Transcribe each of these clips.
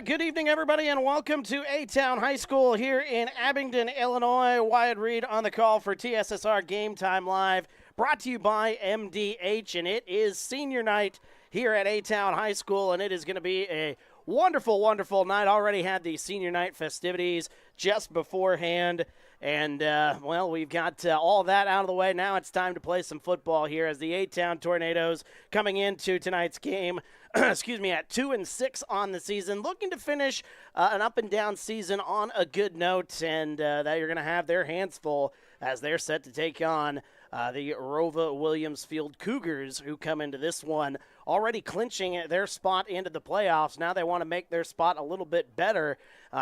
Good evening, everybody, and welcome to A-Town High School here in Abingdon, Illinois. Wyatt Reed on the call for TSSR Game Time Live, brought to you by MDH, and it is senior night here at A-Town High School, and it is going to be a wonderful, wonderful night. Already had the senior night festivities just beforehand, and, well, we've got all that out of the way. Now it's time to play some football here as the A-Town Tornadoes coming into tonight's game at 2-6 on the season, looking to finish an up-and-down season on a good note, and that you're going to have their hands full as they're set to take on the ROWVA Williamsfield Cougars, who come into this one already clinching their spot into the playoffs. Now they want to make their spot a little bit better.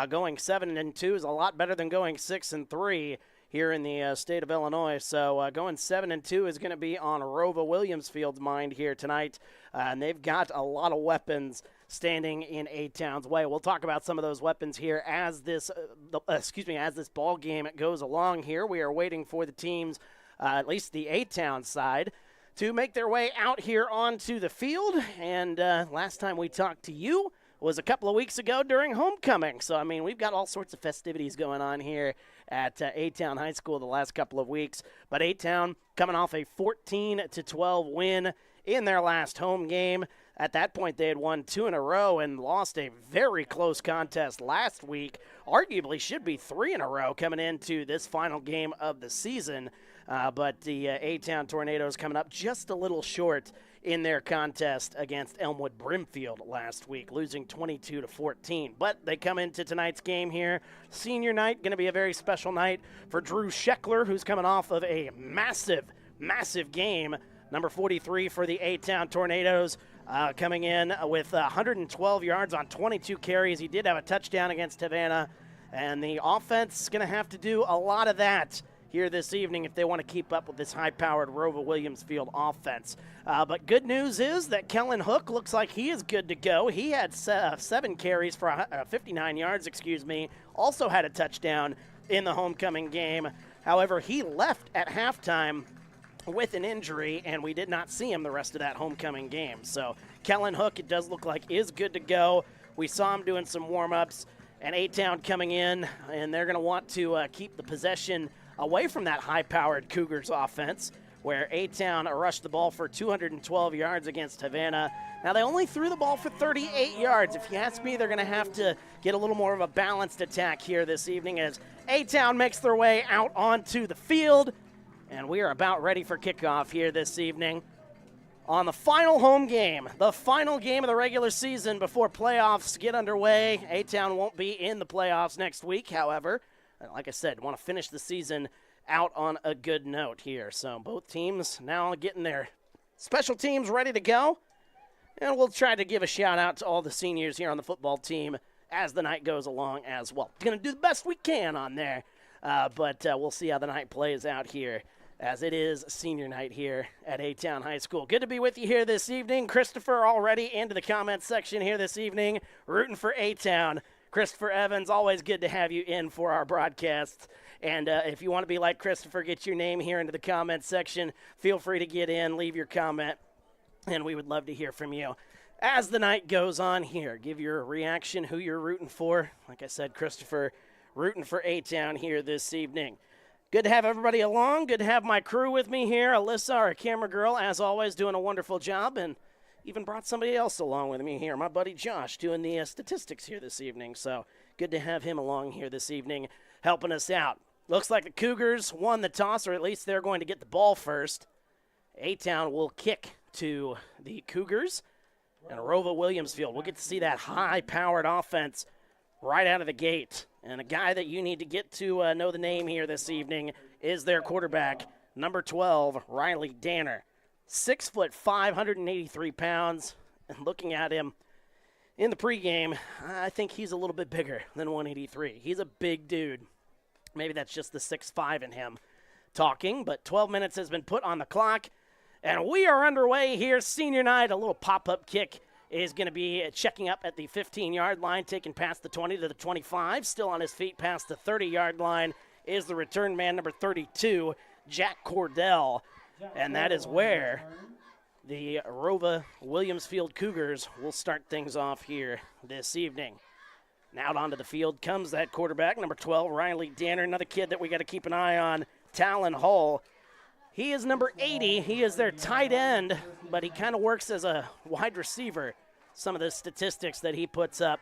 Going 7-2 is a lot better than going 6-3 here in the state of Illinois. So going 7-2 is going to be on ROWVA Williamsfield's mind here tonight. And they've got a lot of weapons standing in A-Town's way. We'll talk about some of those weapons here as this as this ball game goes along here. We are waiting for the teams, at least the A-Town side, to make their way out here onto the field. And last time we talked to you was a couple of weeks ago during homecoming. So, I mean, we've got all sorts of festivities going on here at A-Town High School the last couple of weeks. But A-Town coming off a 14-12 win in their last home game. At that point, they had won 2 in a row and lost a very close contest last week. Arguably should be 3 in a row coming into this final game of the season. But the A-Town Tornadoes coming up just a little short in their contest against Elmwood Brimfield last week, losing 22-14. But they come into tonight's game here. Senior night, going to be a very special night for Drew Scheckler, who's coming off of a massive, massive game. Number 43 for the A-Town Tornadoes, coming in with 112 yards on 22 carries. He did have a touchdown against Havana, and the offense is going to have to do a lot of that here this evening if they want to keep up with this high-powered ROWVA Williamsfield offense. But good news is that Kellen Hook looks like he is good to go. He had 7 carries for 59 yards, also had a touchdown in the homecoming game. However, he left at halftime with an injury, and we did not see him the rest of that homecoming game. So Kellen Hook, it does look like, is good to go. We saw him doing some warm-ups, and A-Town coming in, and they're going to want to keep the possession away from that high-powered Cougars offense, where A-Town rushed the ball for 212 yards against Havana. Now, they only threw the ball for 38 yards. If you ask me, they're going to have to get a little more of a balanced attack here this evening as A-Town makes their way out onto the field. And we are about ready for kickoff here this evening on the final home game, the final game of the regular season before playoffs get underway. A-Town won't be in the playoffs next week, however. Like I said, want to finish the season out on a good note here. So both teams now getting their special teams ready to go. And we'll try to give a shout-out to all the seniors here on the football team as the night goes along as well. Going to do the best we can on there, but we'll see how the night plays out here, as it is senior night here at A-Town High School. Good to be with you here this evening. Christopher already into the comments section here this evening, rooting for A-Town. Christopher Evans, always good to have you in for our broadcasts. And if you want to be like Christopher, get your name here into the comments section. Feel free to get in, leave your comment, and we would love to hear from you. As the night goes on here, give your reaction, who you're rooting for. Like I said, Christopher, rooting for A-Town here this evening. Good to have everybody along. Good to have my crew with me here. Alyssa, our camera girl, as always, doing a wonderful job. And even brought somebody else along with me here, my buddy Josh, doing the statistics here this evening. So good to have him along here this evening, helping us out. Looks like the Cougars won the toss, or at least they're going to get the ball first. A-Town will kick to the Cougars. And ROWVA Williamsfield, we'll get to see that high-powered offense right out of the gate. And a guy that you need to get to know the name here this evening is their quarterback, number 12, Riley Danner. 6'5", 183 pounds. And looking at him in the pregame, I think he's a little bit bigger than 183. He's a big dude. Maybe that's just the 6'5" in him talking, but 12 minutes has been put on the clock. And we are underway here, senior night. A little pop-up kick is going to be checking up at the 15-yard line, taking past the 20 to the 25. Still on his feet past the 30-yard line is the return man, number 32, Jack Cordell. And that is where the ROWVA Williamsfield Cougars will start things off here this evening. And out onto the field comes that quarterback, number 12, Riley Danner, another kid that we got to keep an eye on, Talon Hull. He is number 80. He is their tight end, but he kind of works as a wide receiver. Some of the statistics that he puts up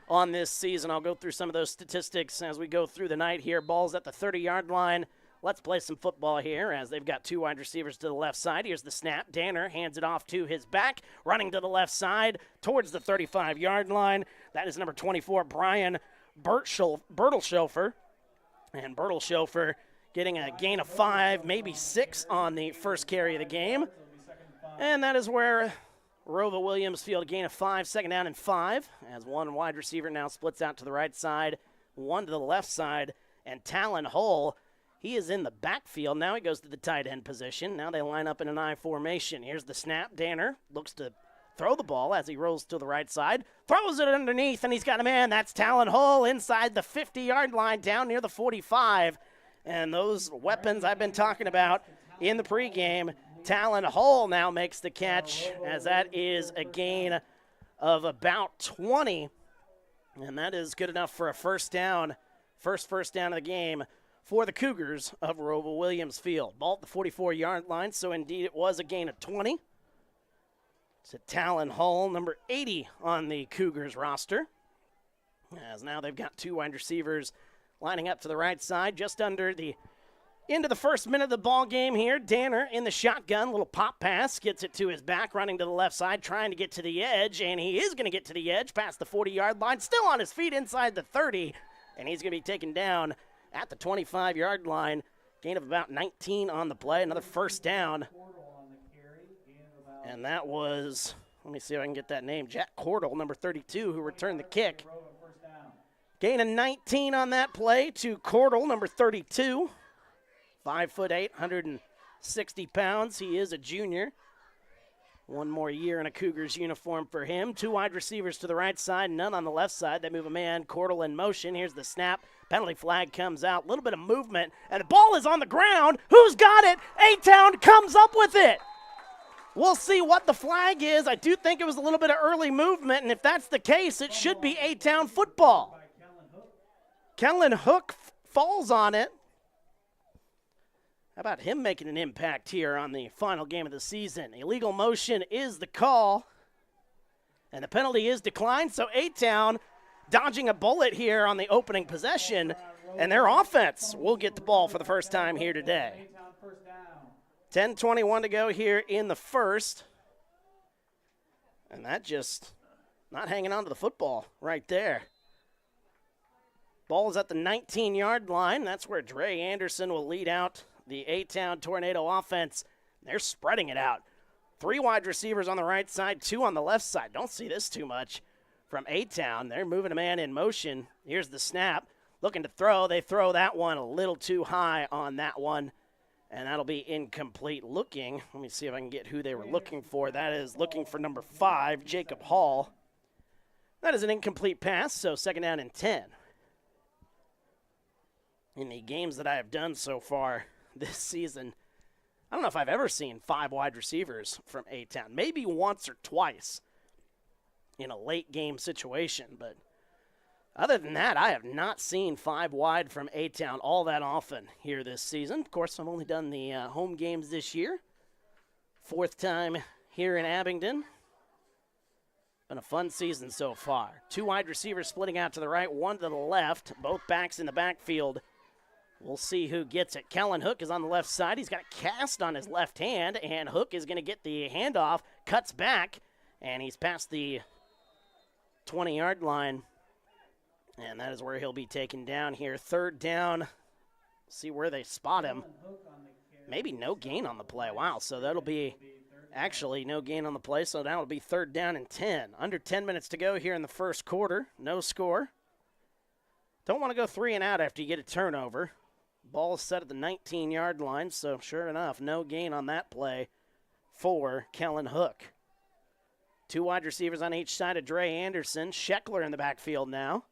on this season. I'll go through some of those statistics as we go through the night here. Ball's at the 30-yard line. Let's play some football here as they've got 2 wide receivers to the left side. Here's the snap. Danner hands it off to his back, running to the left side towards the 35-yard line. That is number 24, Brian Bertelshofer. And Bertelshofer getting a gain of 5, maybe 6 on the first carry of the game. And that is where ROWVA Williams field a gain of 5, second down and 5, as one wide receiver now splits out to the right side, one to the left side, and Talon Hull, he is in the backfield. Now he goes to the tight end position. Now they line up in an I formation. Here's the snap. Danner looks to throw the ball as he rolls to the right side, throws it underneath, and he's got a man. That's Talon Hull inside the 50-yard line down near the 45. And those weapons I've been talking about in the pregame, Talon Hull now makes the catch, as that is a gain of about 20. And that is good enough for a first down, first down of the game for the Cougars of ROWVA Williams Field. Ball at the 44-yard line, so indeed it was a gain of 20. It's a Talon Hull, number 80 on the Cougars roster. As now they've got 2 wide receivers lining up to the right side, just under the into the first minute of the ball game here. Danner in the shotgun, little pop pass, gets it to his back, running to the left side, trying to get to the edge, and he is going to get to the edge past the 40-yard line, still on his feet inside the 30, and he's going to be taken down at the 25-yard line. Gain of about 19 on the play, another first down. And that was, let me see if I can get that name, Jack Cordell, number 32, who returned the kick. Gain of 19 on that play to Cordell, number 32. 5'8", 160 pounds. He is a junior. One more year in a Cougars uniform for him. 2 wide receivers to the right side, none on the left side. They move a man, Cordell in motion. Here's the snap. Penalty flag comes out. A little bit of movement, and the ball is on the ground. Who's got it? A-Town comes up with it. We'll see what the flag is. I do think it was a little bit of early movement, and if that's the case, it should be A-Town football. Kellen Hook falls on it. How about him making an impact here on the final game of the season? Illegal motion is the call, and the penalty is declined, so A-Town dodging a bullet here on the opening possession, and their offense will get the ball for the first time here today. 10:21 to go here in the first, and that just not hanging on to the football right there. Ball is at the 19-yard line. That's where Dre Anderson will lead out the A-Town Tornado offense. They're spreading it out. 3 wide receivers on the right side, 2 on the left side. Don't see this too much from A-Town. They're moving a man in motion. Here's the snap. Looking to throw. They throw that one a little too high on that one, and that'll be incomplete looking. Let me see if I can get who they were looking for. That is looking for number 5, Jacob Hall. That is an incomplete pass, so second down and 10. In the games that I have done so far this season, I don't know if I've ever seen 5 wide receivers from A-Town. Maybe once or twice in a late game situation, but other than that, I have not seen 5 wide from A-Town all that often here this season. Of course, I've only done the home games this year. 4th time here in Abingdon. Been a fun season so far. 2 wide receivers splitting out to the right, 1 to the left. Both backs in the backfield. We'll see who gets it. Kellen Hook is on the left side. He's got a cast on his left hand, and Hook is going to get the handoff, cuts back, and he's past the 20-yard line. And that is where he'll be taken down here. 3rd down. See where they spot him. Maybe no gain on the play. Wow, so that'll be actually no gain on the play, so that'll be 3rd down and 10. Under 10 minutes to go here in the first quarter. No score. Don't want to go 3 and out after you get a turnover. Ball is set at the 19-yard line, so sure enough, no gain on that play for Kellen Hook. 2 wide receivers on each side of Dre Anderson. Scheckler in the backfield now.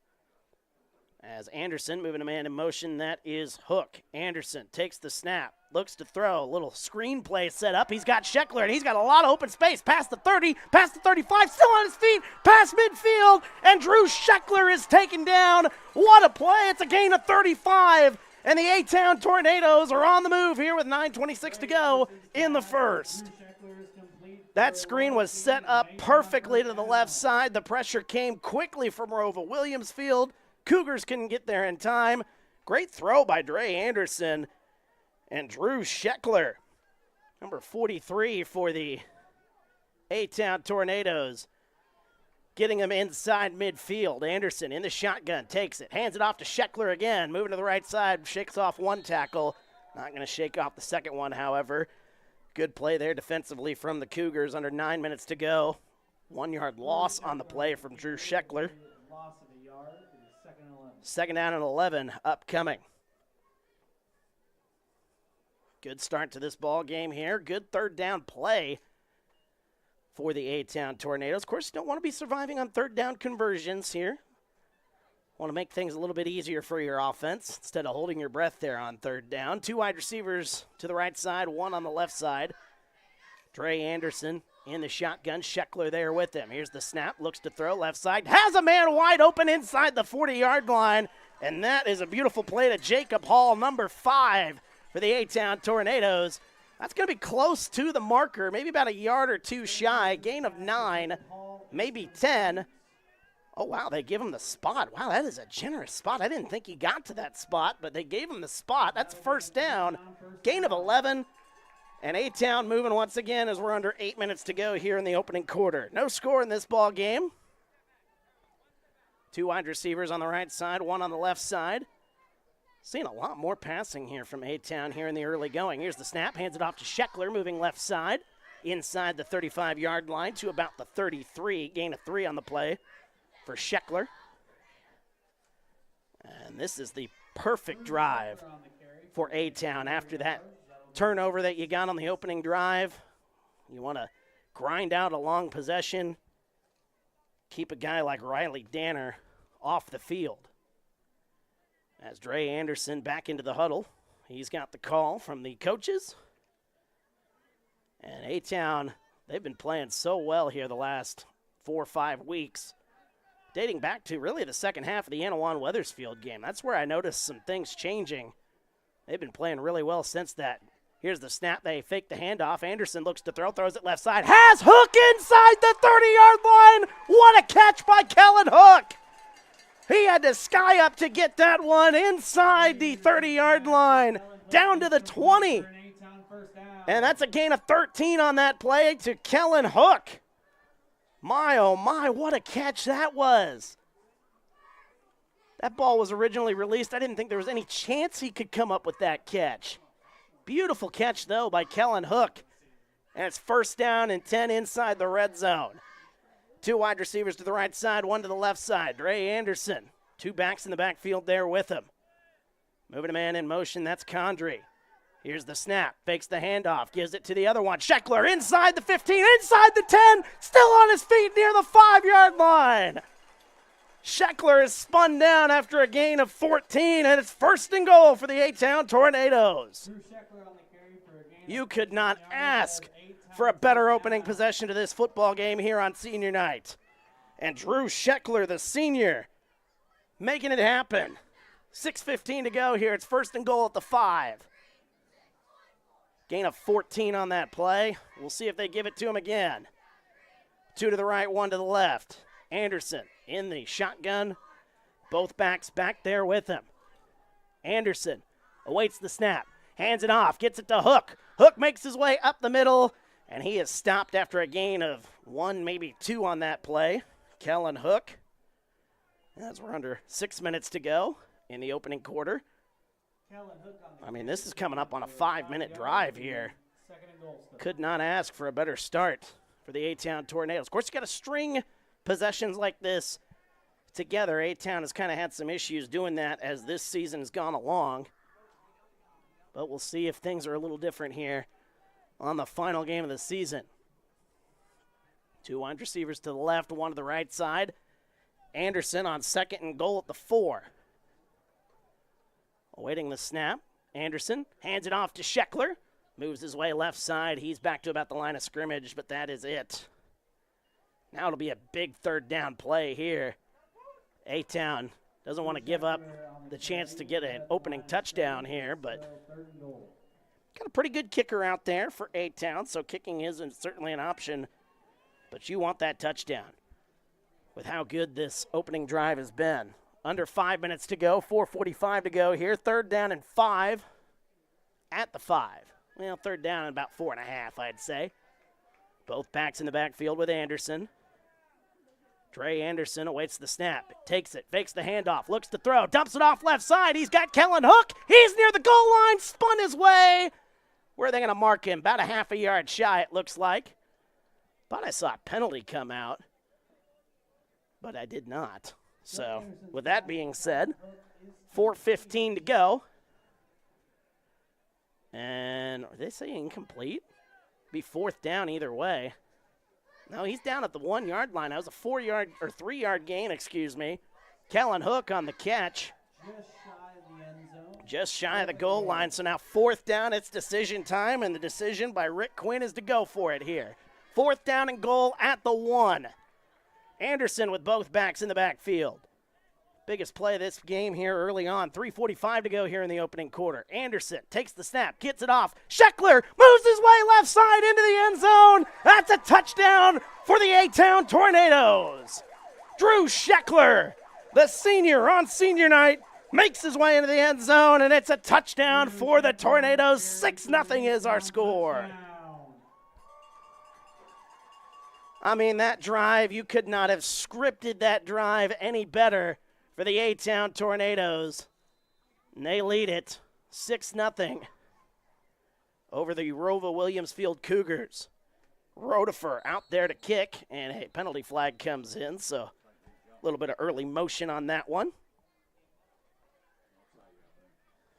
As Anderson moving a man in motion, that is Hook. Anderson takes the snap, looks to throw, a little screen play set up. He's got Scheckler, and he's got a lot of open space. Past the 30, past the 35, still on his feet, past midfield, and Drew Scheckler is taken down. What a play. It's a gain of 35, and the A-Town Tornadoes are on the move here with 9:26 to go in the first. That screen was set up perfectly to the left side. The pressure came quickly from ROWVA Williamsfield. Cougars couldn't get there in time. Great throw by Dre Anderson and Drew Scheckler, number 43 for the A-Town Tornadoes, getting him inside midfield. Anderson in the shotgun, takes it, hands it off to Scheckler again, moving to the right side, shakes off one tackle. Not going to shake off the second one, however. Good play there defensively from the Cougars under 9 minutes to go. 1 yard loss on the play from Drew Scheckler. Second down and 11 upcoming. Good start to this ball game here. Good third down play for the A-Town Tornadoes. Of course, you don't want to be surviving on third down conversions here. Want to make things a little bit easier for your offense instead of holding your breath there on third down. 2 wide receivers to the right side, 1 on the left side. Dre Anderson in the shotgun, Scheckler there with him. Here's the snap, looks to throw left side, has a man wide open inside the 40-yard line, and that is a beautiful play to Jacob Hall, number 5 for the A-Town Tornadoes. That's going to be close to the marker, maybe about a yard or two shy, gain of 9, maybe 10. Oh, wow, they give him the spot. Wow, that is a generous spot. I didn't think he got to that spot, but they gave him the spot. That's first down, gain of 11. And A-Town moving once again as we're under 8 minutes to go here in the opening quarter. No score in this ball game. 2 wide receivers on the right side, 1 on the left side. Seeing a lot more passing here from A-Town here in the early going. Here's the snap, hands it off to Scheckler, moving left side. Inside the 35-yard line to about the 33. Gain of 3 on the play for Scheckler. And this is the perfect drive for A-Town after that turnover that you got on the opening drive. You want to grind out a long possession, keep a guy like Riley Danner off the field. As Dre Anderson back into the huddle, he's got the call from the coaches. And A-Town, they've been playing so well here the last 4 or 5 weeks, dating back to really the second half of the Anawan-Wethersfield game. That's where I noticed some things changing. They've been playing really well since that. Here's the snap. They fake the handoff. Anderson looks to throw, throws it left side. Has Hook inside the 30-yard line. What a catch by Kellen Hook. He had to sky up to get that one inside the 30-yard line, down to the 20. And that's a gain of 13 on that play to Kellen Hook. My, oh my, what a catch that was. That ball was originally released. I didn't think there was any chance he could come up with that catch. Beautiful catch, though, by Kellen Hook. And it's first down and 10 inside the red zone. 2 wide receivers to the right side, 1 to the left side. Dre Anderson, 2 backs in the backfield there with him. Moving a man in motion, that's Condrey. Here's the snap, fakes the handoff, gives it to the other one. Scheckler inside the 15, inside the 10, still on his feet near the 5-yard line. Scheckler is spun down after a gain of 14, and it's first and goal for the A-Town Tornadoes. You could not ask for a better opening possession to this football game here on senior night. And Drew Scheckler, the senior, making it happen. 6:15 to go here. It's first and goal at the 5. Gain of 14 on that play. We'll see if they give it to him again. 2 to the right, 1 to the left. Anderson in the shotgun. Both backs back there with him. Anderson awaits the snap. Hands it off. Gets it to Hook. Hook makes his way up the middle. And he is stopped after a gain of 1, maybe 2 on that play. Kellen Hook. As we're under 6 minutes to go in the opening quarter. I mean, this is coming up on a 5-minute drive here. Could not ask for a better start for the A-Town Tornadoes. Of course, you got to string possessions like this together. A-Town has kind of had some issues doing that as this season has gone along. But we'll see if things are a little different here on the final game of the season. 2 wide receivers to the left, 1 to the right side. Anderson on second and goal at the 4. awaiting the snap. Anderson hands it off to Scheckler. Moves his way left side. He's back to about the line of scrimmage, but that is it. Now it'll be a big third down play here. A-Town doesn't want to give up the chance to get an opening touchdown here, but got a pretty good kicker out there for A-Town, so kicking isn't certainly an option, but you want that touchdown with how good this opening drive has been. Under 5 minutes to go, 4:45 to go here. Third down and 5 at the 5. Well, third down and about 4.5, I'd say. Both backs in the backfield with Anderson. Trey Anderson awaits the snap. Takes it, fakes the handoff, looks to throw, dumps it off left side. He's got Kellen Hook. He's near the goal line, spun his way. Where are they going to mark him? About a half a yard shy, it looks like. But I saw a penalty come out, but I did not. So, with that being said, 4:15 to go. And are they saying incomplete? Be fourth down either way. No, he's down at the 1 yard line. That was a 3 yard gain, excuse me. Kellen Hook on the catch. Just shy of the goal line. So now fourth down, it's decision time, and the decision by Rick Quinn is to go for it here. Fourth down and goal at the 1. Anderson with both backs in the backfield. Biggest play of this game here early on. 3:45 to go here in the opening quarter. Anderson takes the snap, gets it off. Scheckler moves his way left side into the end zone. That's a touchdown for the A-Town Tornadoes. Drew Scheckler, the senior on senior night, makes his way into the end zone, and it's a touchdown for the Tornadoes. 6-0 is our score. I mean, that drive, you could not have scripted that drive any better for the A-Town Tornadoes. And they lead it 6-0 over the ROWVA Williamsfield Cougars. Rotifer out there to kick, and a penalty flag comes in, so a little bit of early motion on that one.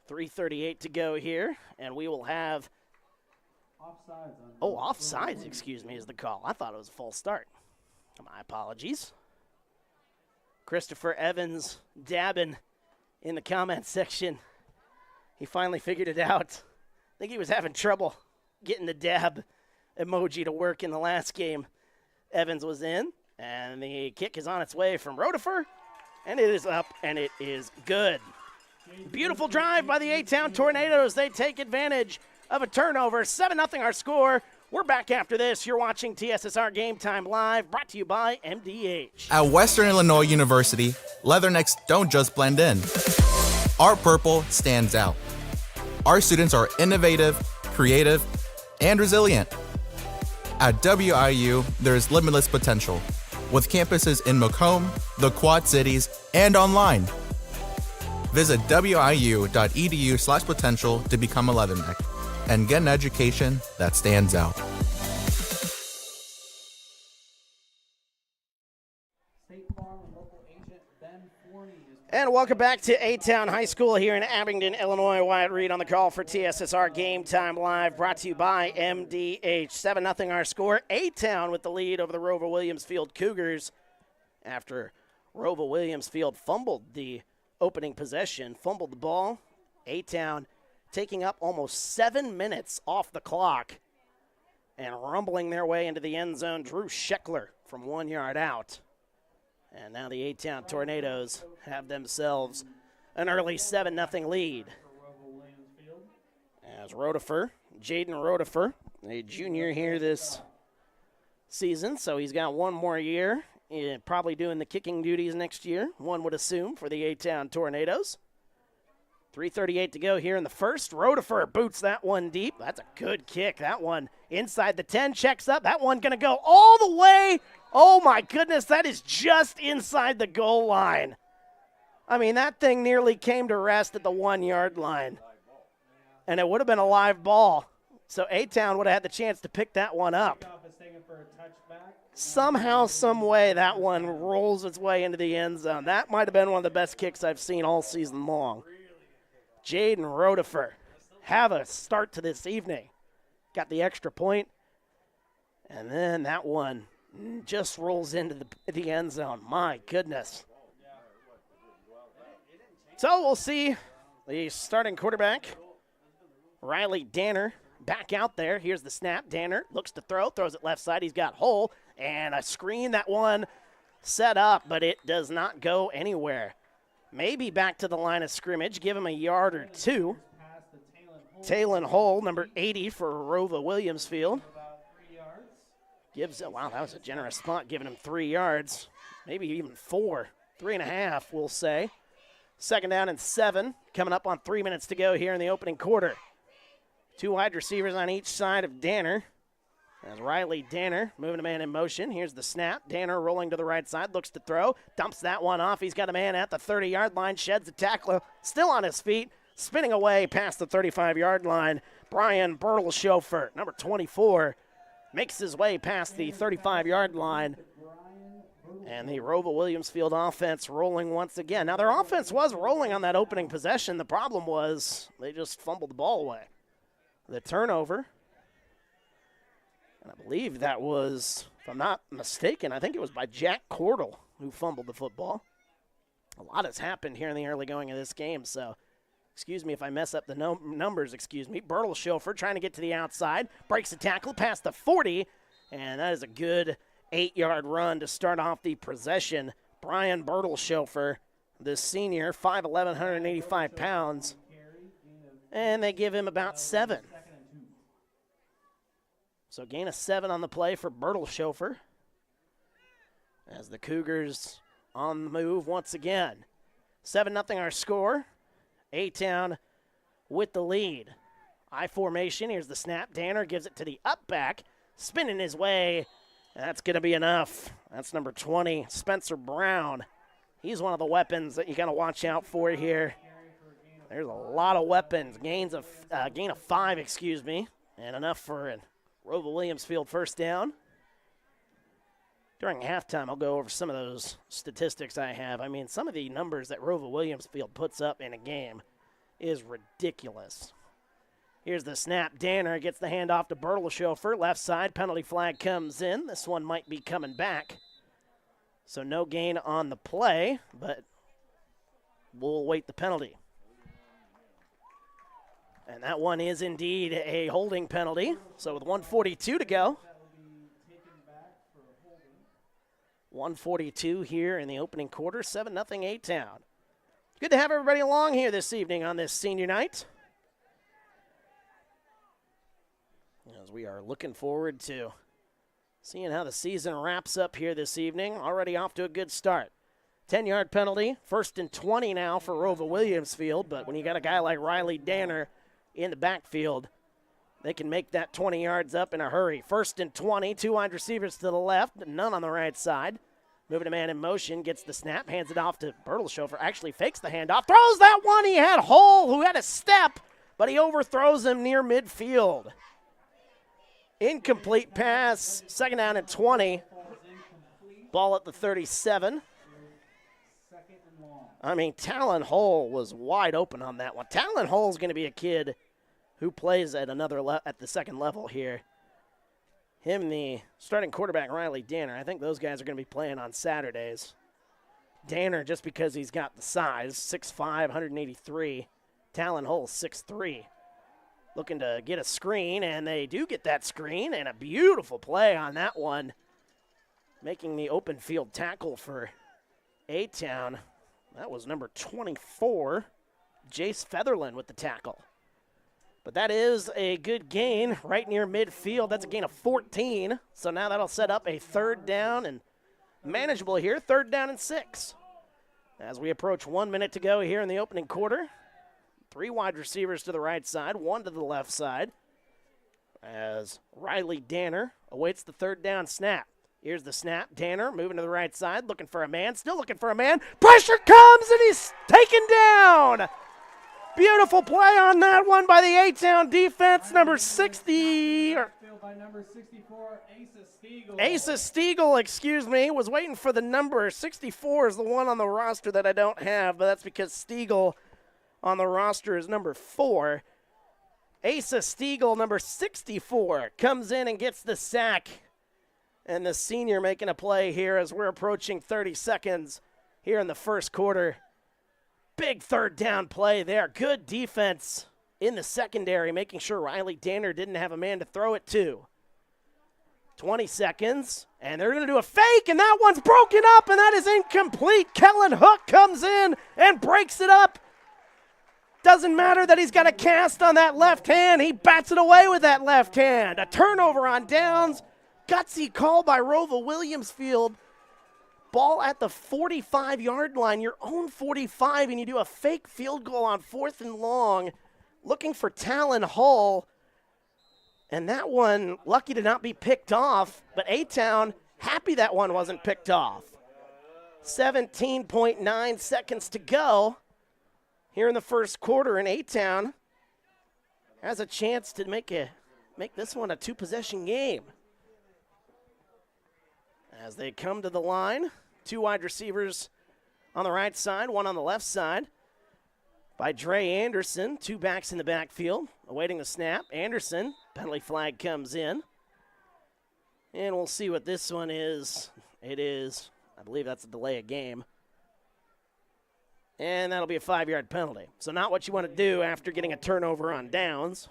3:38 to go here, and we will have offsides, excuse me, is the call. I thought it was a false start. My apologies. Christopher Evans dabbing in the comment section. He finally figured it out. I think he was having trouble getting the dab emoji to work in the last game Evans was in. And the kick is on its way from Rotifer. And it is up, and it is good. Beautiful drive by the A-Town Tornadoes. They take advantage of a turnover. 7-0 our score. We're back after this. You're watching TSSR Game Time Live, brought to you by MDH. At Western Illinois University, Leathernecks don't just blend in. Our purple stands out. Our students are innovative, creative, and resilient. At WIU, there's limitless potential, with campuses in Macomb, the Quad Cities, and online. Visit wiu.edu/potential to become a Leatherneck and get an education that stands out. And welcome back to A-Town High School here in Abingdon, Illinois. Wyatt Reed on the call for TSSR Game Time Live, brought to you by MDH. 7-0 our score. A-Town with the lead over the ROWVA Williamsfield Cougars after ROWVA Williamsfield fumbled the opening possession, fumbled the ball. A-Town taking up almost 7 minutes off the clock and rumbling their way into the end zone. Drew Scheckler from 1 yard out. And now the A-Town Tornadoes have themselves an early 7-0 lead. As Rotifer, Jaden Rotifer, a junior here this season, so he's got one more year, probably doing the kicking duties next year, one would assume, for the A-Town Tornadoes. 3:38 to go here in the first. Rotifer boots that one deep. That's a good kick. That one inside the 10, checks up. That one going to go all the way. Oh, my goodness, that is just inside the goal line. I mean, that thing nearly came to rest at the 1 yard line. And it would have been a live ball. So A-Town would have had the chance to pick that one up. Somehow, some way, that one rolls its way into the end zone. That might have been one of the best kicks I've seen all season long. Jaden Rotifer have a start to this evening. Got the extra point. And then that one just rolls into the end zone. My goodness. So we'll see the starting quarterback, Riley Danner, back out there. Here's the snap. Danner looks to throw, throws it left side. He's got Hull, and a screen. That one set up, but it does not go anywhere. Maybe back to the line of scrimmage, give him a yard or two. Talon Hull, number 80 for ROWVA Williamsfield. Wow, that was a generous spot, giving him 3 yards, maybe even 4, 3.5, we'll say. Second down and 7, coming up on 3 minutes to go here in the opening quarter. 2 wide receivers on each side of Danner. As Riley Danner moving a man in motion. Here's the snap. Danner rolling to the right side, looks to throw, dumps that one off. He's got a man at the 30-yard line, sheds a tackler, still on his feet, spinning away past the 35-yard line. Brian Bertelshofer, number 24, makes his way past the 35-yard line. And the ROWVA Williamsfield offense rolling once again. Now, their offense was rolling on that opening possession. The problem was they just fumbled the ball away. The turnover, and I believe that was, if I'm not mistaken, I think it was by Jack Cordell who fumbled the football. A lot has happened here in the early going of this game, so excuse me if I mess up the numbers, excuse me. Bertelshofer trying to get to the outside, breaks the tackle past the 40, and that is a good 8-yard run to start off the possession. Brian Bertelshofer, the senior, 5'11", 185 pounds, and they give him about 7. So gain of 7 on the play for Bertelshofer as the Cougars on the move once again. 7-0 our score. A-Town with the lead. I formation. Here's the snap. Danner gives it to the up back, spinning his way. That's going to be enough. That's number 20, Spencer Brown. He's one of the weapons that you got to watch out for here. There's a lot of weapons. Gain of 5, excuse me, and enough for an ROWVA Williamsfield first down. During halftime, I'll go over some of those statistics I have. I mean, some of the numbers that ROWVA Williamsfield puts up in a game is ridiculous. Here's the snap. Danner gets the handoff to Bertelshofer. Left side, penalty flag comes in. This one might be coming back. So no gain on the play, but we'll await the penalty. And that one is indeed a holding penalty. So with 1:42 to go. 1:42 here in the opening quarter. 7-0 A-Town. Good to have everybody along here this evening on this senior night. As we are looking forward to seeing how the season wraps up here this evening. Already off to a good start. 10-yard penalty. 1st and 20 now for ROWVA Williamsfield. But when you got a guy like Riley Danner in the backfield, they can make that 20 yards up in a hurry. 1st and 20, 2 wide receivers to the left, none on the right side. Moving a man in motion, gets the snap, hands it off to Bertelshofer, actually fakes the handoff, throws that one. He had Hull, who had a step, but he overthrows him near midfield. Incomplete pass, 2nd down and 20. Ball at the 37. I mean, Talon Hull was wide open on that one. Talon Hull is going to be a kid who plays at at the second level here. Him and the starting quarterback, Riley Danner, I think those guys are going to be playing on Saturdays. Danner, just because he's got the size, 6'5", 183. Talon Hull, 6'3". Looking to get a screen, and they do get that screen, and a beautiful play on that one, making the open field tackle for A-Town. That was number 24, Jace Featherland with the tackle. But that is a good gain right near midfield. That's a gain of 14. So now that'll set up a 3rd down and manageable here, 3rd down and 6. As we approach 1 minute to go here in the opening quarter. 3 wide receivers to the right side, 1 to the left side. As Riley Danner awaits the 3rd down snap. Here's the snap. Danner moving to the right side, looking for a man, still looking for a man. Pressure comes, and he's taken down. Beautiful play on that one by the A-Town defense, number 60. By number 64, Asa Stiegel, excuse me, was waiting for the number. 64 is the one on the roster that I don't have, but that's because Stiegel on the roster is number 4. Asa Stiegel, number 64, comes in and gets the sack. And the senior making a play here as we're approaching 30 seconds here in the first quarter. Big third down play there. Good defense in the secondary, making sure Riley Danner didn't have a man to throw it to. 20 seconds, and they're going to do a fake, and that one's broken up, and that is incomplete. Kellen Hook comes in and breaks it up. Doesn't matter that he's got a cast on that left hand. He bats it away with that left hand. A turnover on downs. Gutsy call by ROWVA Williamsfield. Ball at the 45-yard line, your own 45, and you do a fake field goal on 4th and long, looking for Talon Hull. And that one, lucky to not be picked off, but A-Town happy that one wasn't picked off. 17.9 seconds to go here in the first quarter, and A-Town has a chance to make this one a two-possession game. As they come to the line, 2 wide receivers on the right side, 1 on the left side. By Dre Anderson, 2 backs in the backfield, awaiting the snap. Anderson, penalty flag comes in. And we'll see what this one is. It is, I believe that's a delay of game. And that'll be a 5-yard penalty. So not what you want to do after getting a turnover on downs.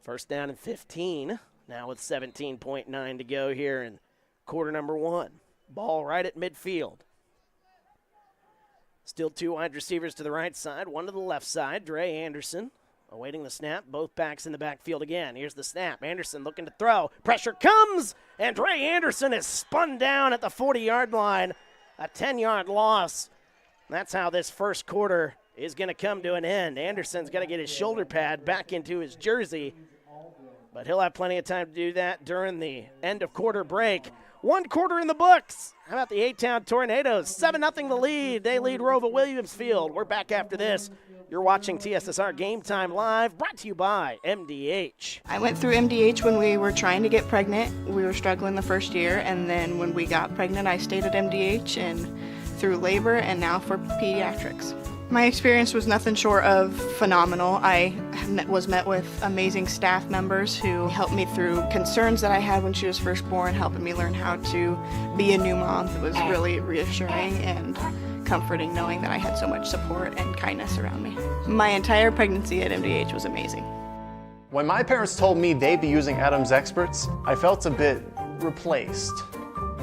First down and 15. Now with 17.9 to go here in quarter number 1. Ball right at midfield. Still 2 wide receivers to the right side, 1 to the left side. Dre Anderson awaiting the snap. Both backs in the backfield again. Here's the snap. Anderson looking to throw. Pressure comes, and Dre Anderson is spun down at the 40-yard line. A 10-yard loss. That's how this first quarter is going to come to an end. Anderson's got to get his shoulder pad back into his jersey, but he'll have plenty of time to do that during the end of quarter break. 1 quarter in the books. How about the A-Town Tornadoes? 7-0 the lead. They lead ROWVA Williamsfield. We're back after this. You're watching TSSR Game Time Live, brought to you by MDH. I went through MDH when we were trying to get pregnant. We were struggling the first year, and then when we got pregnant, I stayed at MDH and through labor and now for pediatrics. My experience was nothing short of phenomenal. I was met with amazing staff members who helped me through concerns that I had when she was first born, helping me learn how to be a new mom. It was really reassuring and comforting knowing that I had so much support and kindness around me. My entire pregnancy at MDH was amazing. When my parents told me they'd be using Adam's Experts, I felt a bit replaced.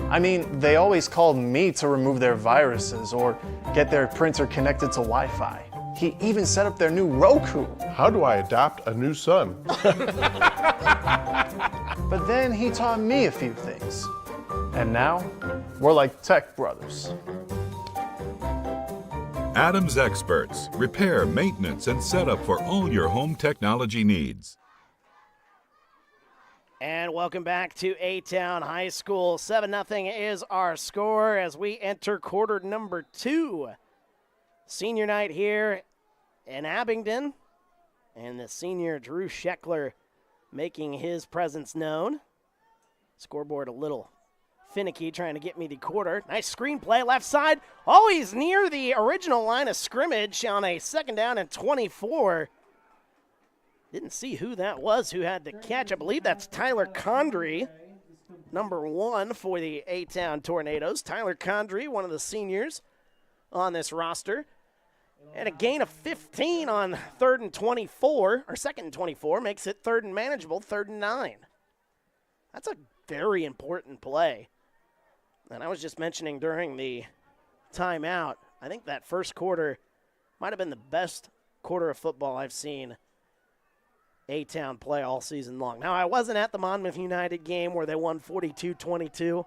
I mean, they always called me to remove their viruses or get their printer connected to Wi-Fi. He even set up their new Roku. How do I adopt a new son? But then he taught me a few things. And now, we're like tech brothers. Adam's Experts. Repair, maintenance, and setup for all your home technology needs. And welcome back to A-Town High School. 7-0 is our score as we enter quarter number 2. Senior night here in Abingdon. And the senior Drew Scheckler making his presence known. Scoreboard a little finicky trying to get me the quarter. Nice screenplay left side. Always near the original line of scrimmage on a 2nd down and 24. Didn't see who that was who had the catch. I believe that's Tyler Condry, number 1 for the A-Town Tornadoes. Tyler Condry, one of the seniors on this roster. And a gain of 15 on 3rd and 24, or 2nd and 24, makes it 3rd and manageable, 3rd and 9. That's a very important play. And I was just mentioning during the timeout, I think that first quarter might have been the best quarter of football I've seen A-Town play all season long. Now, I wasn't at the Monmouth United game where they won 42-22,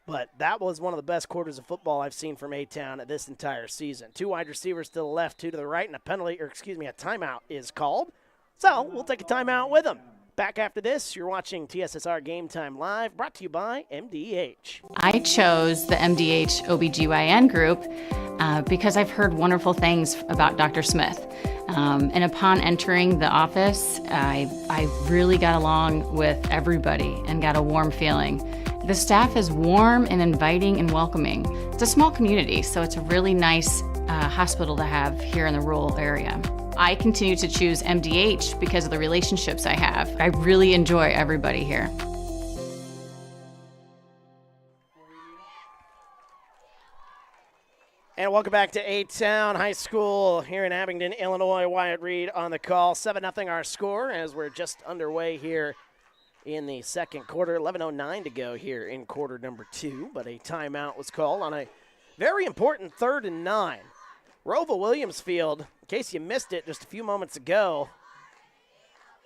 but that was one of the best quarters of football I've seen from A-Town this entire season. 2 wide receivers to the left, 2 to the right, and a timeout is called. So we'll take a timeout with them. Back after this, you're watching TSSR Game Time Live, brought to you by MDH. I chose the MDH OBGYN group because I've heard wonderful things about Dr. Smith. And upon entering the office, I really got along with everybody and got a warm feeling. The staff is warm and inviting and welcoming. It's a small community, so it's a really nice hospital to have here in the rural area. I continue to choose MDH because of the relationships I have. I really enjoy everybody here. And welcome back to A-Town High School here in Abingdon, Illinois. Wyatt Reed on the call. 7-0 our score as we're just underway here in the second quarter. 11:09 to go here in quarter number 2, but a timeout was called on a very important 3rd and 9. ROWVA Williamsfield, in case you missed it just a few moments ago,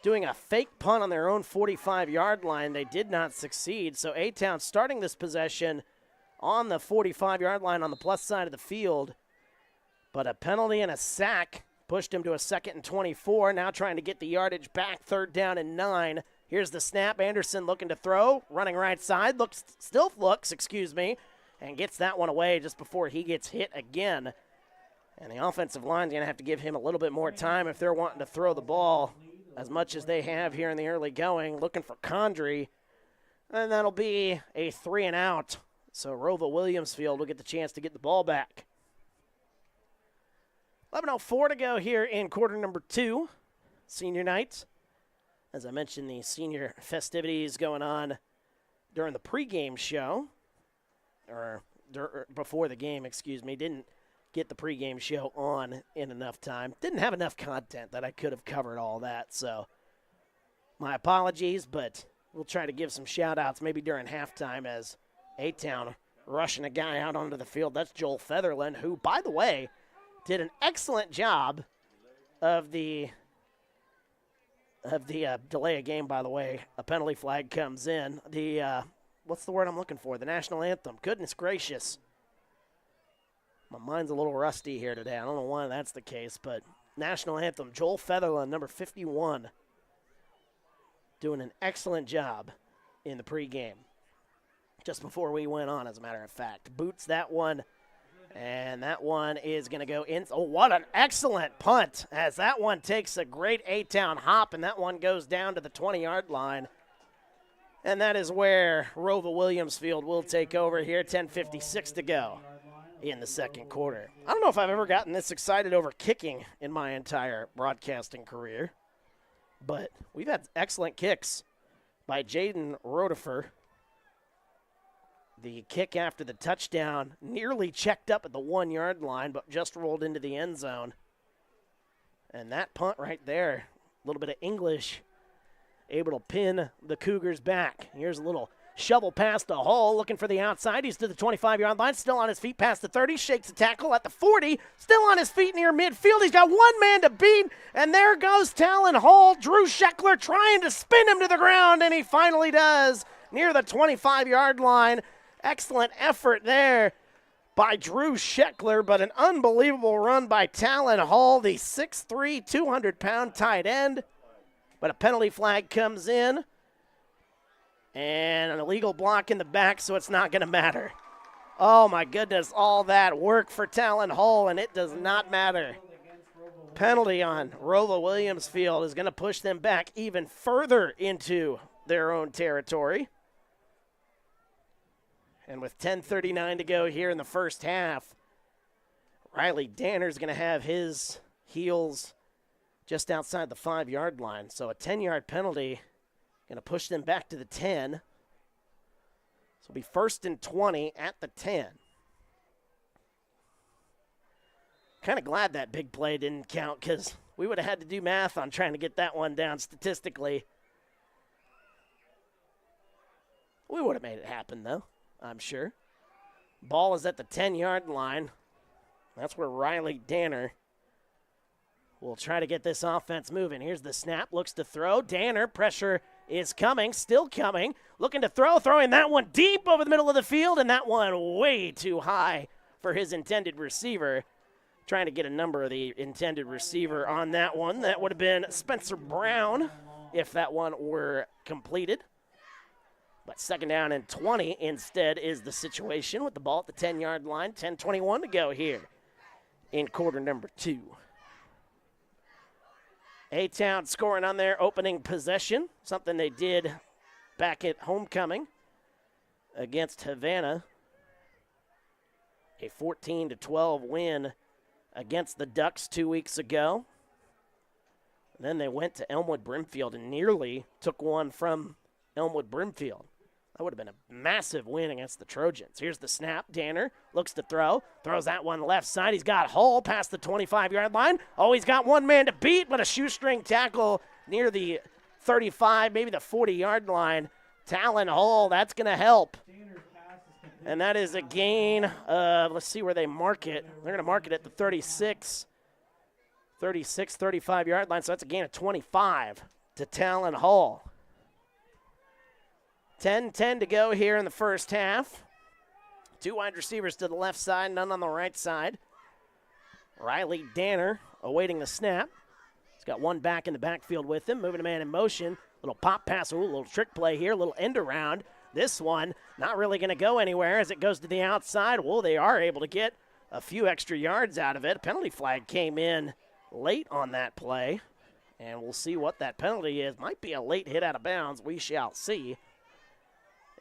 doing a fake punt on their own 45-yard line. They did not succeed, so A-Town starting this possession on the 45-yard line on the plus side of the field. But a penalty and a sack pushed him to a 2nd and 24. Now trying to get the yardage back, 3rd down and 9. Here's the snap. Anderson looking to throw, running right side, still looks, and gets that one away just before he gets hit again. And the offensive line's going to have to give him a little bit more time if they're wanting to throw the ball as much as they have here in the early going. Looking for Condry, and that'll be a 3 and out. So ROWVA Williamsfield will get the chance to get the ball back. 11:04 to go here in quarter number 2, senior night. As I mentioned, the senior festivities going on during the pregame show, or before the game, didn't get the pregame show on in enough time. Didn't have enough content that I could have covered all that, so my apologies, but we'll try to give some shout-outs maybe during halftime as A-Town rushing a guy out onto the field. That's Joel Featherland, who, by the way, did an excellent job of the delay of game, by the way. A penalty flag comes in. What's the word I'm looking for? The national anthem. Goodness gracious. My mind's a little rusty here today. I don't know why that's the case, but national anthem. Joel Featherland, number 51, doing an excellent job in the pregame. Just before we went on, as a matter of fact. Boots that one, and that one is going to go in. Oh, what an excellent punt, as that one takes a great A-Town hop, and that one goes down to the 20-yard line. And that is where ROWVA Williamsfield will take over here. 10:56 to go in the second quarter. I don't know if I've ever gotten this excited over kicking in my entire broadcasting career, but we've had excellent kicks by Jaden Rotifer. The kick after the touchdown nearly checked up at the 1-yard line, but just rolled into the end zone. And that punt right there, a little bit of English, able to pin the Cougars back. Here's a little shovel past the hole, looking for the outside. He's to the 25-yard line, still on his feet past the 30, shakes a tackle at the 40, still on his feet near midfield. He's got one man to beat, and there goes Talon Hall. Drew Scheckler trying to spin him to the ground, and he finally does near the 25-yard line. Excellent effort there by Drew Scheckler, but an unbelievable run by Talon Hall, the 6'3", 200-pound tight end. But a penalty flag comes in, and an illegal block in the back, so it's not going to matter. Oh, my goodness, all that work for Talon Hall, and it does not matter. Penalty on ROWVA Williamsfield is going to push them back even further into their own territory. And with 10:39 to go here in the first half, Riley Danner's going to have his heels just outside the 5-yard line. So a 10-yard penalty going to push them back to the 10. So it'll be 1st and 20 at the 10. Kind of glad that big play didn't count because we would have had to do math on trying to get that one down statistically. We would have made it happen, though, I'm sure. Ball is at the 10-yard line. That's where Riley Danner will try to get this offense moving. Here's the snap, looks to throw. Danner, pressure is coming, still coming. Looking to throw, throwing that one deep over the middle of the field, and that one way too high for his intended receiver. Trying to get a number of the intended receiver on that one. That would have been Spencer Brown if that one were completed. But 2nd down and 20 instead is the situation with the ball at the 10-yard line. 10:21 to go here in quarter number 2. A-Town scoring on their opening possession, something they did back at homecoming against Havana. A 14-12 win against the Ducks 2 weeks ago. And then they went to Elmwood Brimfield and nearly took one from Elmwood Brimfield. That would have been a massive win against the Trojans. Here's the snap. Danner looks to throw. Throws that one left side. He's got Hull past the 25-yard line. Oh, he's got one man to beat, but a shoestring tackle near the 35, maybe the 40-yard line. Talon Hull, that's going to help. And that is a gain of, let's see where they mark it. They're going to mark it at the 36, 35-yard line. So that's a gain of 25 to Talon Hull. 10-10 to go here in the first half. 2 wide receivers to the left side, none on the right side. Riley Danner awaiting the snap. He's got one back in the backfield with him, moving a man in motion. Little pop pass, a little trick play here, a little end around. This one not really going to go anywhere as it goes to the outside. Well, they are able to get a few extra yards out of it. A penalty flag came in late on that play, and we'll see what that penalty is. Might be a late hit out of bounds. We shall see.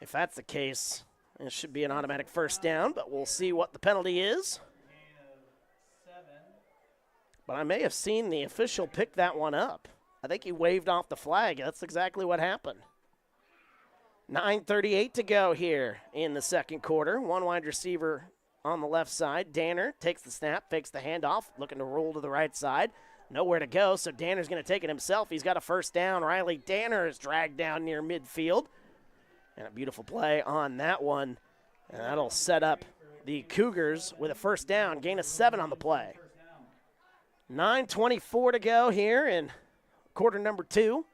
If that's the case, it should be an automatic first down, but we'll see what the penalty is. But I may have seen the official pick that one up. I think he waved off the flag. That's exactly what happened. 9:38 to go here in the second quarter. 1 wide receiver on the left side. Danner takes the snap, fakes the handoff, looking to roll to the right side. Nowhere to go, so Danner's going to take it himself. He's got a first down. Riley Danner is dragged down near midfield. And a beautiful play on that one. And that'll set up the Cougars with a first down. Gain of 7 on the play. 9:24 to go here in quarter number 2.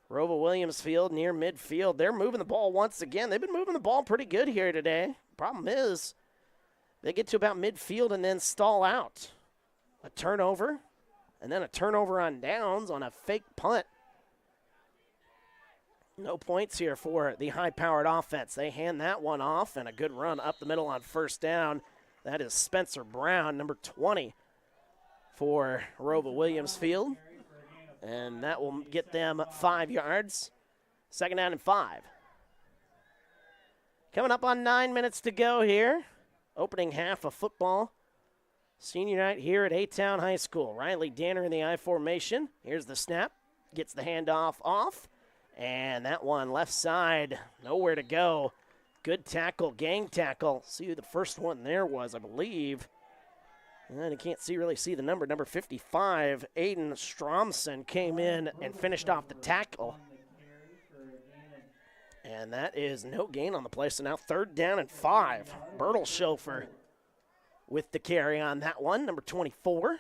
ROWVA Williams Field near midfield. They're moving the ball once again. They've been moving the ball pretty good here today. Problem is, they get to about midfield and then stall out. A turnover, and then a turnover on downs on a fake punt. No points here for the high-powered offense. They hand that one off, and a good run up the middle on first down. That is Spencer Brown, number 20 for ROWVA Williams Field. And that will get them 5 yards. Second down and 5. Coming up on 9 minutes to go here. Opening half of football. Senior night here at A-Town High School. Riley Danner in the I formation. Here's the snap. Gets the handoff off. And that one left side, nowhere to go. Good tackle, gang tackle. See who the first one there was, I believe. And you can't really see the number. Number 55, Aiden Stromson came in and finished off the tackle. And that is no gain on the play. So now third down and 5. Bertelshofer with the carry on that one, number 24.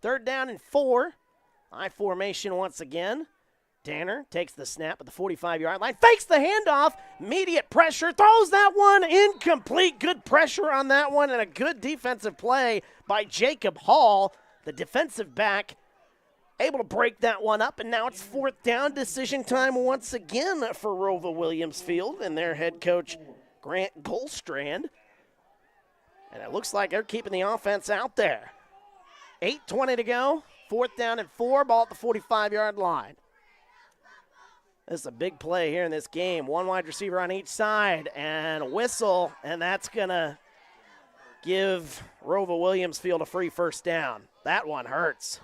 Third down and 4. I formation once again. Danner takes the snap at the 45-yard line, fakes the handoff, immediate pressure, throws that one incomplete. Good pressure on that one and a good defensive play by Jacob Hall, the defensive back, able to break that one up, and now it's fourth down. Decision time once again for ROWVA Williams Field and their head coach, Grant Goldstrand. And it looks like they're keeping the offense out there. 8:20 to go, fourth down and 4, ball at the 45-yard line. This is a big play here in this game. 1 wide receiver on each side and a whistle, and that's going to give ROWVA Williams Field a free first down. That one hurts.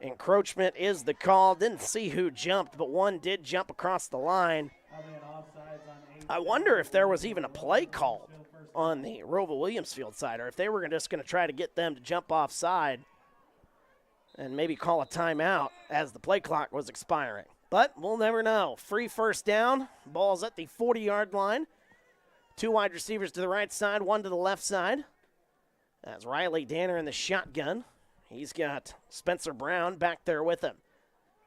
Encroachment is the call. Didn't see who jumped, but one did jump across the line. I wonder if there was even a play called on the ROWVA Williams Field side, or if they were just going to try to get them to jump offside and maybe call a timeout as the play clock was expiring. But we'll never know. Free first down. Ball's at the 40-yard line. 2 wide receivers to the right side, 1 to the left side. That's Riley Danner in the shotgun. He's got Spencer Brown back there with him.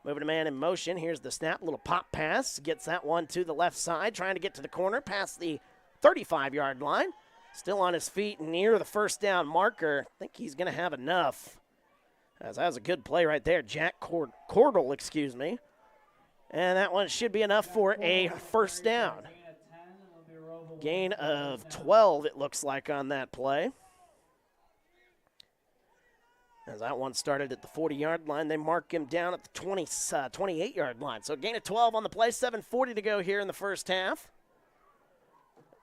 Moving a man in motion. Here's the snap. Little pop pass. Gets that one to the left side. Trying to get to the corner past the 35-yard line. Still on his feet near the first down marker. I think he's going to have enough. That was a good play right there. Jack Cordell, excuse me. And that one should be enough for a first down. Gain of 12, it looks like, on that play. As that one started at the 40-yard line, they mark him down at the 28-yard line. So gain of 12 on the play, 7:40 to go here in the first half.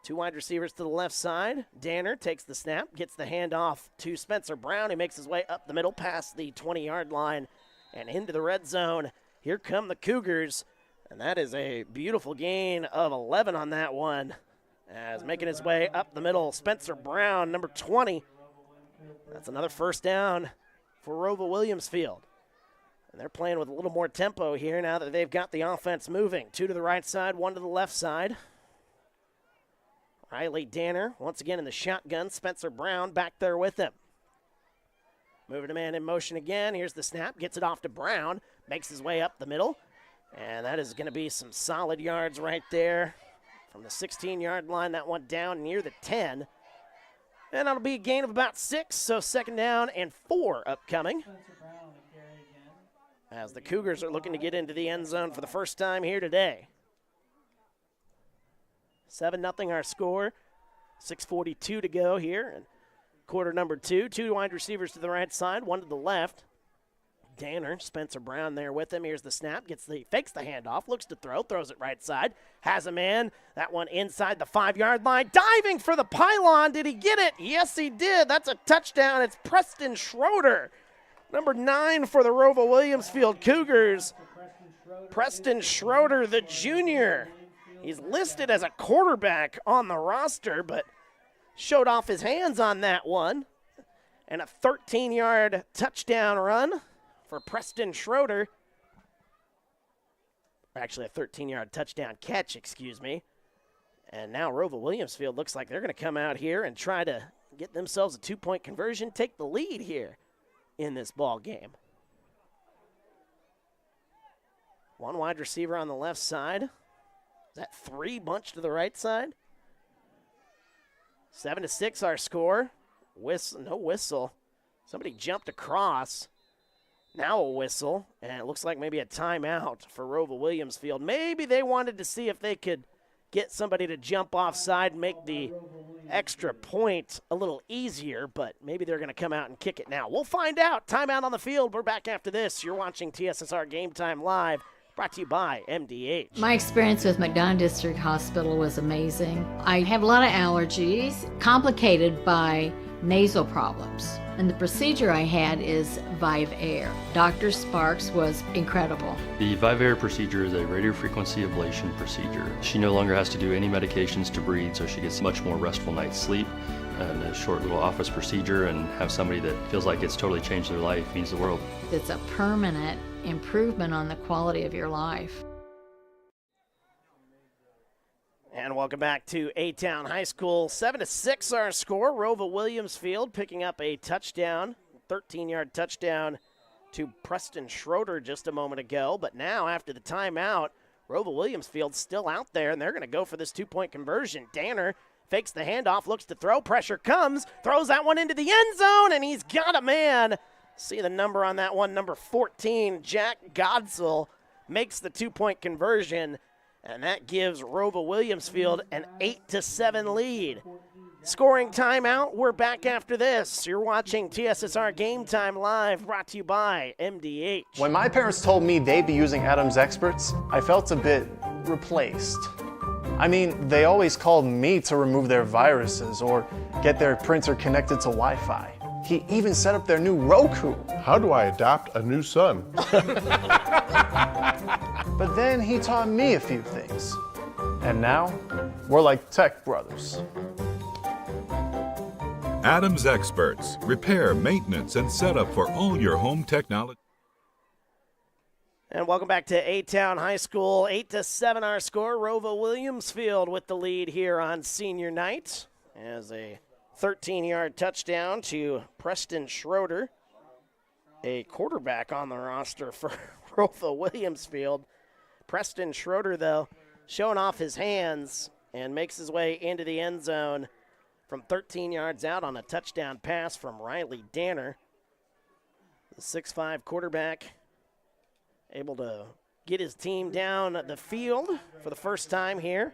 2 wide receivers to the left side. Danner takes the snap, gets the handoff to Spencer Brown. He makes his way up the middle past the 20-yard line and into the red zone. Here come the Cougars And that is a beautiful gain of 11 on that one. As making his way up the middle, Spencer Brown, number 20. That's another first down for ROWVA Williamsfield. And they're playing with a little more tempo here now that they've got the offense moving. 2 to the right side, 1 to the left side. Riley Danner once again in the shotgun. Spencer Brown back there with him. Moving a man in motion again. Here's the snap. Gets it off to Brown. Makes his way up the middle. And that is going to be some solid yards right there. From the 16-yard line, that one down near the 10. And that'll be a gain of about 6, so second down and 4 upcoming. As the Cougars are looking to get into the end zone for the first time here today. 7-0 our score. 6:42 to go here. And quarter number 2. 2 wide receivers to the right side, 1 to the left. Danner, Spencer Brown there with him. Here's the snap. Fakes the handoff. Looks to throw. Throws it right side. Has a man. That one inside the 5-yard line. Diving for the pylon. Did he get it? Yes, he did. That's a touchdown. It's Preston Schroeder. Number 9 for the ROWVA Williamsfield Cougars. Preston Schroeder, the junior. He's listed as a quarterback on the roster, but showed off his hands on that one. And a 13-yard touchdown run for Preston Schroeder. Actually, a 13-yard touchdown catch, excuse me. And now ROWVA Williamsfield looks like they're going to come out here and try to get themselves a 2-point conversion, take the lead here in this ball game. 1 wide receiver on the left side. Is that 3 bunched to the right side? 7-6 our score. No whistle. Somebody jumped across. Now a whistle, and it looks like maybe a timeout for ROWVA Williamsfield. Maybe they wanted to see if they could get somebody to jump offside and make the extra point a little easier, but maybe they're going to come out and kick it now. We'll find out. Timeout on the field. We're back after this. You're watching TSSR Game Time Live, brought to you by MDH. My experience with McDonough District Hospital was amazing. I have a lot of allergies, complicated by nasal problems. And the procedure I had is Vive Air. Dr. Sparks was incredible. The Vive Air procedure is a radiofrequency ablation procedure. She no longer has to do any medications to breathe, so she gets much more restful night's sleep. And a short little office procedure, and have somebody that feels like it's totally changed their life means the world. It's a permanent improvement on the quality of your life. And welcome back to A-Town High School. 7-6 our score. ROWVA Williamsfield picking up a touchdown, 13-yard touchdown to Preston Schroeder just a moment ago. But now, after the timeout, ROWVA Williamsfield's still out there, and they're going to go for this 2-point conversion. Danner fakes the handoff, looks to throw. Pressure comes, throws that one into the end zone, and he's got a man. See the number on that one, number 14, Jack Godsell, makes the 2-point conversion. And that gives ROWVA Williamsfield an 8-7 lead. Scoring timeout. We're back after this. You're watching TSSR Game Time Live, brought to you by MDH. When my parents told me they'd be using Adam's experts, I felt a bit replaced. I mean, they always called me to remove their viruses or get their printer connected to Wi-Fi. He even set up their new Roku. How do I adopt a new son? But then he taught me a few things. And now, we're like tech brothers. Adams Experts. Repair, maintenance, and setup for all your home technology. And welcome back to A-Town High School. 8-7 our score. ROWVA Williamsfield with the lead here on senior night. As a 13-yard touchdown to Preston Schroeder, a quarterback on the roster for ROWVA Williamsfield. Preston Schroeder, though, showing off his hands and makes his way into the end zone from 13 yards out on a touchdown pass from Riley Danner. The 6'5 quarterback able to get his team down the field for the first time here.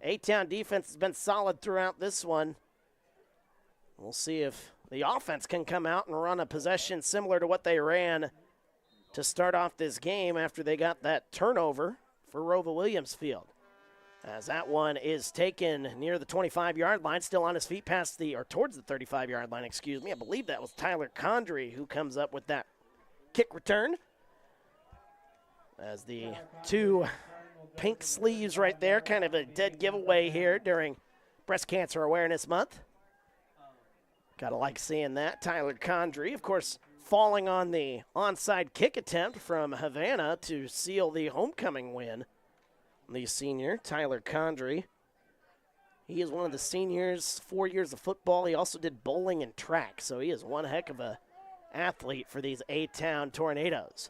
A-Town defense has been solid throughout this one. We'll see if the offense can come out and run a possession similar to what they ran to start off this game after they got that turnover for ROWVA Williamsfield. As that one is taken near the 25-yard line, still on his feet towards the 35-yard line, excuse me. I believe that was Tyler Condry who comes up with that kick return. As the 2 pink sleeves right there, kind of a dead giveaway here during Breast Cancer Awareness Month. Gotta like seeing that. Tyler Condrey, of course, falling on the onside kick attempt from Havana to seal the homecoming win. The senior, Tyler Condrey. He is one of the seniors, 4 years of football. He also did bowling and track, so he is one heck of a athlete for these A-Town Tornadoes.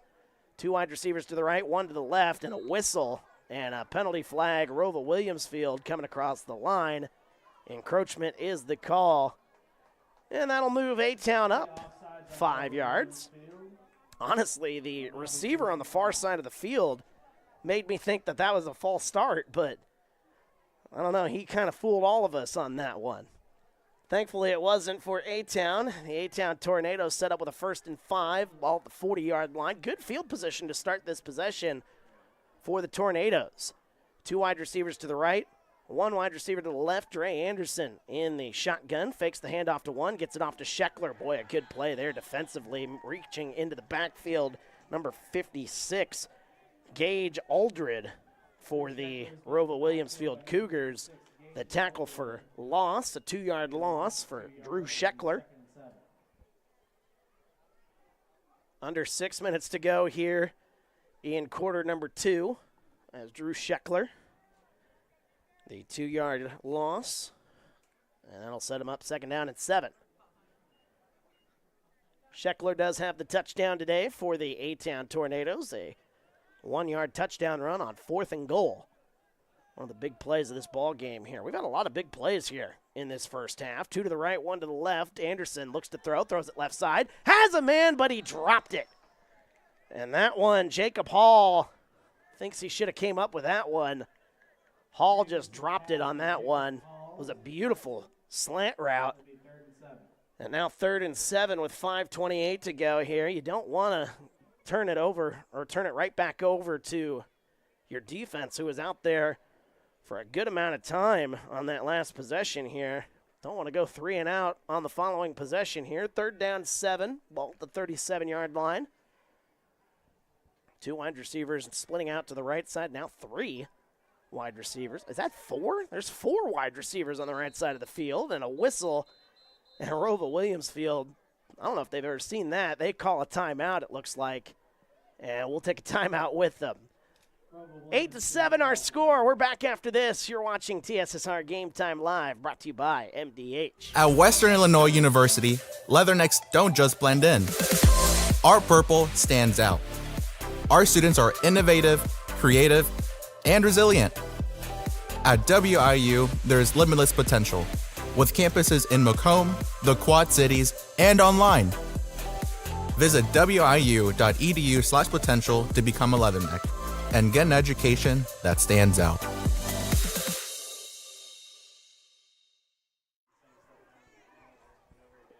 2 wide receivers to the right, 1 to the left, and a whistle and a penalty flag. ROWVA Williamsfield coming across the line. Encroachment is the call. And that'll move A-Town up 5 yards. Honestly, the receiver on the far side of the field made me think that that was a false start, but I don't know. He kind of fooled all of us on that one. Thankfully, it wasn't for A-Town. The A-Town Tornadoes set up with a 1st and 5, ball at the 40-yard line. Good field position to start this possession for the Tornadoes. 2 wide receivers to the right. 1 wide receiver to the left, Dre Anderson in the shotgun. Fakes the handoff to 1, gets it off to Scheckler. Boy, a good play there defensively, reaching into the backfield. Number 56, Gage Aldred for the ROWVA Williamsfield Cougars. The tackle for loss, a 2-yard loss for Drew Scheckler. Under 6 minutes to go here in quarter number 2 as Drew Scheckler. The 2-yard loss, and that'll set him up 2nd down and 7. Scheckler does have the touchdown today for the A-Town Tornadoes, a 1-yard touchdown run on 4th and goal. One of the big plays of this ball game here. We've got a lot of big plays here in this first half. 2 to the right, 1 to the left. Anderson looks to throw, throws it left side. Has a man, but he dropped it. And that one, Jacob Hall thinks he should have came up with that one. Hall just dropped it on that one. It was a beautiful slant route. And now 3rd and 7 with 5:28 to go here. You don't want to turn it over or turn it right back over to your defense, who was out there for a good amount of time on that last possession here. Don't want to go 3 and out on the following possession here. 3rd down 7, ball at the 37-yard line. 2 wide receivers splitting out to the right side. Now 3 wide receivers. Is that 4? There's 4 wide receivers on the right side of the field, and a whistle. And ROWVA Williamsfield, I don't know if they've ever seen that. They call a timeout, it looks like, and we'll take a timeout with them. 8-7 our score. We're back after this. You're watching TSSR Game Time Live, brought to you by MDH. At Western Illinois University, leathernecks don't just blend in. Our purple stands out. Our students are innovative, creative, and resilient. At WIU, there's limitless potential, with campuses in Macomb, the Quad Cities, and online. Visit wiu.edu/potential to become a leatherneck and get an education that stands out.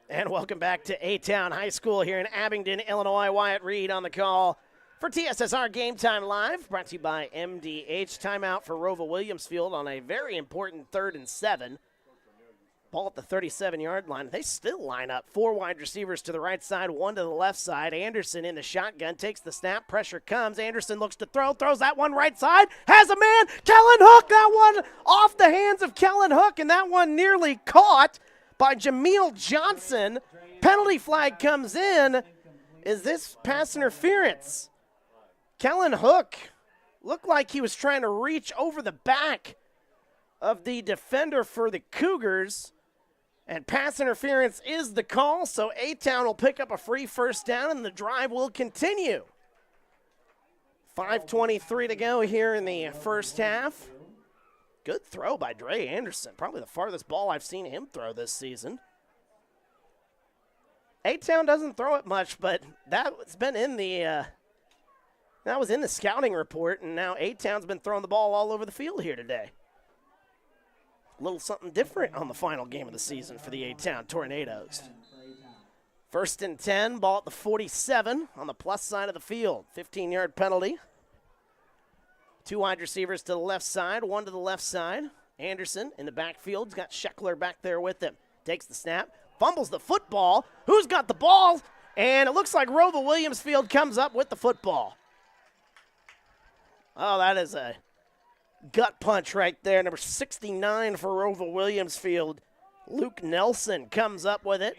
And welcome back to A-Town High School here in Abingdon, Illinois. Wyatt Reed on the call for TSSR Game Time Live, brought to you by MDH. Timeout for ROWVA Williamsfield on a very important 3rd and 7. Ball at the 37-yard line. They still line up. 4 wide receivers to the right side, 1 to the left side. Anderson in the shotgun, takes the snap. Pressure comes. Anderson looks to throw, throws that one right side. Has a man. Kellen Hook, that one off the hands of Kellen Hook, and that one nearly caught by Jameel Johnson. Penalty flag comes in. Is this pass interference? Kellen Hook looked like he was trying to reach over the back of the defender for the Cougars. And pass interference is the call, so A-Town will pick up a free 1st down, and the drive will continue. 5:23 to go here in the first half. Good throw by Dre Anderson. Probably the farthest ball I've seen him throw this season. A-Town doesn't throw it much, but that's been in the that was in the scouting report, and now A-Town's been throwing the ball all over the field here today. A little something different on the final game of the season for the A-Town Tornadoes. 1st and 10, ball at the 47 on the plus side of the field. 15-yard penalty. 2 wide receivers to the left side, 1 to the left side. Anderson in the backfield. He's got Scheckler back there with him. Takes the snap, fumbles the football. Who's got the ball? And it looks like ROWVA Williamsfield comes up with the football. Oh, that is a gut punch right there. Number 69 for ROWVA Williamsfield. Luke Nelson comes up with it.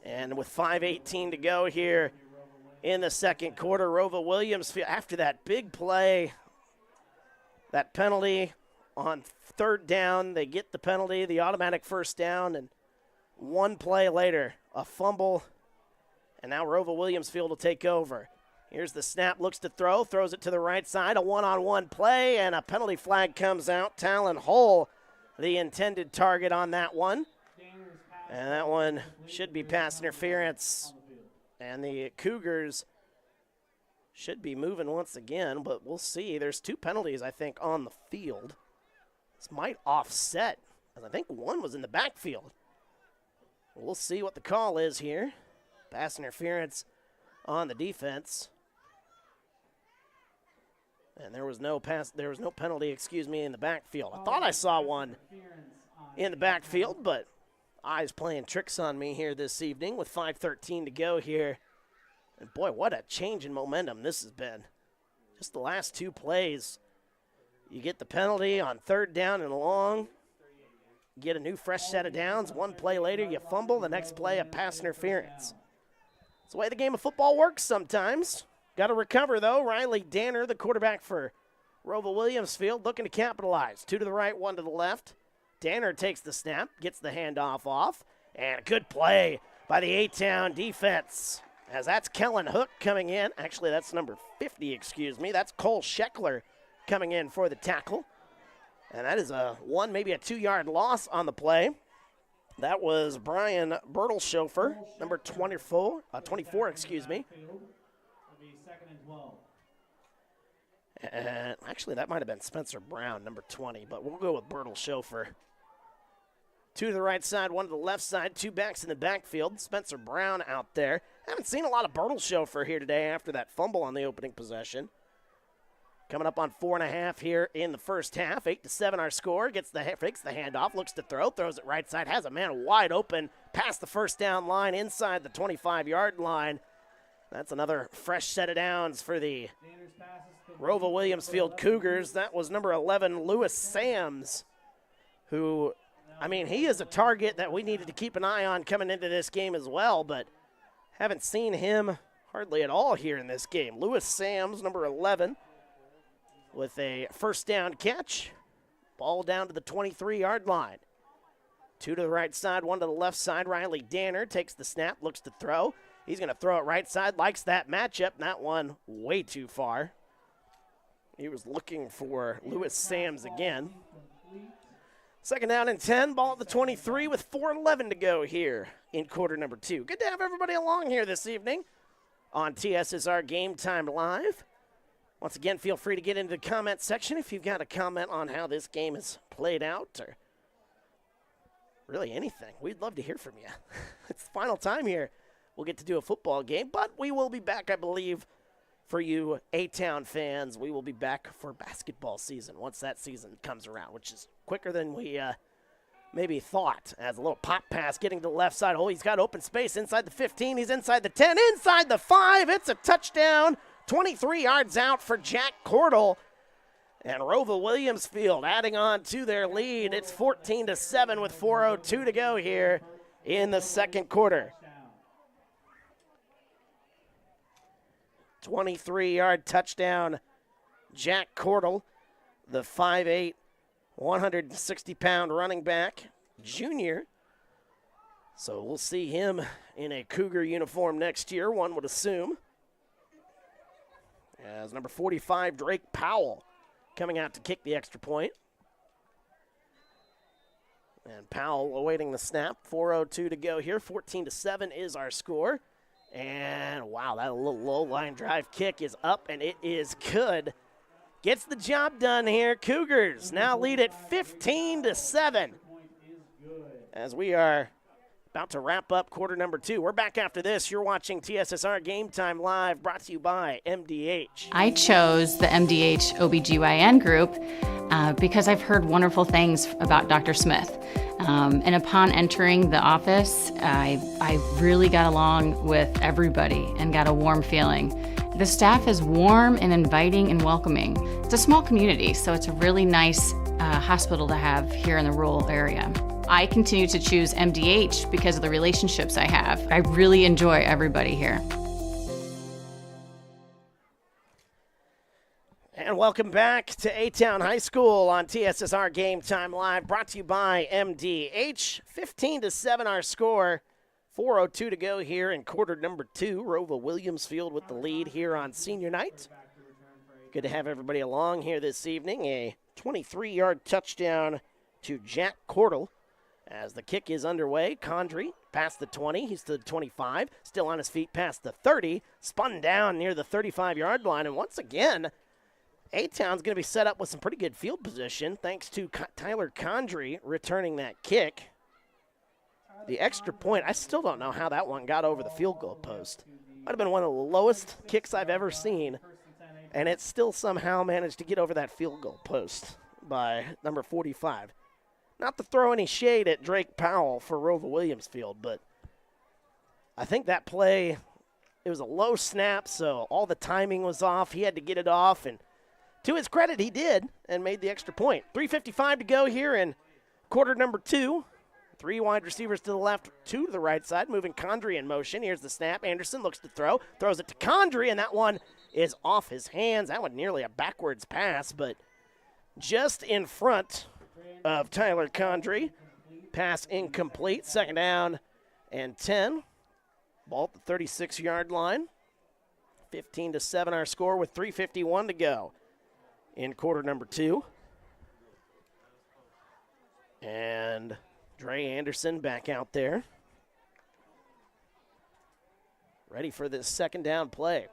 And with 5:18 to go here in the second quarter, ROWVA Williamsfield, after that big play, that penalty on third down, they get the penalty, the automatic first down, and one play later, a fumble, and now ROWVA Williamsfield will take over. Here's the snap, looks to throw, throws it to the right side, a one-on-one play, and a penalty flag comes out. Talon Hull, the intended target on that one. And that one should be pass interference. And the Cougars should be moving once again, but we'll see. There's two penalties, I think, on the field. This might offset, as I think one was in the backfield. We'll see what the call is here. Pass interference on the defense. And there was no penalty, in the backfield. I thought I saw one in the backfield, but eyes playing tricks on me here this evening with 5:13 to go here. And boy, what a change in momentum this has been. Just the last two plays. You get the penalty on third down and long. Get a new fresh set of downs. One play later, you fumble. The next play, a pass interference. It's the way the game of football works sometimes. Got to recover, though. Riley Danner, the quarterback for ROWVA Williamsfield, looking to capitalize. Two to the right, one to the left. Danner takes the snap, gets the handoff off, and a good play by the A-Town defense, as that's Kellen Hook coming in. Actually, that's number 50, That's Cole Scheckler coming in for the tackle. And that is a one, maybe a 2-yard loss on the play. That was Brian Bertelshofer, number 24, And actually, that might have been Spencer Brown, number 20, but we'll go with Bertelshofer. Two to the right side, one to the left side, two backs in the backfield. Spencer Brown out there. Haven't seen a lot of Bertelshofer here today after that fumble on the opening possession. Coming up on 4.5 here in the first half. 8-7 our score. Fakes the handoff, looks to throw, throws it right side, has a man wide open past the first down line inside the 25-yard line. That's another fresh set of downs for the ROWVA Williamsfield Cougars. That was number 11, Lewis Sams, who, he is a target that we needed to keep an eye on coming into this game as well, but haven't seen him hardly at all here in this game. Lewis Sams, number 11, with a first down catch. Ball down to the 23-yard line. Two to the right side, one to the left side. Riley Danner takes the snap, looks to throw. He's going to throw it right side, likes that matchup. That one way too far. He was looking for Lewis Sams again. Second down and 10, ball at the 23 with 4:11 to go here in quarter number 2. Good to have everybody along here this evening on TSSR Game Time Live. Once again, feel free to get into the comment section if you've got a comment on how this game is played out or really anything. We'd love to hear from you. It's the final time here. We'll get to do a football game, but we will be back, I believe, for you A-Town fans. We will be back for basketball season once that season comes around, which is quicker than we maybe thought. As a little pop pass getting to the left side. Oh, he's got open space inside the 15. He's inside the 10, inside the 5. It's a touchdown. 23 yards out for Jack Cordell. And ROWVA Williamsfield adding on to their lead. It's 14-7 with 4:02 to go here in the second quarter. 23-yard touchdown, Jack Cordell, the 5'8", 160-pound running back, junior. So we'll see him in a Cougar uniform next year, one would assume. As number 45, Drake Powell, coming out to kick the extra point. And Powell awaiting the snap. 4:02 to go here. 14-7 is our score. And, wow, that little low-line drive kick is up, and it is good. Gets the job done here. Cougars now lead at 15-7 as we are about to wrap up quarter number 2. We're back after this. You're watching TSSR Game Time Live, brought to you by MDH. I chose the MDH OBGYN group because I've heard wonderful things about Dr. Smith. And upon entering the office, I really got along with everybody and got a warm feeling. The staff is warm and inviting and welcoming. It's a small community, so it's a really nice hospital to have here in the rural area. I continue to choose MDH because of the relationships I have. I really enjoy everybody here. And welcome back to A-Town High School on TSSR Game Time Live, brought to you by MDH. 15-7 our score. 4:02 to go here in quarter number 2. ROWVA Williamsfield with the lead here on senior night. Good to have everybody along here this evening. A 23-yard touchdown to Jack Cordell as the kick is underway. Condry past the 20. He's to the 25. Still on his feet past the 30. Spun down near the 35-yard line. And once again, A-Town's going to be set up with some pretty good field position thanks to Tyler Condry returning that kick. The extra point, I still don't know how that one got over the field goal post. Might have been one of the lowest kicks I've ever seen, and it still somehow managed to get over that field goal post by number 45. Not to throw any shade at Drake Powell for ROWVA Williamsfield, but I think that play, it was a low snap, so all the timing was off. He had to get it off, and to his credit, he did and made the extra point. 3:55 to go here in quarter number 2. 3 wide receivers to the left, 2 to the right side, moving Condry in motion. Here's the snap. Anderson looks to throw, throws it to Condry, and that one is off his hands. That one nearly a backwards pass, but just in front of Tyler Condry. Pass incomplete. 2nd down and 10. Ball at the 36-yard line. 15-7 our score with 3:51 to go in quarter number 2. And Dre Anderson back out there, ready for this 2nd down play.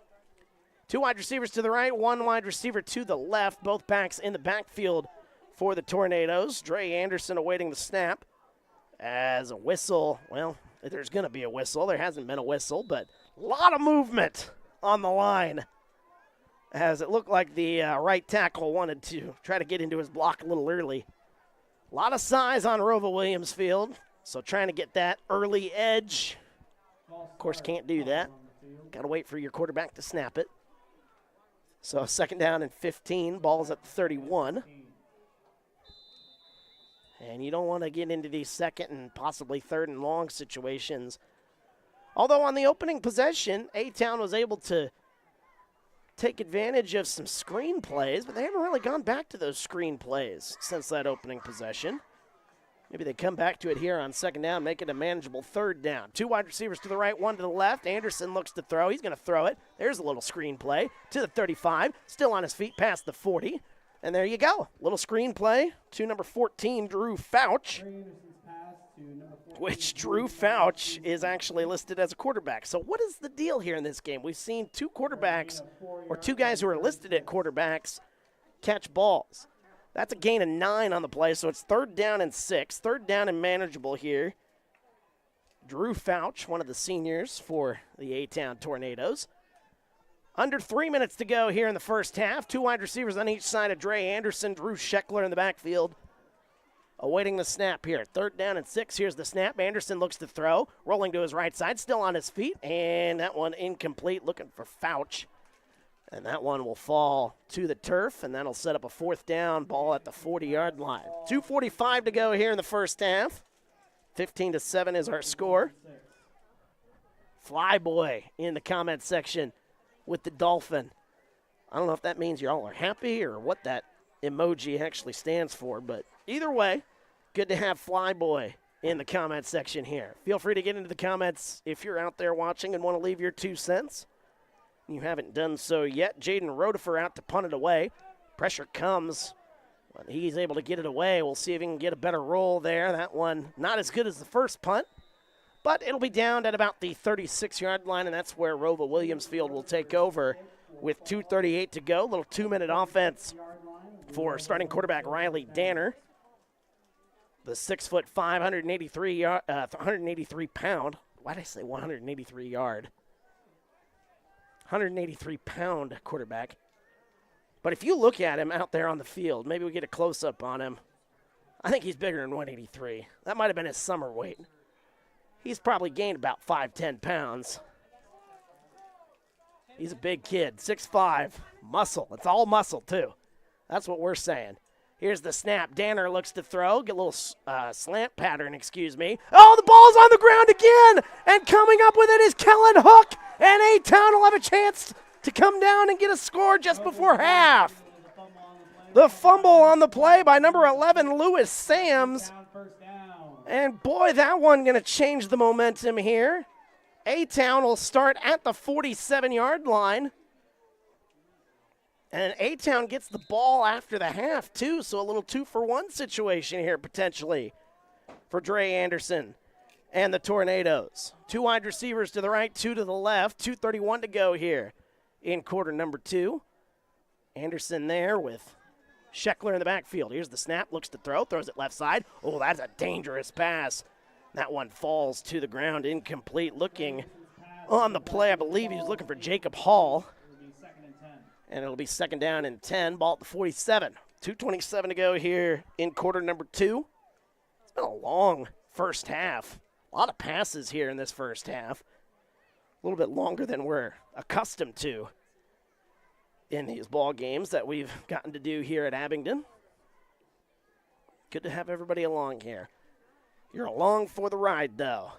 2 wide receivers to the right, 1 wide receiver to the left. Both backs in the backfield for the Tornadoes. Dre Anderson awaiting the snap as a whistle. Well, there's going to be a whistle. There hasn't been a whistle, but a lot of movement on the line as it looked like the right tackle wanted to try to get into his block a little early. A lot of size on ROWVA Williamsfield, so trying to get that early edge. Of course, can't do that. Got to wait for your quarterback to snap it. So 2nd down and 15, ball's at the 31. And you don't want to get into these 2nd and possibly 3rd and long situations. Although on the opening possession, A-Town was able to take advantage of some screen plays, but they haven't really gone back to those screen plays since that opening possession. Maybe they come back to it here on 2nd down, make it a manageable 3rd down. 2 wide receivers to the right, 1 to the left. Anderson looks to throw. He's going to throw it. There's a little screen play to the 35. Still on his feet past the 40. And there you go. Little screen play to number 14, Drew Fouch, which Drew Fouch is actually listed as a quarterback. So what is the deal here in this game? We've seen 2 quarterbacks, or 2 guys who are listed at quarterbacks, catch balls. That's a gain of 9 on the play, so it's 3rd down and 6. 3rd down and manageable here. Drew Fouch, one of the seniors for the A-Town Tornadoes. Under 3 minutes to go here in the first half. 2 wide receivers on each side of Dre Anderson. Drew Scheckler in the backfield, awaiting the snap here. 3rd down and 6. Here's the snap. Anderson looks to throw, rolling to his right side, still on his feet, and that one incomplete, looking for Fouch. And that one will fall to the turf, and that'll set up a 4th down, ball at the 40-yard line. 2:45 to go here in the first half. 15-7 is our score. Flyboy in the comment section with the dolphin. I don't know if that means you all are happy or what that emoji actually stands for, but either way, good to have Flyboy in the comment section here. Feel free to get into the comments if you're out there watching and want to leave your 2 cents. You haven't done so yet. Jaden Rodefer out to punt it away. Pressure comes. When he's able to get it away, we'll see if he can get a better roll there. That one not as good as the first punt, but it'll be down at about the 36-yard line, and that's where ROWVA Williamsfield will take over with 2:38 to go. Little 2-minute offense for starting quarterback Riley Danner. The 6'5", 183 pound. Why did I say 183 yard? 183 pound quarterback. But if you look at him out there on the field, maybe we get a close-up on him. I think he's bigger than 183. That might have been his summer weight. He's probably gained about 5-10 pounds. He's a big kid, 6'5", muscle. It's all muscle, too. That's what we're saying. Here's the snap. Danner looks to throw. Get a little slant pattern, excuse me. Oh, the ball's on the ground again! And coming up with it is Kellen Hook. And A-Town will have a chance to come down and get a score just before half. The fumble on the play by number 11, Lewis Sams. And boy, that one going to change the momentum here. A-Town will start at the 47-yard line. And A-Town gets the ball after the half, too, so a little 2-for-1 situation here potentially for Dre Anderson and the Tornadoes. 2 wide receivers to the right, 2 to the left, 2:31 to go here in quarter number 2. Anderson there with Scheckler in the backfield. Here's the snap, looks to throw, throws it left side. Oh, that's a dangerous pass. That one falls to the ground, incomplete. Looking on the play, I believe he was looking for Jacob Hall. And it'll be 2nd down and 10, ball at the 47. 2:27 to go here in quarter number 2. It's been a long first half. A lot of passes here in this first half. A little bit longer than we're accustomed to in these ball games that we've gotten to do here at Abingdon. Good to have everybody along here. You're along for the ride, though.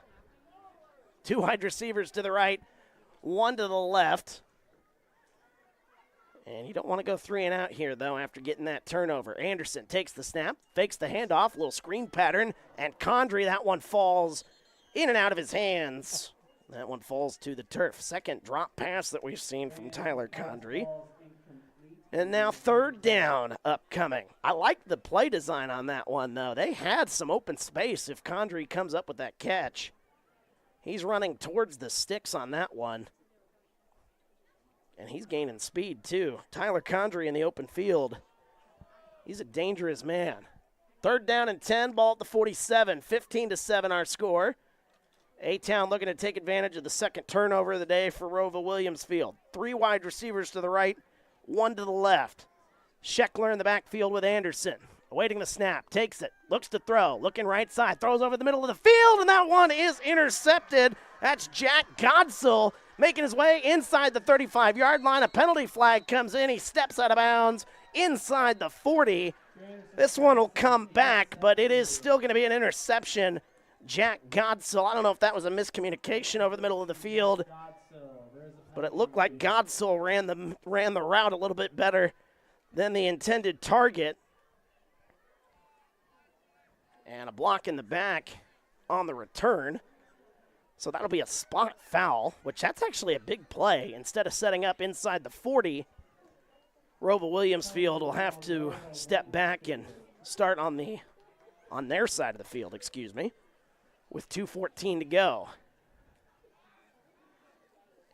2 wide receivers to the right, 1 to the left. And you don't want to go 3 and out here, though, after getting that turnover. Anderson takes the snap, fakes the handoff, little screen pattern, and Condrey, that one falls in and out of his hands. That one falls to the turf. Second drop pass that we've seen from Tyler Condrey. And now 3rd down upcoming. I like the play design on that one, though. They had some open space if Condrey comes up with that catch. He's running towards the sticks on that one. And he's gaining speed, too. Tyler Condrey in the open field. He's a dangerous man. 3rd down and 10, ball at the 47. 15-7 our score. A-Town looking to take advantage of the second turnover of the day for ROWVA Williamsfield. 3 wide receivers to the right, 1 to the left. Scheckler in the backfield with Anderson. Awaiting the snap, takes it, looks to throw, looking right side, throws over the middle of the field, and that one is intercepted. That's Jack Godsell making his way inside the 35-yard line. A penalty flag comes in. He steps out of bounds inside the 40. This one will come back, but it is still going to be an interception. Jack Godsell, I don't know if that was a miscommunication over the middle of the field, but it looked like Godsell ran the route a little bit better than the intended target. And a block in the back on the return. So that'll be a spot foul, which that's actually a big play. Instead of setting up inside the 40, ROWVA Williamsfield will have to step back and start on their side of the field, with 2:14 to go.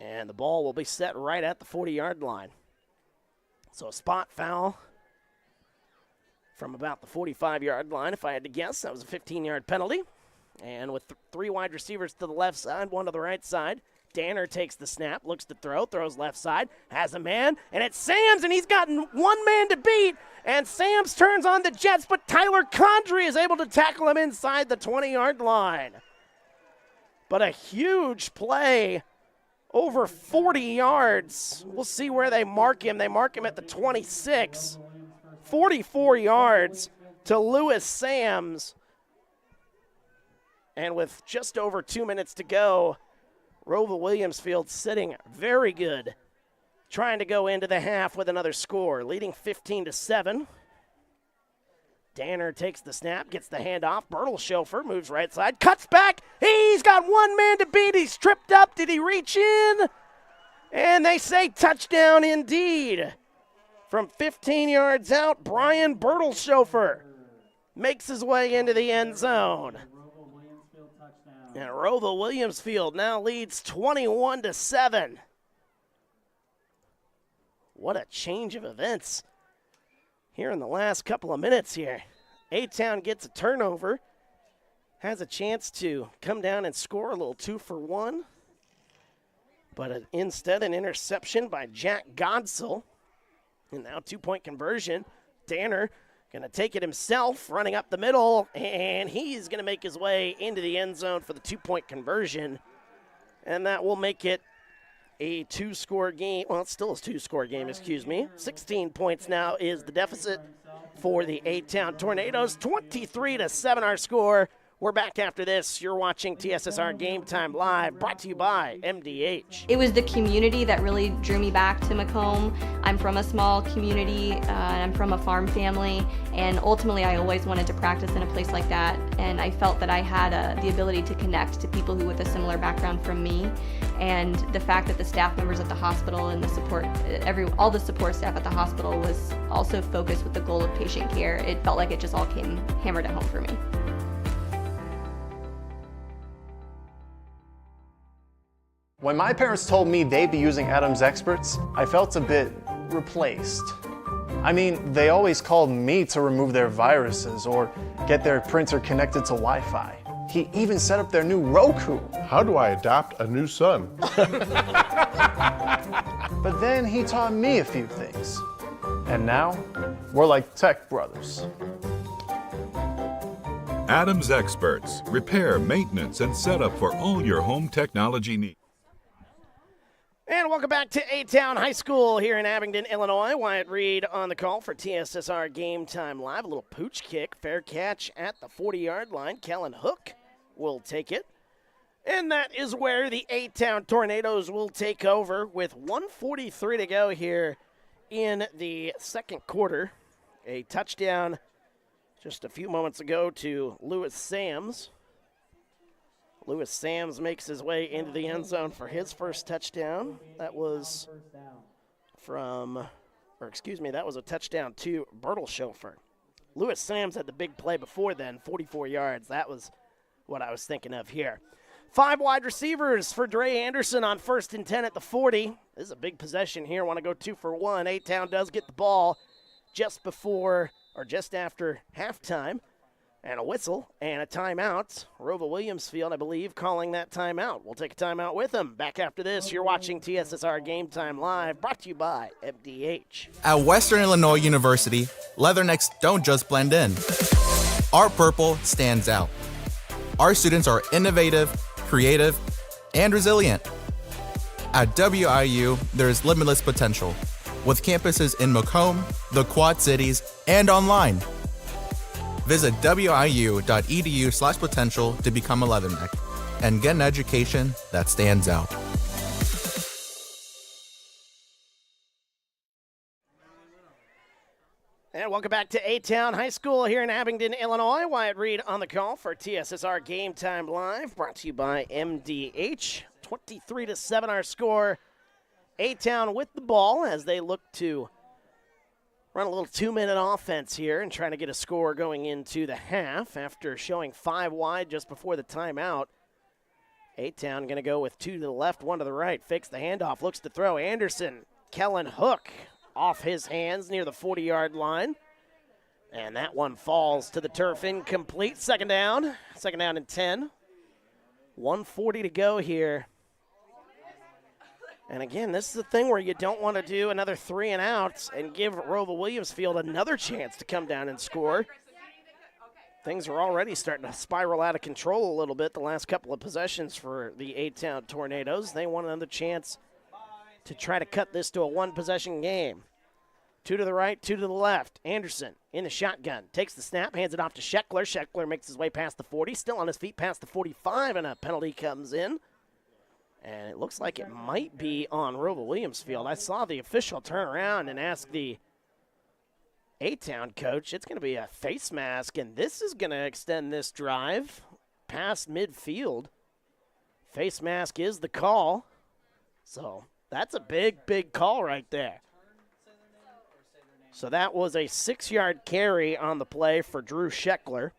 And the ball will be set right at the 40-yard line. So a spot foul from about the 45-yard line. If I had to guess, that was a 15-yard penalty. And with 3 wide receivers to the left side, 1 to the right side, Danner takes the snap, looks to throw, throws left side, has a man, and it's Sams, and he's gotten 1 man to beat. And Sams turns on the Jets, but Tyler Condrey is able to tackle him inside the 20-yard line. But a huge play, over 40 yards. We'll see where they mark him. They mark him at the 26. 44 yards to Lewis Sams. And with just over 2 minutes to go, ROWVA Williamsfield sitting very good, trying to go into the half with another score, leading 15-7. Danner takes the snap, gets the handoff. Bertelshofer moves right side, cuts back. He's got 1 man to beat. He's tripped up. Did he reach in? And they say touchdown indeed. From 15 yards out, Brian Bertelshofer makes his way into the end zone. And ROWVA Williamsfield now leads 21-7. What a change of events here in the last couple of minutes here. A-Town gets a turnover, has a chance to come down and score a little 2-for-1. But instead, an interception by Jack Godsell. And now 2-point conversion. Danner going to take it himself, running up the middle, and he's going to make his way into the end zone for the 2-point conversion. And that will make it a two-score game. Well, it's still a two-score game, excuse me. 16 points now is the deficit for the A-Town Tornadoes. 23-7 our score. We're back after this. You're watching TSSR Game Time Live, brought to you by MDH. It was the community that really drew me back to Macomb. I'm from a small community, and I'm from a farm family, and ultimately I always wanted to practice in a place like that, and I felt that I had the ability to connect to people who with a similar background from me, and the fact that the staff members at the hospital and the support, all the support staff at the hospital was also focused with the goal of patient care. It felt like it just all came hammered at home for me. When my parents told me they'd be using Adam's experts, I felt a bit replaced. I mean, they always called me to remove their viruses or get their printer connected to Wi-Fi. He even set up their new Roku. How do I adopt a new son? But then he taught me a few things. And now, we're like tech brothers. Adam's Experts. Repair, maintenance, and setup for all your home technology needs. And welcome back to A-Town High School here in Abingdon, Illinois. Wyatt Reed on the call for TSSR Game Time Live. A little pooch kick, fair catch at the 40-yard line. Kellen Hook will take it. And that is where the A-Town Tornadoes will take over with 1:43 to go here in the second quarter. A touchdown just a few moments ago to Lewis Sams. Lewis Sams makes his way into the end zone for his first touchdown. That was that was a touchdown to Bertelshofer. Lewis Sams had the big play before then, 44 yards. That was what I was thinking of here. 5 wide receivers for Dre Anderson on 1st and 10 at the 40. This is a big possession here. Want to go 2 for 1. A-Town does get the ball just after halftime. And a whistle and a timeout. ROWVA Williamsfield, I believe, calling that timeout. We'll take a timeout with them. Back after this, you're watching TSSR Game Time Live, brought to you by MDH. At Western Illinois University, leathernecks don't just blend in. Our purple stands out. Our students are innovative, creative, and resilient. At WIU, there is limitless potential, with campuses in Macomb, the Quad Cities, and online. Visit wiu.edu/potential to become a leatherneck and get an education that stands out. And welcome back to A-Town High School here in Abingdon, Illinois. Wyatt Reed on the call for TSSR Game Time Live, brought to you by MDH. 23-7 our score. A-Town with the ball as they look to run a little 2-minute offense here and trying to get a score going into the half after showing 5 wide just before the timeout. A-Town going to go with 2 to the left, 1 to the right. Fakes the handoff, looks to throw. Anderson, Kellen Hook off his hands near the 40-yard line. And that one falls to the turf, incomplete. Second down and 10. 1:40 to go here. And again, this is the thing where you don't want to do another 3 and outs and give ROWVA Williamsfield another chance to come down and score. Things are already starting to spiral out of control a little bit the last couple of possessions for the A-Town Tornadoes. They want another chance to try to cut this to a 1-possession game. 2 to the right, 2 to the left. Anderson in the shotgun. Takes the snap, hands it off to Scheckler. Scheckler makes his way past the 40, still on his feet past the 45, and a penalty comes in. And it looks like it might be on ROWVA Williamsfield. I saw the official turn around and ask the A-Town coach. It's going to be a face mask, and this is going to extend this drive past midfield. Face mask is the call. So that's a big, big call right there. So that was a 6-yard carry on the play for Drew Scheckler.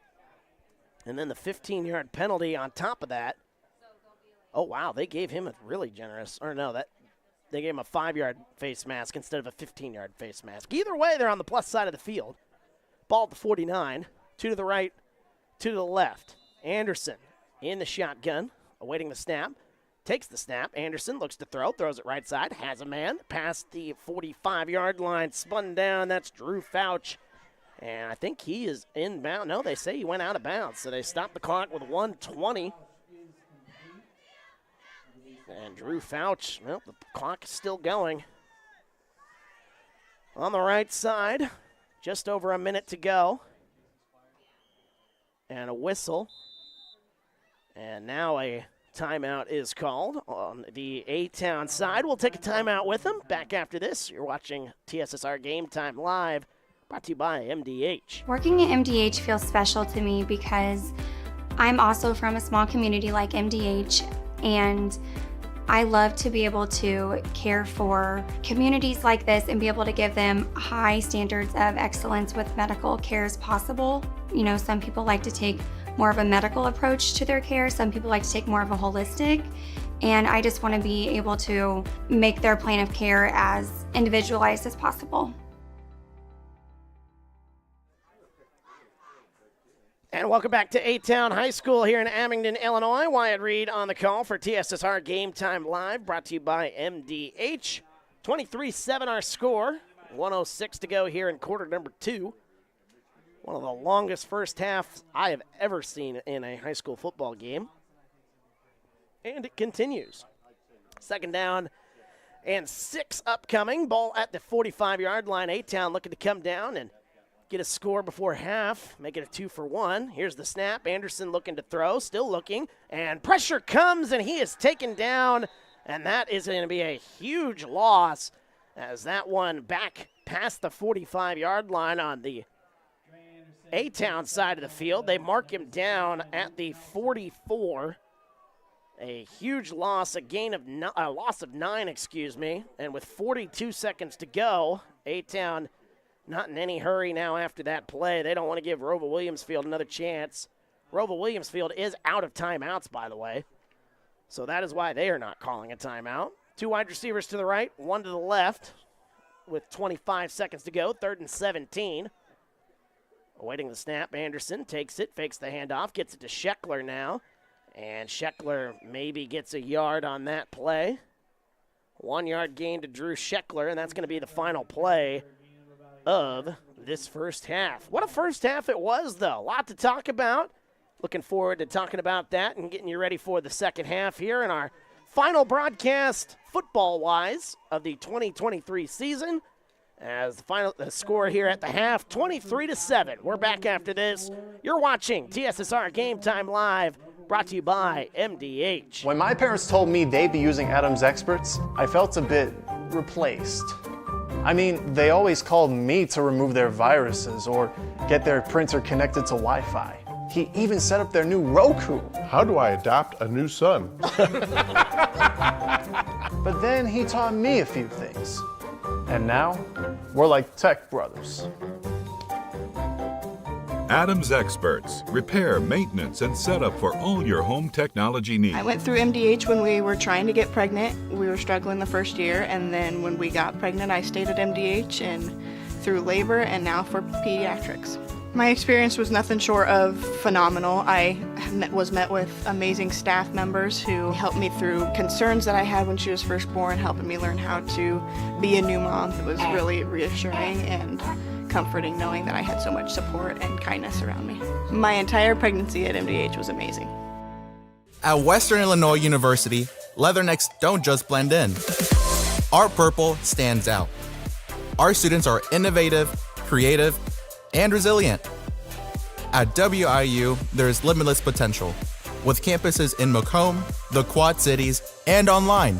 And then the 15-yard penalty on top of that. Oh, wow, they gave him a really generous, they gave him a 5-yard face mask instead of a 15-yard face mask. Either way, they're on the plus side of the field. Ball at the 49, 2 to the right, 2 to the left. Anderson in the shotgun, awaiting the snap. Takes the snap. Anderson looks to throw, throws it right side, has a man past the 45-yard line, spun down. That's Drew Fouch. And I think he is inbound. No, they say he went out of bounds, so they stopped the clock with 1:20. And Drew Fouch, well, the clock is still going. On the right side, just over a minute to go. And a whistle. And now a timeout is called on the A-Town side. We'll take a timeout with them. Back after this, you're watching TSSR Game Time Live, brought to you by MDH. Working at MDH feels special to me because I'm also from a small community like MDH, and I love to be able to care for communities like this and be able to give them high standards of excellence with medical care as possible. You know, some people like to take more of a medical approach to their care. Some people like to take more of a holistic. And I just want to be able to make their plan of care as individualized as possible. And welcome back to A-Town High School here in Abingdon, Illinois. Wyatt Reed on the call for TSSR Game Time Live, brought to you by MDH. 23-7 our score. 1:06 to go here in quarter number 2. One of the longest first halves I have ever seen in a high school football game. And it continues. Second down and 6 upcoming. Ball at the 45-yard line. A-Town looking to come down and get a score before half, make it a 2-for-1. Here's the snap. Anderson looking to throw, still looking, and pressure comes, and he is taken down, and that is going to be a huge loss as that one back past the 45-yard line on the A-Town side of the field. They mark him down at the 44. A huge loss, a loss of 9, and with 42 seconds to go, A-Town not in any hurry now after that play. They don't want to give ROWVA Williamsfield another chance. ROWVA Williamsfield is out of timeouts, by the way. So that is why they are not calling a timeout. 2 wide receivers to the right, 1 to the left with 25 seconds to go, 3rd and 17. Awaiting the snap, Anderson takes it, fakes the handoff, gets it to Scheckler now. And Scheckler maybe gets a yard on that play. 1 yard gain to Drew Scheckler, and that's going to be the final play of this first half. What a first half it was, though. A lot to talk about. Looking forward to talking about that and getting you ready for the second half here in our final broadcast, football-wise, of the 2023 season. As the score here at the half, 23-7. We're back after this. You're watching TSSR Game Time Live, brought to you by MDH. When my parents told me they'd be using Adam's experts, I felt a bit replaced. I mean, they always called me to remove their viruses or get their printer connected to Wi-Fi. He even set up their new Roku. How do I adopt a new son? But then he taught me a few things. And now, we're like tech brothers. Adams Experts. Repair, maintenance, and setup for all your home technology needs. I went through MDH when we were trying to get pregnant. We were struggling the first year, and then when we got pregnant, I stayed at MDH and through labor and now for pediatrics. My experience was nothing short of phenomenal. I was met with amazing staff members who helped me through concerns that I had when she was first born, helping me learn how to be a new mom. It was really reassuring and comforting knowing that I had so much support and kindness around me. My entire pregnancy at MDH was amazing. At Western Illinois University, leathernecks don't just blend in. Our purple stands out. Our students are innovative, creative, and resilient. At WIU, there's limitless potential, with campuses in Macomb, the Quad Cities, and online.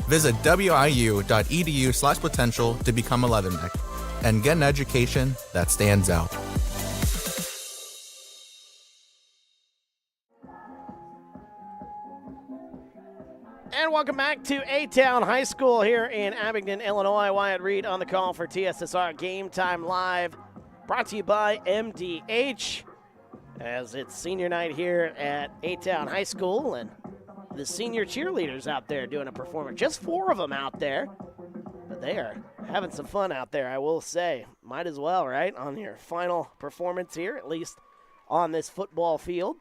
Visit wiu.edu/potential to become a leatherneck and get an education that stands out. And welcome back to A-Town High School here in Abingdon, Illinois. Wyatt Reed on the call for TSSR Game Time Live, brought to you by MDH, as it's senior night here at A-Town High School, and the senior cheerleaders out there doing a performance. Just 4 of them out there, but they are having some fun out there, I will say. Might as well, right, on your final performance here, at least on this football field.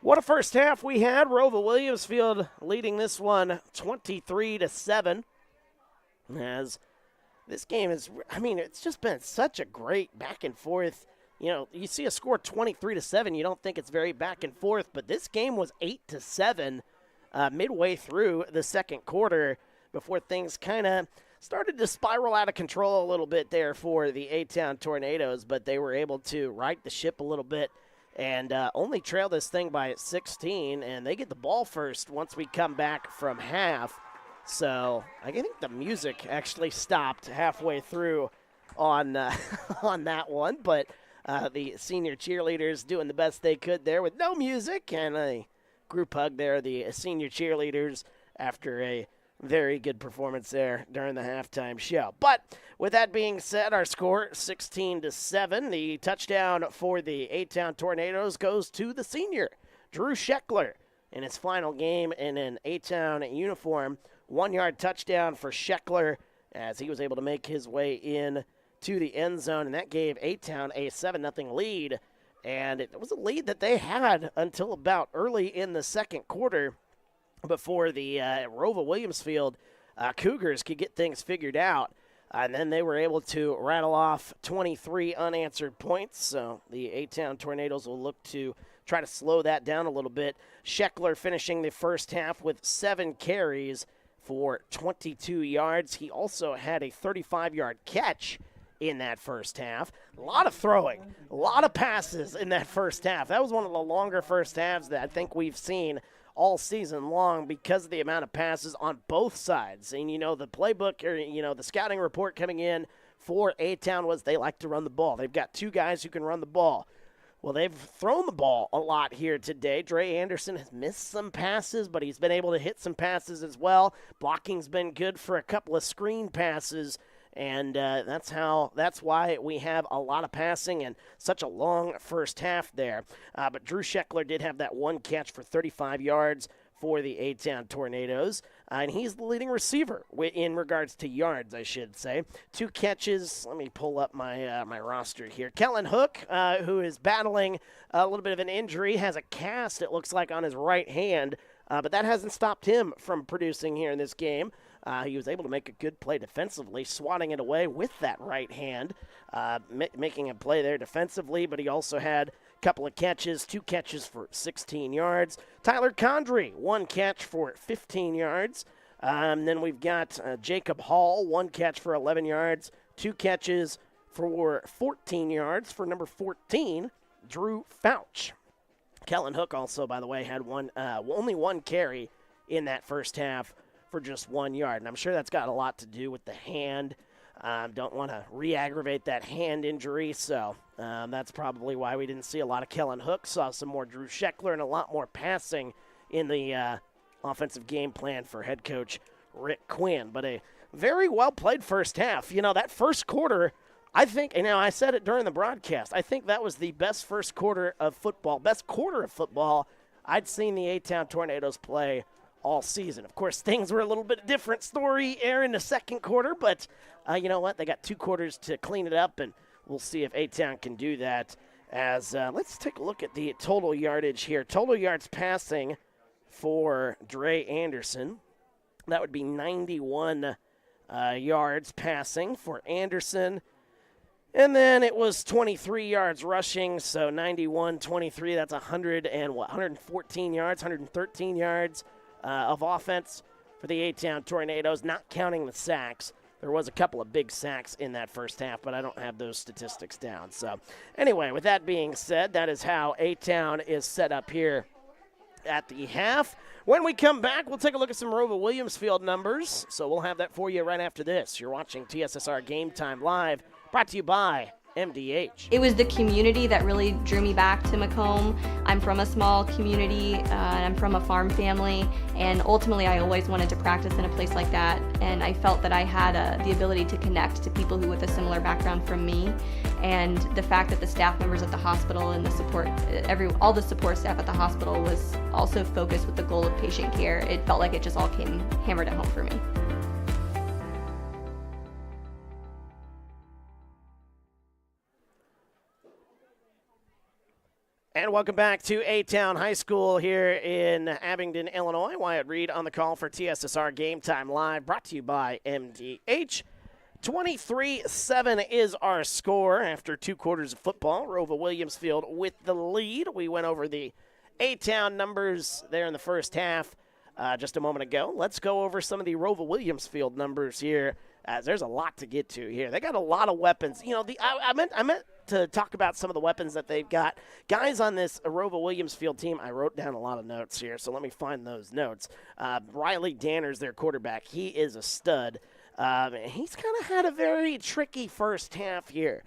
What a first half we had. ROWVA Williamsfield leading this one 23-7. As this game is, I mean, it's just been such a great back and forth. You know, you see a score 23-7, you don't think it's very back and forth, but this game was 8-7. midway through the second quarter before things kind of started to spiral out of control a little bit there for the A-Town Tornadoes, but they were able to right the ship a little bit and only trail this thing by 16, and they get the ball first once we come back from half. So I think the music actually stopped halfway through on on that one, but the senior cheerleaders doing the best they could there with no music, and a group hug there, the senior cheerleaders, after a very good performance there during the halftime show. But with that being said, our score 16-7. The touchdown for the A-Town Tornadoes goes to the senior, Drew Scheckler, in his final game in an A-Town uniform. 1-yard touchdown for Scheckler as he was able to make his way in to the end zone, and that gave A-Town a 7-0 lead. And it was a lead that they had until about early in the second quarter before the ROWVA Williamsfield Cougars could get things figured out. And then they were able to rattle off 23 unanswered points. So the A-Town Tornadoes will look to try to slow that down a little bit. Scheckler finishing the first half with 7 carries for 22 yards. He also had a 35-yard catch in that first half. A lot of throwing, a lot of passes in that first half. That was one of the longer first halves that I think we've seen all season long because of the amount of passes on both sides. And, the playbook, or, the scouting report coming in for A-Town was they like to run the ball. They've got 2 guys who can run the ball. Well, they've thrown the ball a lot here today. Dre Anderson has missed some passes, but he's been able to hit some passes as well. Blocking's been good for a couple of screen passes. And that's why we have a lot of passing and such a long first half there. But Drew Scheckler did have that 1 catch for 35 yards for the A-Town Tornadoes. And he's the leading receiver in regards to yards, I should say. 2 catches. Let me pull up my my roster here. Kellen Hook, who is battling a little bit of an injury, has a cast, it looks like, on his right hand. But that hasn't stopped him from producing here in this game. He was able to make a good play defensively, swatting it away with that right hand, making a play there defensively, but he also had a couple of catches, 2 catches for 16 yards. Tyler Condry, 1 catch for 15 yards. Then we've got Jacob Hall, 1 catch for 11 yards, 2 catches for 14 yards for number 14, Drew Fouch. Kellen Hook also, by the way, had only 1 carry in that first half for just 1 yard. And I'm sure that's got a lot to do with the hand. Don't want to re-aggravate that hand injury, so that's probably why we didn't see a lot of Kellen Hook. Saw some more Drew Scheckler and a lot more passing in the offensive game plan for head coach Rick Quinn. But a very well-played first half. That first quarter, I think, I said it during the broadcast, I think that was the best first quarter of football, best quarter of football I'd seen the A-Town Tornadoes play all season. Of course, things were a little bit different story in the second quarter, but you know what? They got 2 quarters to clean it up, and we'll see if A-Town can do that. As let's take a look at the total yardage here. Total yards passing for Dre Anderson. That would be 91 yards passing for Anderson. And then it was 23 yards rushing, so 91, 23, that's 114 yards, 113 yards of offense for the A-Town Tornadoes, not counting the sacks. There was a couple of big sacks in that first half, but I don't have those statistics down. So anyway, with that being said, that is how A-Town is set up here at the half. When we come back, we'll take a look at some ROWVA Williamsfield numbers. So we'll have that for you right after this. You're watching TSSR Game Time Live, brought to you by MDH. It was the community that really drew me back to Macomb. I'm from a small community, and I'm from a farm family, and ultimately I always wanted to practice in a place like that, and I felt that I had the ability to connect to people who with a similar background from me, and the fact that the staff members at the hospital and the support, all the support staff at the hospital was also focused with the goal of patient care. It felt like it just all came hammered at home for me. And welcome back to A-Town High School here in Abingdon, Illinois. Wyatt Reed on the call for TSSR Game Time Live, brought to you by MDH. 23-7 is our score after 2 quarters of football. ROWVA Williamsfield with the lead. We went over the A-Town numbers there in the first half. just a moment ago. Let's go over some of the ROWVA Williamsfield numbers here, as there's a lot to get to here. They got a lot of weapons. You know, I meant to talk about some of the weapons that they've got. Guys on this ROWVA Williamsfield team, I wrote down a lot of notes here, so let me find those notes. Riley Danner's their quarterback. He is a stud. He's kind of had a very tricky first half here.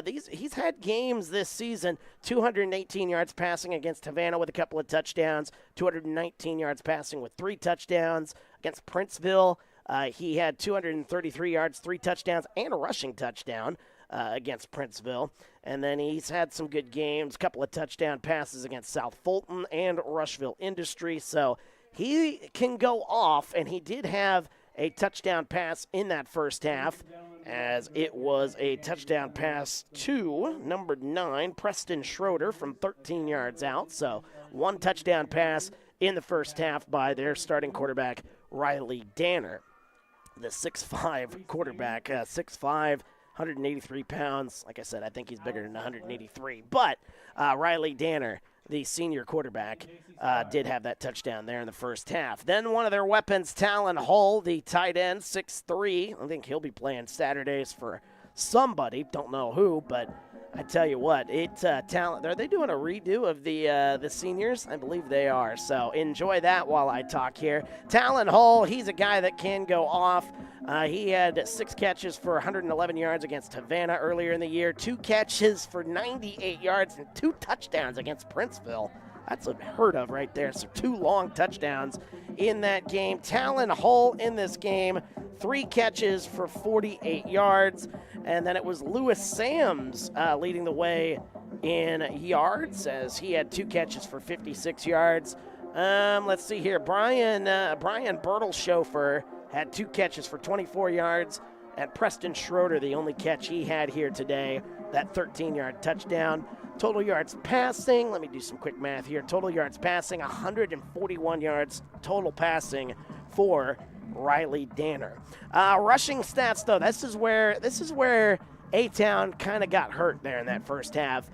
He's had games this season, 218 yards passing against Havana with a couple of touchdowns, 219 yards passing with 3 touchdowns. Against Princeville, he had 233 yards, 3 touchdowns, and a rushing touchdown against Princeville. And then he's had some good games, a couple of touchdown passes against South Fulton and Rushville Industry. So he can go off, and he did have a touchdown pass in that first half, as it was a touchdown pass to number 9, Preston Schroeder, from 13 yards out. So 1 touchdown pass in the first half by their starting quarterback, Riley Danner. The 6'5 quarterback, 6'5", 183 pounds. Like I said, I think he's bigger than 183. But Riley Danner, the senior quarterback, did have that touchdown there in the first half. Then one of their weapons, Talon Hull, the tight end, 6'3". I think he'll be playing Saturdays for somebody. Don't know who, but I tell you what, Talon. Are they doing a redo of the seniors? I believe they are. So enjoy that while I talk here. Talon Hull, he's a guy that can go off. He had 6 catches for 111 yards against Havana earlier in the year, 2 catches for 98 yards, and 2 touchdowns against Princeville. That's unheard of right there. So 2 long touchdowns in that game. Talon Hull in this game, 3 catches for 48 yards. And then it was Lewis Sams leading the way in yards, as he had 2 catches for 56 yards. Let's see here. Brian Bertelshofer had 2 catches for 24 yards. And Preston Schroeder, the only catch he had here today, that 13-yard touchdown. Total yards passing, let me do some quick math here. Total yards passing, 141 yards total passing for Riley Danner. Rushing stats, though, this is where A-Town kind of got hurt there in that first half.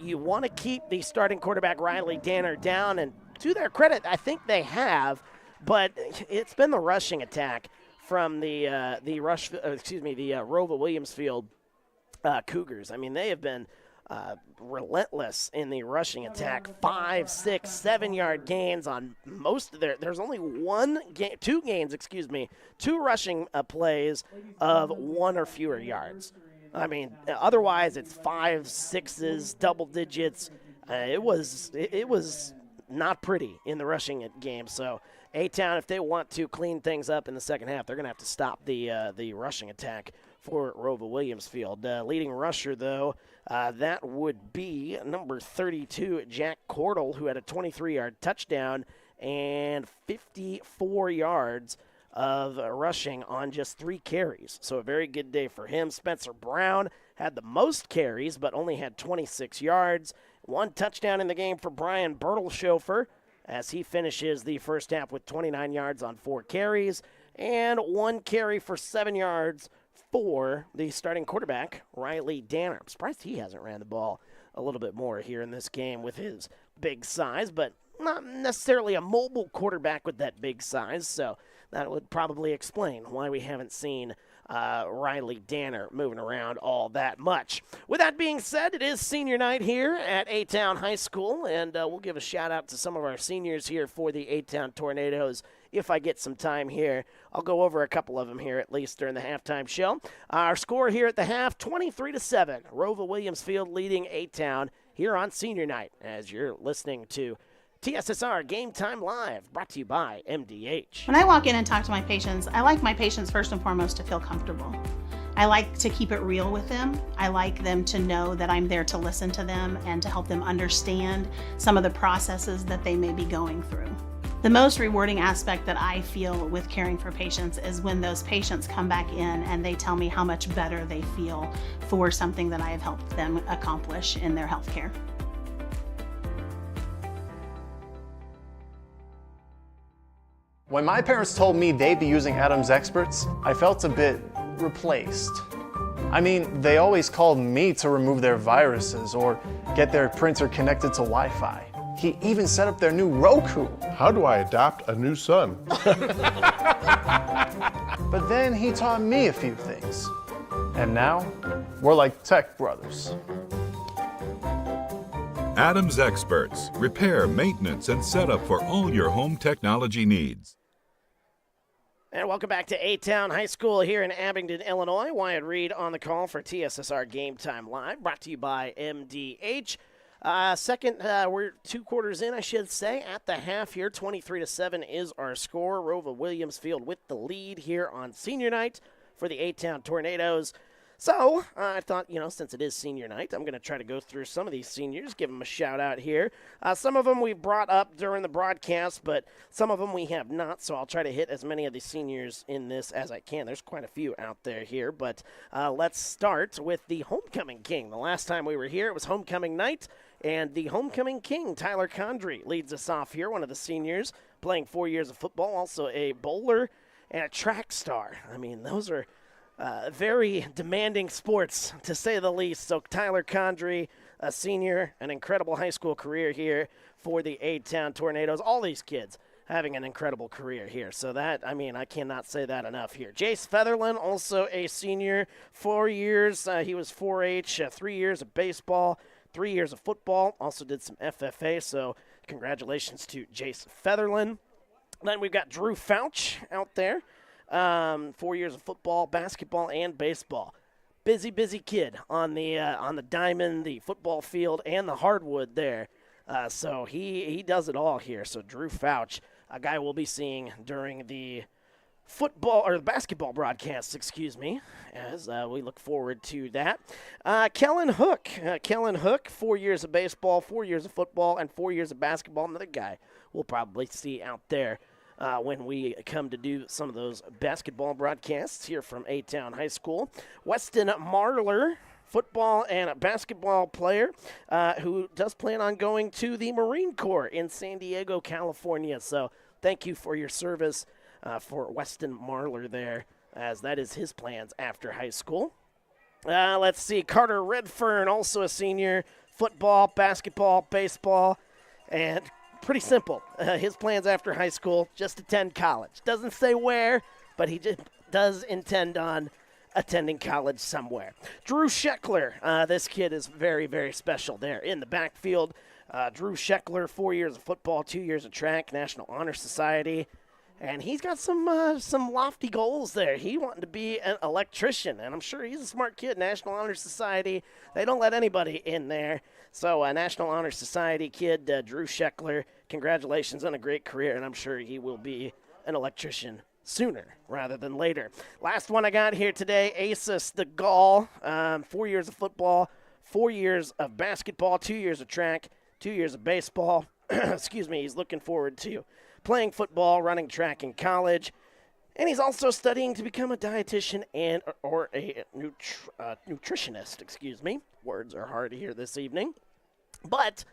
You want to keep the starting quarterback Riley Danner down, and to their credit, I think they have, but it's been the rushing attack from the ROWVA Williamsfield Cougars. I mean, they have been relentless in the rushing attack. 5, 6, 7-yard gains on most of there's only 2 rushing plays of 1 or fewer yards. I mean, otherwise it's 5, 6s, double digits. It was not pretty in the rushing game. So A-Town, if they want to clean things up in the second half, they're going to have to stop the rushing attack for ROWVA Williamsfield. Leading rusher, though, that would be number 32, Jack Cordell, who had a 23-yard touchdown and 54 yards of rushing on just 3 carries. So a very good day for him. Spencer Brown had the most carries, but only had 26 yards. 1 touchdown in the game for Brian Bertelshofer, as he finishes the first half with 29 yards on 4 carries, and 1 carry for 7 yards for the starting quarterback, Riley Danner. I'm surprised he hasn't ran the ball a little bit more here in this game with his big size, but not necessarily a mobile quarterback with that big size, so that would probably explain why we haven't seen Riley Danner moving around all that much. With that being said, it is senior night here at A-Town High School, and we'll give a shout-out to some of our seniors here for the A-Town Tornadoes. If I get some time here, I'll go over a couple of them here at least during the halftime show. Our score here at the half, 23-7. ROWVA Williamsfield leading A-Town here on senior night, as you're listening to TSSR Game Time Live, brought to you by MDH. When I walk in and talk to my patients, I like my patients first and foremost to feel comfortable. I like to keep it real with them. I like them to know that I'm there to listen to them and to help them understand some of the processes that they may be going through. The most rewarding aspect that I feel with caring for patients is when those patients come back in and they tell me how much better they feel for something that I have helped them accomplish in their healthcare. When my parents told me they'd be using Adam's Experts, I felt a bit replaced. I mean, they always called me to remove their viruses or get their printer connected to Wi-Fi. He even set up their new Roku. How do I adopt a new son? But then he taught me a few things. And now, we're like tech brothers. Adams Experts. Repair, maintenance, and setup for all your home technology needs. And welcome back to A-Town High School here in Abingdon, Illinois. Wyatt Reed on the call for TSSR Game Time Live, brought to you by MDH. We're 2 quarters in, I should say, at the half here. 23-7 is our score. ROWVA Williamsfield with the lead here on senior night for the A-Town Tornadoes. So I thought, since it is senior night, I'm going to try to go through some of these seniors, give them a shout-out here. Some of them we brought up during the broadcast, but some of them we have not, so I'll try to hit as many of the seniors in this as I can. There's quite a few out there here, but let's start with the Homecoming King. The last time we were here, it was Homecoming Night, and the Homecoming King, Tyler Condry, leads us off here, one of the seniors, playing 4 years of football, also a bowler and a track star. I mean, those are very demanding sports, to say the least. So Tyler Condry, a senior, an incredible high school career here for the A-Town Tornadoes. All these kids having an incredible career here. So that, I cannot say that enough here. Jace Featherland, also a senior, 4 years. He was 4-H, 3 years of baseball, 3 years of football. Also did some FFA, so congratulations to Jace Featherland. Then we've got Drew Fouch out there. 4 years of football, basketball, and baseball. Busy kid on the diamond, the football field, and the hardwood there. So he does it all here. So Drew Fouch, a guy we'll be seeing during the basketball broadcasts, as we look forward to that. Kellen Hook, 4 years of baseball, 4 years of football, and 4 years of basketball. Another guy we'll probably see out there when we come to do some of those basketball broadcasts here from A-Town High School. Weston Marler, football and a basketball player who does plan on going to the Marine Corps in San Diego, California. So thank you for your service for Weston Marler there, as that is his plans after high school. Let's see, Carter Redfern, also a senior, football, basketball, baseball, and pretty simple. His plans after high school, just attend college. Doesn't say where, but he just does intend on attending college somewhere. Drew Scheckler, this kid is very, very special there in the backfield. Drew Scheckler, 4 years of football, 2 years of track, National Honor Society. And he's got some lofty goals there. He wanted to be an electrician, and I'm sure he's a smart kid. National Honor Society, they don't let anybody in there. So National Honor Society kid, Drew Scheckler, congratulations on a great career, and I'm sure he will be an electrician sooner rather than later. Last one I got here today, Asus the Gall, 4 years of football, 4 years of basketball, 2 years of track, 2 years of baseball. He's looking forward to playing football, running track in college, and he's also studying to become a dietitian or a nutritionist. Words are hard to hear this evening. But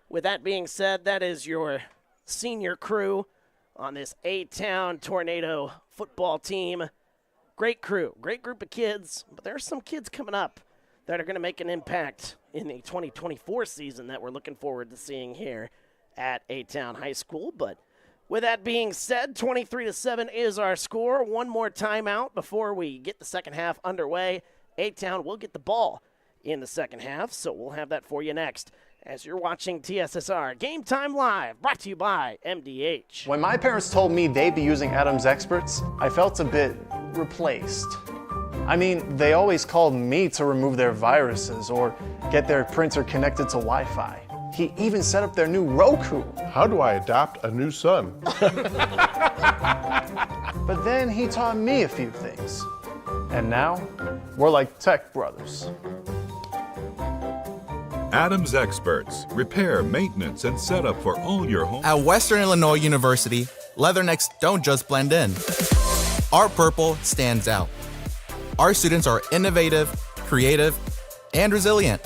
with that being said, that is your senior crew on this A-Town Tornado football team. Great crew, great group of kids, but there are some kids coming up that are going to make an impact in the 2024 season that we're looking forward to seeing here at A-Town High School. But with that being said, 23-7 is our score. One more timeout before we get the second half underway. A-Town will get the ball in the second half, so we'll have that for you next as you're watching TSSR Game Time Live, brought to you by MDH. When my parents told me they'd be using Adams Experts, I felt a bit replaced. They always called me to remove their viruses or get their printer connected to Wi-Fi. He even set up their new Roku. How do I adopt a new son? But then he taught me a few things. And now, we're like tech brothers. Adams Experts. Repair, maintenance, and setup for all your home. At Western Illinois University, leathernecks don't just blend in. Our purple stands out. Our students are innovative, creative, and resilient.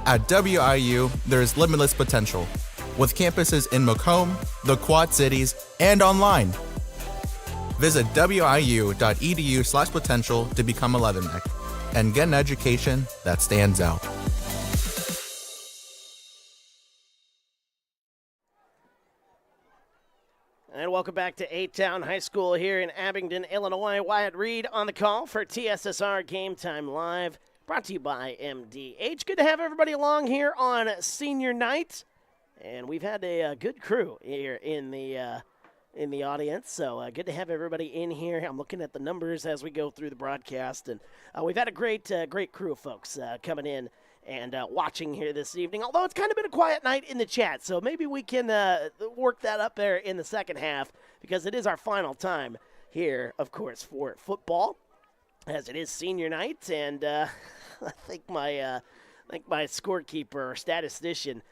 At WIU, there is limitless potential, with campuses in Macomb, the Quad Cities, and online. Visit wiu.edu/potential to become a leatherneck and get an education that stands out. And welcome back to A-Town High School here in Abingdon, Illinois. Wyatt Reed on the call for TSSR Game Time Live, brought to you by MDH. Good to have everybody along here on senior night. And we've had a good crew here in the audience, so good to have everybody in here. I'm looking at the numbers as we go through the broadcast, and we've had a great crew of folks coming in and watching here this evening, although it's kind of been a quiet night in the chat, so maybe we can work that up there in the second half, because it is our final time here, of course, for football, as it is senior night, and I think my scorekeeper or statistician,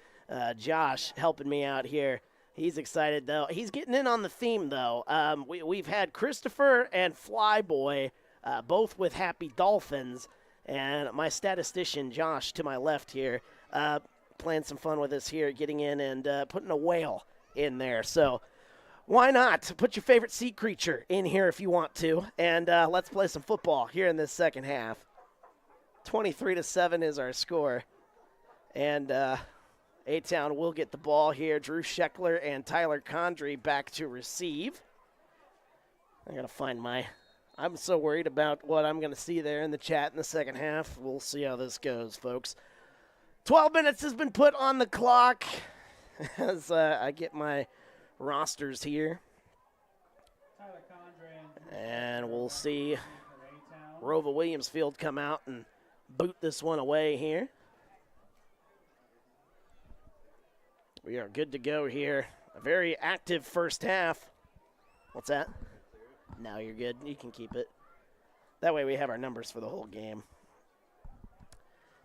Josh, helping me out here. He's excited, though. He's getting in on the theme, though. We've had Christopher and Flyboy, both with Happy Dolphins, and my statistician, Josh, to my left here, playing some fun with us here, getting in and putting a whale in there. So why not? Put your favorite sea creature in here if you want to, and let's play some football here in this second half. 23-7 is our score, and A-Town will get the ball here. Drew Scheckler and Tyler Condry back to receive. I got to find I'm so worried about what I'm going to see there in the chat in the second half. We'll see how this goes, folks. 12 minutes has been put on the clock as I get my rosters here. And we'll see ROWVA Williamsfield come out and boot this one away here. We are good to go here. A very active first half. What's that? No, you're good. You can keep it. That way we have our numbers for the whole game.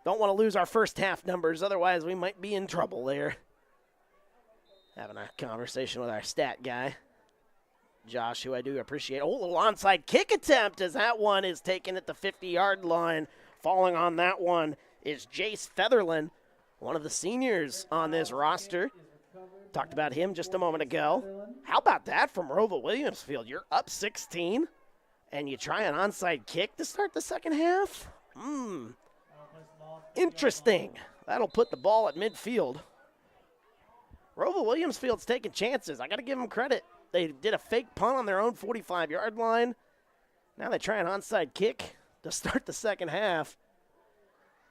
Don't want to lose our first half numbers, otherwise we might be in trouble there. Having a conversation with our stat guy, Josh, who I do appreciate. Oh, a little onside kick attempt as that one is taken at the 50-yard line. Falling on that one is Jace Featherland, one of the seniors on this roster. Talked about him just a moment ago. How about that from ROWVA Williamsfield? You're up 16, and you try an onside kick to start the second half? Interesting. That'll put the ball at midfield. ROWVA Williamsfield's taking chances. I got to give them credit. They did a fake punt on their own 45-yard line. Now they try an onside kick to start the second half.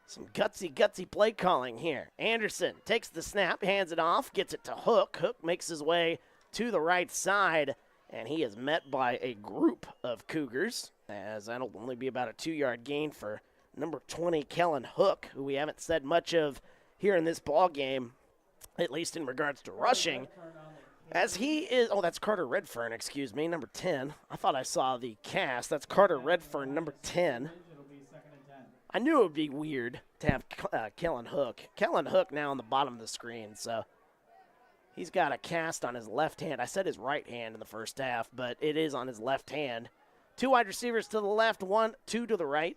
Some gutsy play calling here. Anderson takes the snap, hands it off, gets it to Hook. Hook makes his way to the right side, and he is met by a group of Cougars, as that'll only be about a 2-yard gain for number 20, Kellen Hook, who we haven't said much of here in this ball game, at least in regards to rushing, as he is, that's Carter Redfern, excuse me, number 10. I thought I saw the cast. That's Carter Redfern, number 10. I knew it would be weird to have Kellen Hook. Kellen Hook now on the bottom of the screen, so he's got a cast on his left hand. I said his right hand in the first half, but it is on his left hand. 2 wide receivers to the left, 2 to the right.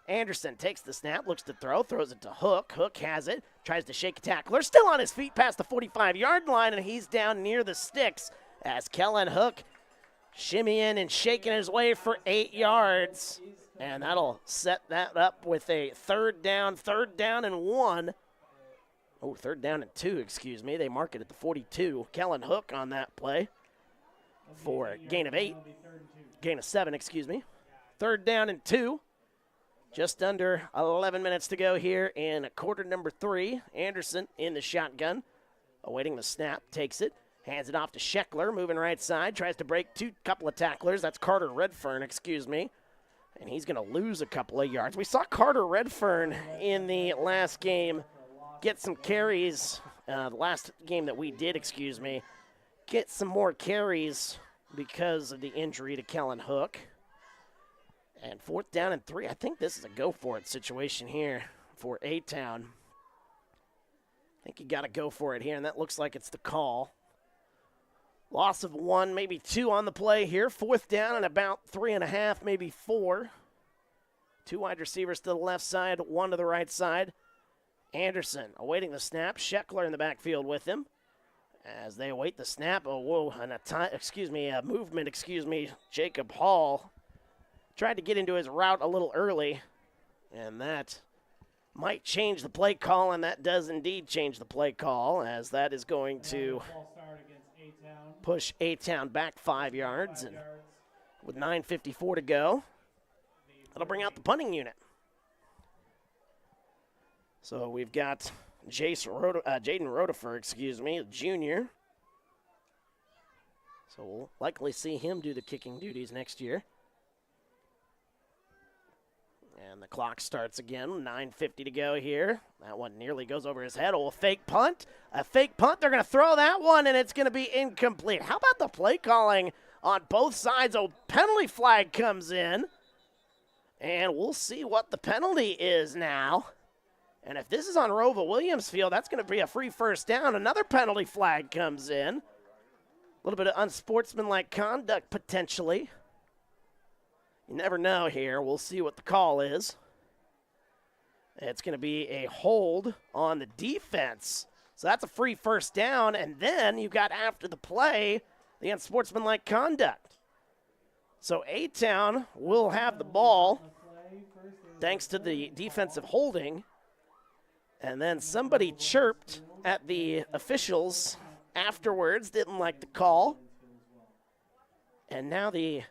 Anderson takes the snap, looks to throw, throws it to Hook. Hook has it, tries to shake a tackler. Still on his feet past the 45-yard line, and he's down near the sticks as Kellen Hook shimmying and shaking his way for 8 yards. And that'll set that up with a third down and 1. Oh, third down and 2, excuse me. They mark it at the 42. Kellen Hook on that play for a gain of 7, excuse me. Third down and 2. Just under 11 minutes to go here in quarter number 3. Anderson in the shotgun, awaiting the snap, takes it, hands it off to Scheckler, moving right side, tries to break couple of tacklers. That's Carter Redfern, excuse me. And he's going to lose a couple of yards. We saw Carter Redfern in the last game get some carries, the last game that we did, excuse me, get some more carries because of the injury to Kellen Hook. And 4th down and 3. I think this is a go-for-it situation here for A-Town. I think you got to go for it here, and that looks like it's the call. Loss of 1, maybe 2 on the play here. 4th down and about 3.5, maybe 4. 2 wide receivers to the left side, 1 to the right side. Anderson awaiting the snap. Scheckler in the backfield with him. As they await the snap, movement, Jacob Hall tried to get into his route a little early, and that might change the play call, and that does indeed change the play call, as that is going to push A-Town back 5 yards, and with 9:54 to go, that'll bring out the punting unit. So we've got Jaden Rotifer, junior. So we'll likely see him do the kicking duties next year. And the clock starts again, 9:50 to go here. That one nearly goes over his head. Oh, a fake punt. A fake punt. They're going to throw that one, and it's going to be incomplete. How about the play calling on both sides? Oh, penalty flag comes in. And we'll see what the penalty is now. And if this is on ROWVA Williams Field, that's going to be a free first down. Another penalty flag comes in. A little bit of unsportsmanlike conduct potentially. You never know here. We'll see what the call is. It's going to be a hold on the defense. So that's a free first down. And then you got after the play, the unsportsmanlike conduct. So A-Town will have the ball thanks to the defensive holding. And then somebody chirped at the officials afterwards, didn't like the call. And now the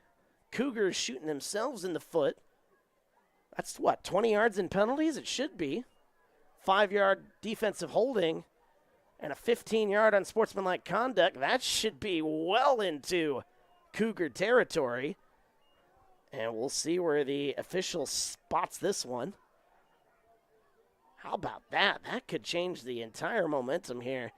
Cougars shooting themselves in the foot. That's what, 20 yards in penalties? It should be. 5-yard defensive holding and a 15-yard unsportsmanlike conduct. That should be well into Cougar territory. And we'll see where the official spots this one. How about that? That could change the entire momentum here.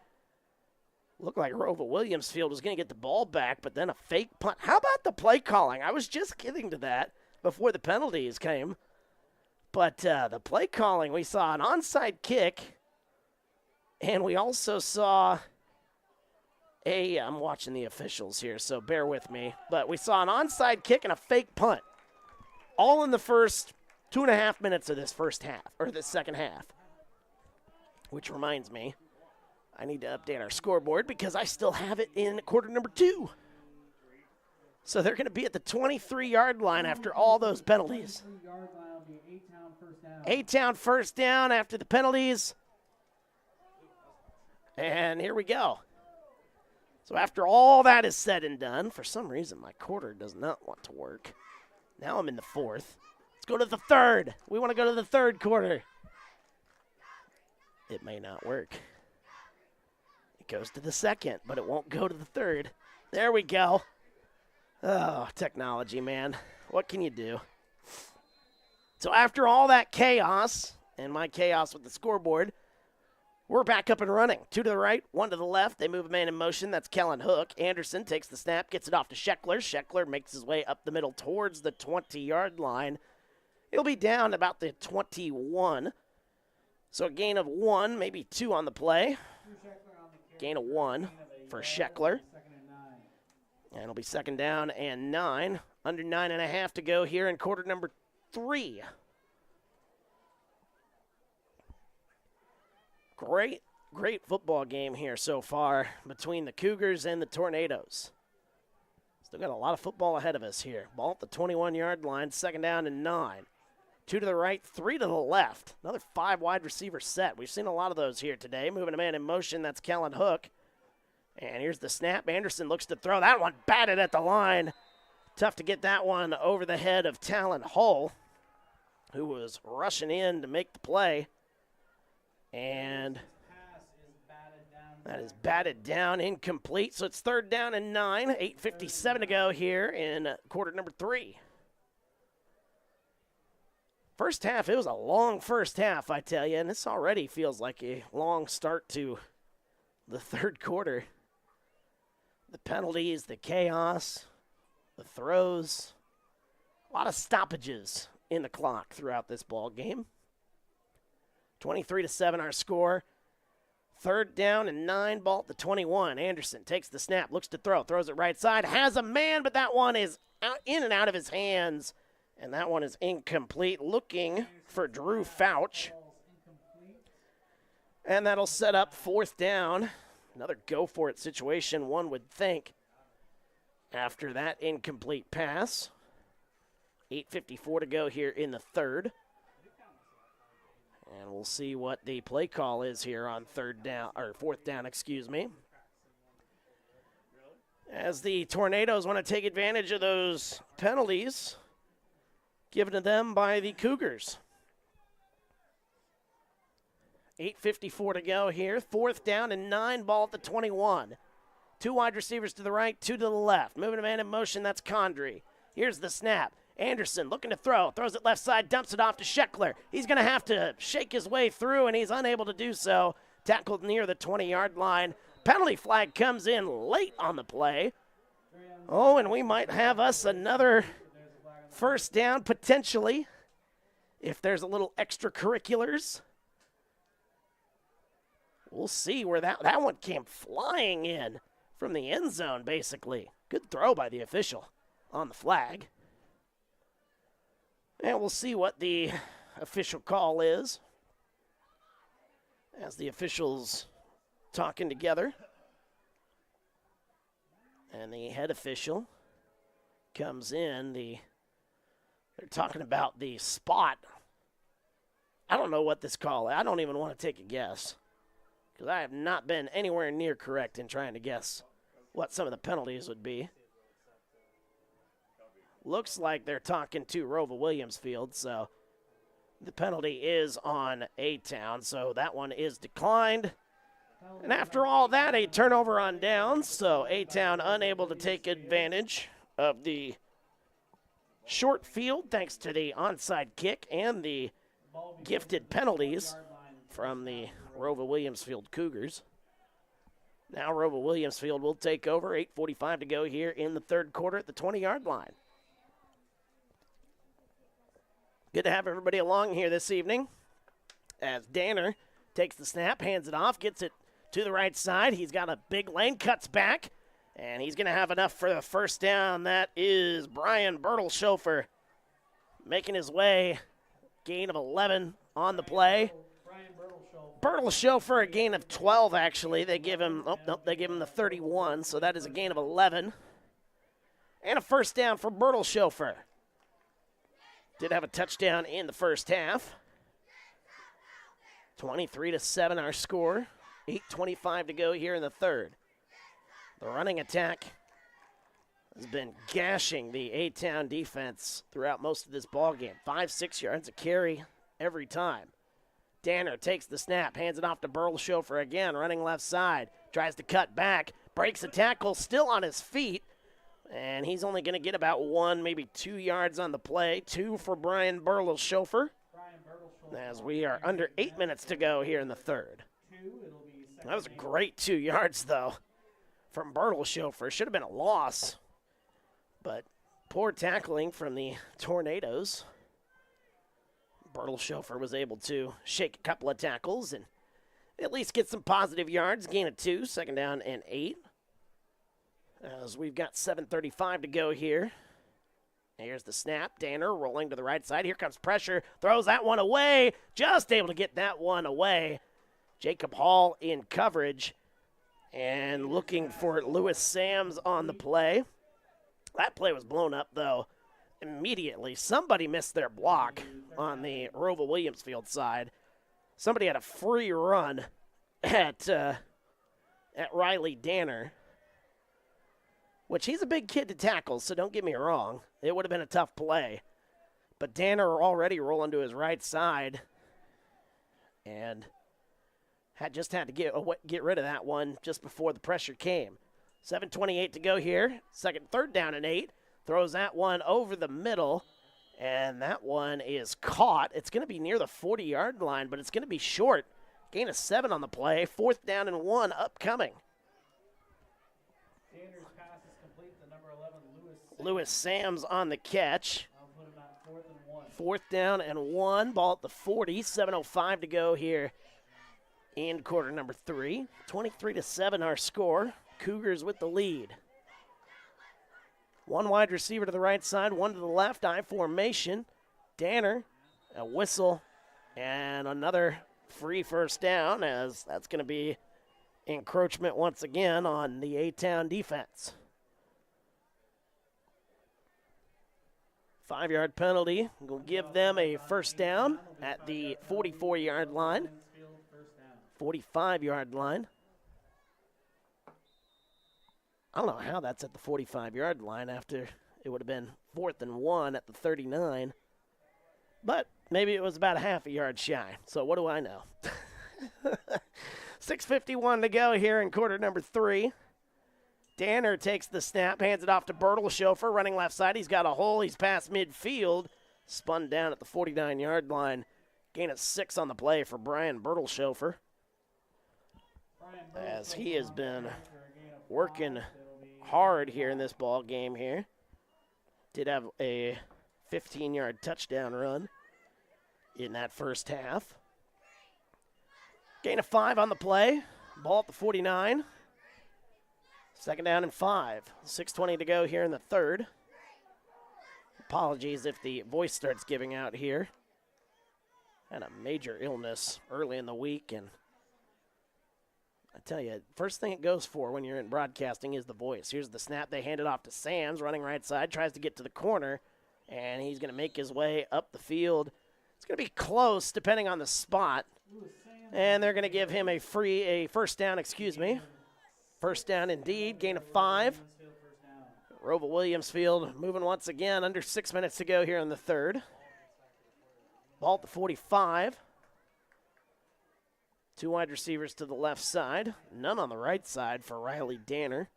Looked like ROWVA Williams Field was going to get the ball back, but then a fake punt. How about the play calling? I was just getting to that before the penalties came. But the play calling, we saw an onside kick, and we also saw I'm watching the officials here, so bear with me. But we saw an onside kick and a fake punt, all in the first 2.5 minutes of this first half, or this second half. Which reminds me, I need to update our scoreboard because I still have it in quarter number 2. So they're going to be at the 23-yard line after all those penalties. A-Town first down after the penalties. And here we go. So after all that is said and done, for some reason my quarter does not want to work. Now I'm in the 4th. Let's go to the 3rd. We want to go to the 3rd quarter. It may not work. It goes to the 2nd, but it won't go to the 3rd. There we go. Oh, technology, man. What can you do? So after all that chaos, and my chaos with the scoreboard, we're back up and running. 2 to the right, 1 to the left. They move a man in motion. That's Kellen Hook. Anderson takes the snap, gets it off to Scheckler. Scheckler makes his way up the middle towards the 20-yard line. He'll be down about the 21. So a gain of 1, maybe 2 on the play. Gain of 1 for Scheckler. And it'll be 2nd down and 9. Under 9.5 to go here in quarter number 3. Great football game here so far between the Cougars and the Tornadoes. Still got a lot of football ahead of us here. Ball at the 21-yard line, 2nd down and 9. 2 to the right, 3 to the left. Another 5 wide receiver set. We've seen a lot of those here today. Moving a man in motion, that's Kellen Hook. And here's the snap. Anderson looks to throw. That one batted at the line. Tough to get that one over the head of Talon Hull, who was rushing in to make the play. And that is batted down, incomplete. So it's 3rd down and 9. 8:57 to go here in quarter number 3. First half, it was a long first half, I tell you, and this already feels like a long start to the 3rd quarter. The penalties, the chaos, the throws, a lot of stoppages in the clock throughout this ball game. 23-7 our score. 3rd down and 9, ball at the 21. Anderson takes the snap, looks to throw, throws it right side, has a man, but that one is in and out of his hands. And that one is incomplete, looking for Drew Fouch. And that'll set up 4th down. Another go-for-it situation, one would think, after that incomplete pass. 8:54 to go here in the 3rd. And we'll see what the play call is here on 4th down, excuse me. as the Tornadoes want to take advantage of those penalties given to them by the Cougars. 8:54 to go here. 4th down and 9, ball at the 21. 2 wide receivers to the right, 2 to the left. Moving a man in motion, that's Condry. Here's the snap. Anderson looking to throw. Throws it left side, dumps it off to Scheckler. He's going to have to shake his way through, and he's unable to do so. Tackled near the 20-yard line. Penalty flag comes in late on the play. Oh, and we might have us another first down potentially if there's a little extracurriculars. We'll see where that one came flying in from the end zone, basically. Good throw by the official on the flag. And we'll see what the official call is as the officials talking together. And the head official comes in. They're talking about the spot. I don't know what this call is. I don't even want to take a guess because I have not been anywhere near correct in trying to guess what some of the penalties would be. Looks like they're talking to ROWVA Williamsfield, so the penalty is on A-Town, so that one is declined. And after all that, a turnover on downs, so A-Town unable to take advantage of the short field thanks to the onside kick and the gifted penalties from the ROWVA Williamsfield Cougars. Now ROWVA Williamsfield will take over. 8:45 to go here in the third quarter at the 20-yard line. Good to have everybody along here this evening as Danner takes the snap, hands it off, gets it to the right side. He's got a big lane, cuts back, and he's going to have enough for the first down. That is Brian Bertelshofer making his way. Gain of 11 on the play. Bertelshofer a gain of 12, actually. They give him the 31, so that is a gain of 11. And a first down for Bertelshofer. Did have a touchdown in the first half. 23-7 our score. 8:25 to go here in the third. The running attack has been gashing the A-Town defense throughout most of this ballgame. 5-6 yards a carry every time. Danner takes the snap, hands it off to Bertelshofer again, running left side. Tries to cut back, breaks a tackle, still on his feet. And he's only going to get about 1, maybe 2 yards on the play. 2 for Brian Bertelshofer. As we are under 8 minutes to go here in the third. That was a great 2 yards, though, from Bertelshofer. Should have been a loss. But poor tackling from the Tornadoes. Bertelshofer was able to shake a couple of tackles and at least get some positive yards. Gain of 2, second down and 8. As we've got 7:35 to go here. Here's the snap. Danner rolling to the right side. Here comes pressure. Throws that one away. Just able to get that one away. Jacob Hall in coverage. And looking for Lewis Sams on the play. That play was blown up, though, immediately. Somebody missed their block on the ROWVA Williamsfield side. Somebody had a free run at Riley Danner. Which he's a big kid to tackle, so don't get me wrong. It would have been a tough play. But Danner already rolling to his right side. And had to get rid of that one just before the pressure came. 7:28 to go here. Third down and 8. Throws that one over the middle. And that one is caught. It's going to be near the 40-yard line, but it's going to be short. Gain of 7 on the play. 4th down and 1 upcoming. Lewis Sams on the catch. 4th down and 1. Ball at the 40. 7:05 to go here in quarter number 3. 23-7 our score. Cougars with the lead. 1 wide receiver to the right side, 1 to the left. I formation. Danner, a whistle, and another free first down, as that's going to be encroachment once again on the A-Town defense. 5-yard penalty will give them a first down at the 44-yard line, 45-yard line. I don't know how that's at the 45-yard line after it would have been 4th and 1 at the 39. But maybe it was about a half a yard shy. So what do I know? 6:51 to go here in quarter number 3. Danner takes the snap, hands it off to Bertelshofer, running left side. He's got a hole. He's past midfield. Spun down at the 49-yard line. Gain of 6 on the play for Brian Bertelshofer, as he has been working hard here in this ball game here. Did have a 15-yard touchdown run in that first half. Gain of 5 on the play. Ball at the 49. 2nd down and 5. 6:20 to go here in the third. Apologies if the voice starts giving out here. Had a major illness early in the week, and I tell you, first thing it goes for when you're in broadcasting is the voice. Here's the snap. They hand it off to Sams, running right side, tries to get to the corner, and he's going to make his way up the field. It's going to be close depending on the spot, and they're going to give him a first down, First down indeed, gain of 5. ROWVA Williamsfield moving once again, under 6 minutes to go here in the third. Ball at the 45. 2 wide receivers to the left side. None on the right side for Riley Danner.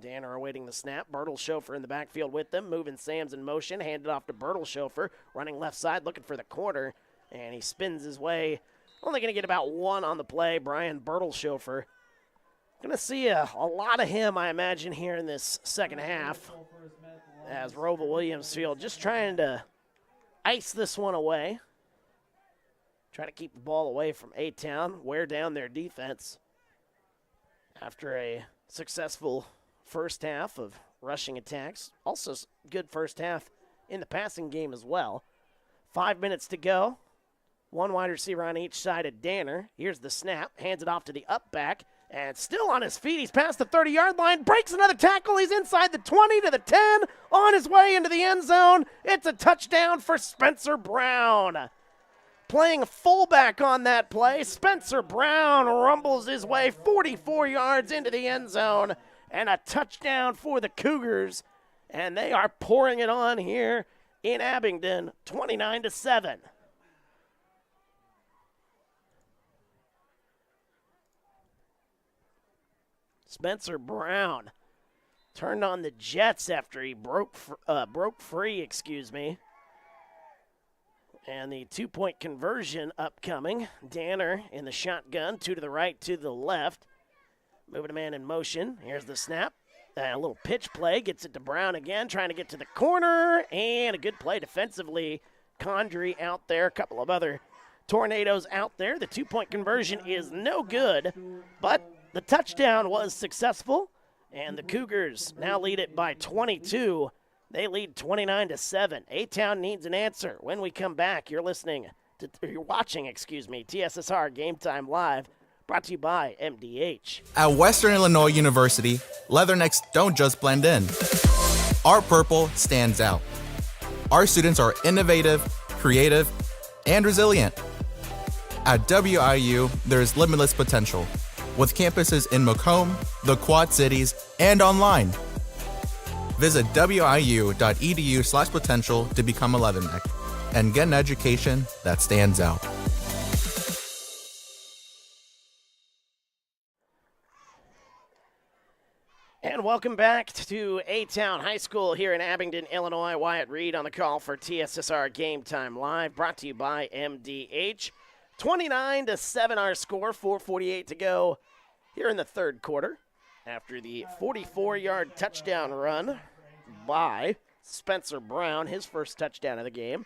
Danner awaiting the snap. Bertelshofer in the backfield with them. Moving Sams in motion. Handed off to Bertelshofer. Running left side, looking for the corner. And he spins his way. Only going to get about 1 on the play. Brian Bertelshofer. Going to see a lot of him, I imagine, here in this second half. As ROWVA Williamsfield just trying to ice this one away. Try to keep the ball away from A-Town, wear down their defense. After a successful first half of rushing attacks. Also good first half in the passing game as well. 5 minutes to go. 1 wide receiver on each side of Danner. Here's the snap. Hands it off to the up back. And still on his feet. He's past the 30-yard line. Breaks another tackle. He's inside the 20 to the 10. On his way into the end zone. It's a touchdown for Spencer Brown. Playing fullback on that play. Spencer Brown rumbles his way 44 yards into the end zone. And a touchdown for the Cougars. And they are pouring it on here in Abingdon, 29-7. Spencer Brown turned on the Jets after he broke free. And the 2-point conversion upcoming. Danner in the shotgun, 2 to the right, 2 to the left. Moving a man in motion. Here's the snap. A little pitch play. Gets it to Brown again, trying to get to the corner. And a good play defensively. Condrey out there. A couple of other tornadoes out there. The 2-point conversion is no good, but the touchdown was successful. And the Cougars now lead it by 22. They lead 29-7. A-Town needs an answer. When we come back, you're watching, TSSR Game Time Live, brought to you by MDH. At Western Illinois University, leathernecks don't just blend in. Our purple stands out. Our students are innovative, creative, and resilient. At WIU, there is limitless potential, with campuses in Macomb, the Quad Cities, and online. Visit wiu.edu/potential to become a leatherneck and get an education that stands out. And welcome back to A-Town High School here in Abingdon, Illinois. Wyatt Reed on the call for TSSR Game Time Live, brought to you by MDH. 29-7 our score, 4:48 to go here in the third quarter. After the 44-yard touchdown run by Spencer Brown, his first touchdown of the game.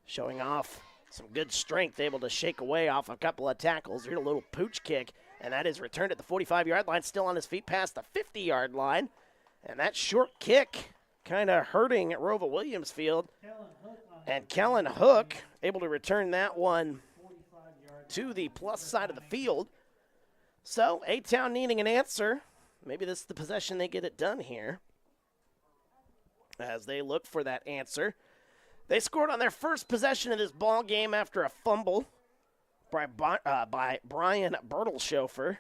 Showing off some good strength, able to shake away off a couple of tackles. Here's a little pooch kick, and that is returned at the 45-yard line, still on his feet past the 50-yard line. And that short kick kind of hurting at ROWVA Williamsfield. And Kellen Hook able to return that one to the plus side of the field. So, A-Town needing an answer. Maybe this is the possession they get it done here. As they look for that answer. They scored on their first possession of this ball game after a fumble by Brian Bertelshofer.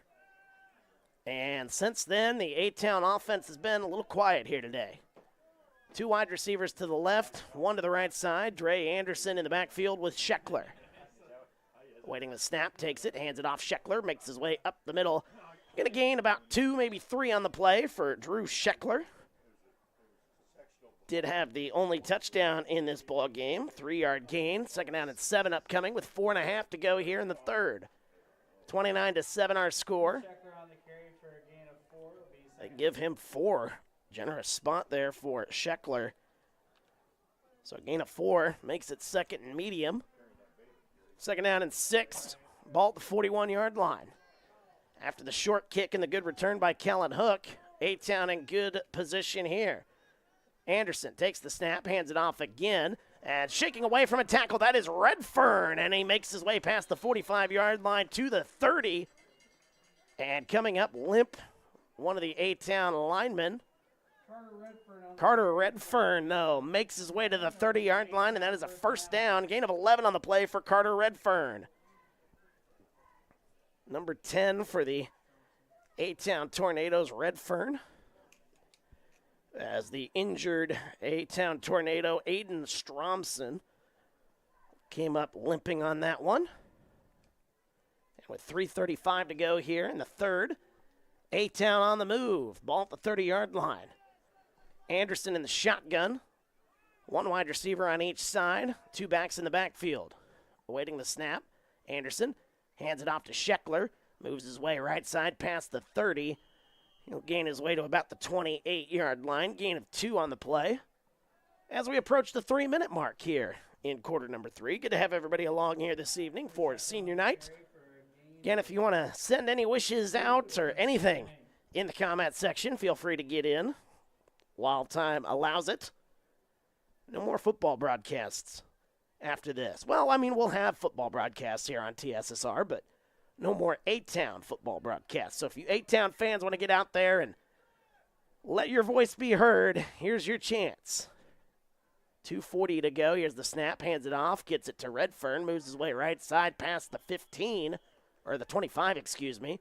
And since then, the A-Town offense has been a little quiet here today. 2 wide receivers to the left, 1 to the right side. Dre Anderson in the backfield with Scheckler. Waiting the snap, takes it, hands it off. Scheckler makes his way up the middle. Going to gain about 2, maybe 3 on the play for Drew Scheckler. Did have the only touchdown in this ball game. 3-yard gain. Second down and 7 upcoming with 4.5 to go here in the third. 29-7 our score. They give him 4. Generous spot there for Scheckler. So a gain of 4 makes it second and medium. Second down and 6. Ball at the 41-yard line. After the short kick and the good return by Kellen Hook, A-Town in good position here. Anderson takes the snap, hands it off again, and shaking away from a tackle. That is Redfern, and he makes his way past the 45-yard line to the 30. And coming up limp, one of the A-Town linemen, Carter Redfern, makes his way to the 30-yard line, and that is a first down. Gain of 11 on the play for Carter Redfern. Number 10 for the A-Town Tornadoes, Redfern. As the injured A-Town Tornado, Aiden Stromson, came up limping on that one. And with 3:35 to go here in the third, A-Town on the move. Ball at the 30-yard line. Anderson in the shotgun. 1 wide receiver on each side. 2 backs in the backfield. Awaiting the snap. Anderson hands it off to Scheckler. Moves his way right side past the 30. He'll gain his way to about the 28-yard line. Gain of 2 on the play. As we approach the 3-minute mark here in quarter number 3. Good to have everybody along here this evening for senior night. Again, if you want to send any wishes out or anything in the comment section, feel free to get in while time allows it. No more football broadcasts after this. Well, I mean, we'll have football broadcasts here on TSSR, but no more A-Town football broadcasts. So if you A-Town fans want to get out there and let your voice be heard, here's your chance. 2:40 to go. Here's the snap. Hands it off. Gets it to Redfern. Moves his way right side past the 15. Or the 25, excuse me.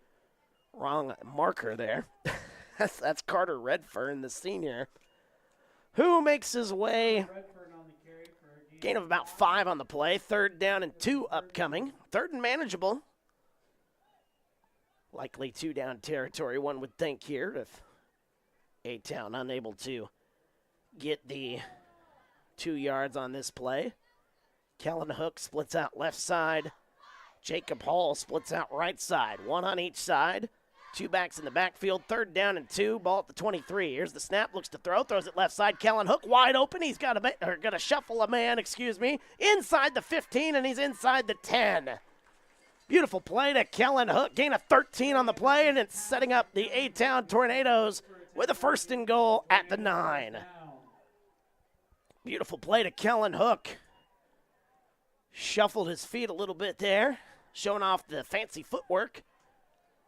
Wrong marker there. That's Carter Redfern, the senior, who makes his way. Gain of about 5 on the play. 3rd down and 2 upcoming. 3rd and manageable. Likely 2 down territory, one would think here, if A-Town unable to get the 2 yards on this play. Kellen Hook splits out left side. Jacob Hall splits out right side. 1 on each side. 2 backs in the backfield. 3rd down and 2. Ball at the 23. Here's the snap. Looks to throw. Throws it left side. Kellen Hook wide open. He's got to shuffle a man, inside the 15, and he's inside the 10. Beautiful play to Kellen Hook. Gain of 13 on the play, and it's setting up the A-Town Tornadoes with a 1st and goal at the 9. Beautiful play to Kellen Hook. Shuffled his feet a little bit there, showing off the fancy footwork.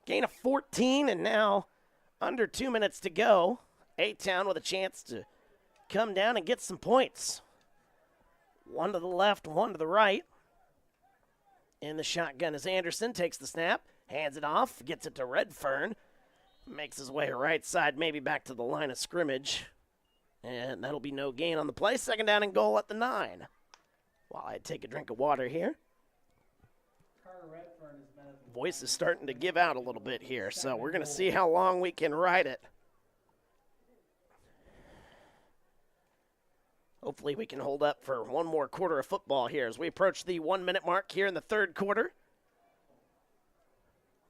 Gain of 14, and now under 2 minutes to go. A-Town with a chance to come down and get some points. 1 to the left, 1 to the right. In the shotgun is Anderson, takes the snap, hands it off, gets it to Redfern, makes his way right side, maybe back to the line of scrimmage, and that'll be no gain on the play. 2nd down and goal at the 9. While I take a drink of water here. Voice is starting to give out a little bit here, so we're going to see how long we can ride it. Hopefully we can hold up for one more quarter of football here as we approach the 1-minute mark here in the 3rd quarter.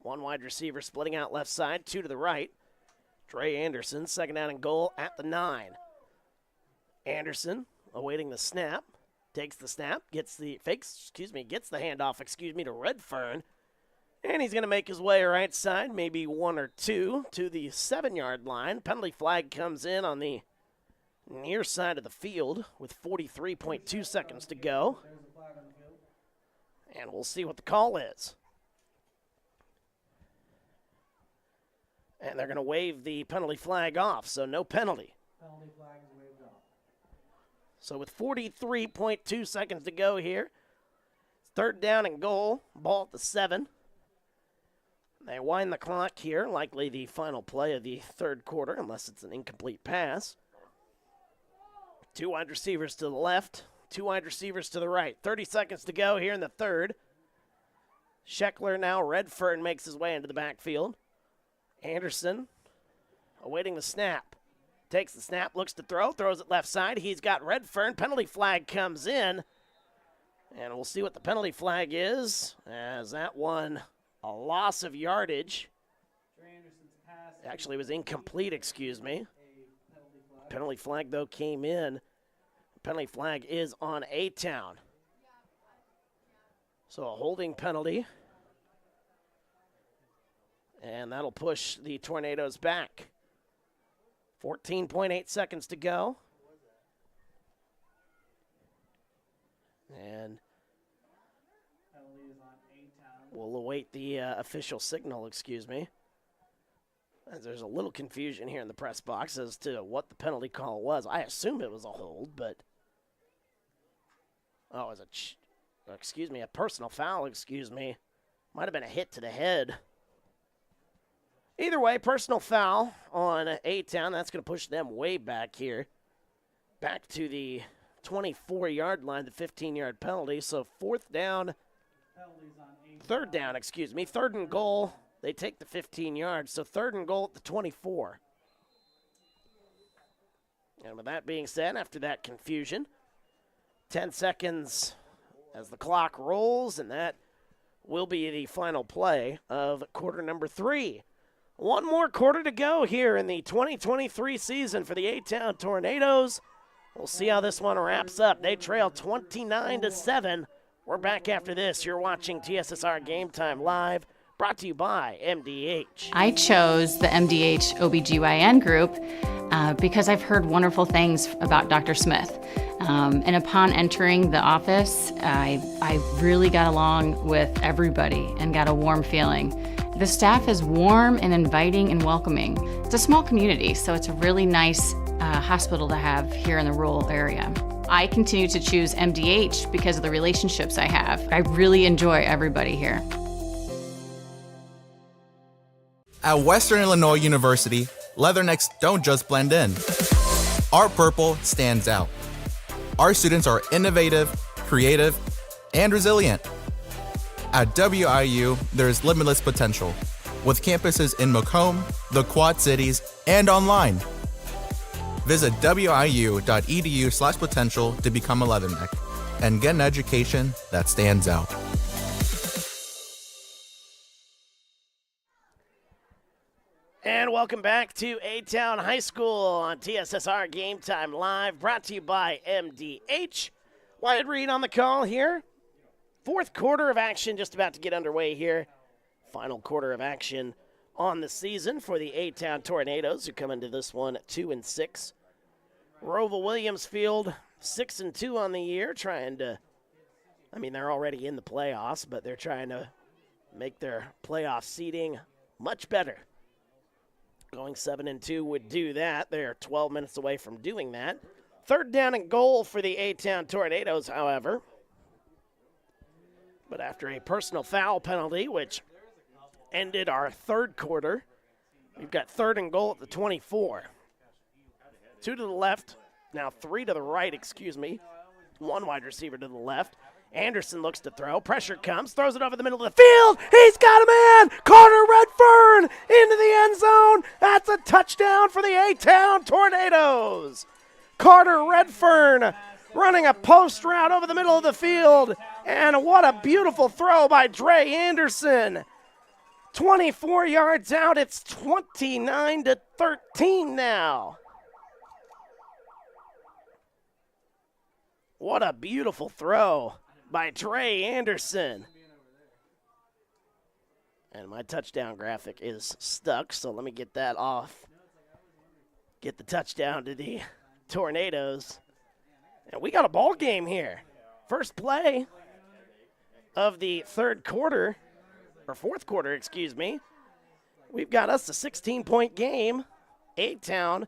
1 wide receiver splitting out left side, 2 to the right. Dre Anderson, 2nd down and goal at the 9. Anderson awaiting the snap, takes the snap, gets the handoff, to Redfern. And he's going to make his way right side, maybe 1 or 2 to the 7-yard line. Penalty flag comes in on the near side of the field with 43.2 seconds to go. And we'll see what the call is. And they're going to wave the penalty flag off, so no penalty. Penalty flag is waved off. So with 43.2 seconds to go here, 3rd down and goal, ball at the 7. They wind the clock here, likely the final play of the third quarter, unless it's an incomplete pass. 2 wide receivers to the left, 2 wide receivers to the right. 30 seconds to go here in the third. Scheckler now, Redfern makes his way into the backfield. Anderson awaiting the snap. Takes the snap, looks to throw, throws it left side. He's got Redfern. Penalty flag comes in. And we'll see what the penalty flag is, as that one, a loss of yardage. Actually, it was incomplete, excuse me. Penalty flag, though, came in. Penalty flag is on A-Town. So a holding penalty. And that'll push the Tornadoes back. 14.8 seconds to go. And we'll await the official signal, excuse me. As there's a little confusion here in the press box as to what the penalty call was. I assume it was a hold, but... Oh, it was a personal foul, excuse me. Might have been a hit to the head. Either way, personal foul on A-Town. That's going to push them way back here. Back to the 24-yard line, the 15-yard penalty. So third down, third and goal. They take the 15 yards, so third and goal at the 24. And with that being said, after that confusion, 10 seconds as the clock rolls, and that will be the final play of quarter number 3. One more quarter to go here in the 2023 season for the A-Town Tornadoes. We'll see how this one wraps up. They trail 29-7. We're back after this. You're watching TSSR Game Time Live, brought to you by MDH. I chose the MDH OBGYN group because I've heard wonderful things about Dr. Smith. And upon entering the office, I really got along with everybody and got a warm feeling. The staff is warm and inviting and welcoming. It's a small community, so it's a really nice hospital to have here in the rural area. I continue to choose MDH because of the relationships I have. I really enjoy everybody here. At Western Illinois University, leathernecks don't just blend in. Our purple stands out. Our students are innovative, creative, and resilient. At WIU, there's limitless potential, with campuses in Macomb, the Quad Cities, and online. Visit wiu.edu/potential to become a leatherneck and get an education that stands out. And welcome back to A-Town High School on TSSR Game Time Live, brought to you by MDH. Wyatt Reed on the call here. Fourth quarter of action just about to get underway here. Final quarter of action on the season for the A-Town Tornadoes, who come into this one 2-6. ROWVA Williamsfield 6-2 on the year, trying to, they're already in the playoffs, but they're trying to make their playoff seeding much better. Going 7-2 would do that. They're 12 minutes away from doing that. Third down and goal for the A-Town Tornadoes, however. But after a personal foul penalty, which ended our third quarter, we've got third and goal at the 24. 2 to the left, now 3 to the right, One wide receiver to the left. Anderson looks to throw. Pressure comes, throws it over the middle of the field. He's got a man! Carter Redfern into the end zone. That's a touchdown for the A-Town Tornadoes. Carter Redfern running a post route over the middle of the field. And what a beautiful throw by Dre Anderson. 24 yards out, it's 29-13 now. What a beautiful throw by Dre Anderson. And my touchdown graphic is stuck, so let me get that off. Get the touchdown to the Tornadoes. And we got a ball game here. First play of the fourth quarter, We've got us a 16-point game. A-Town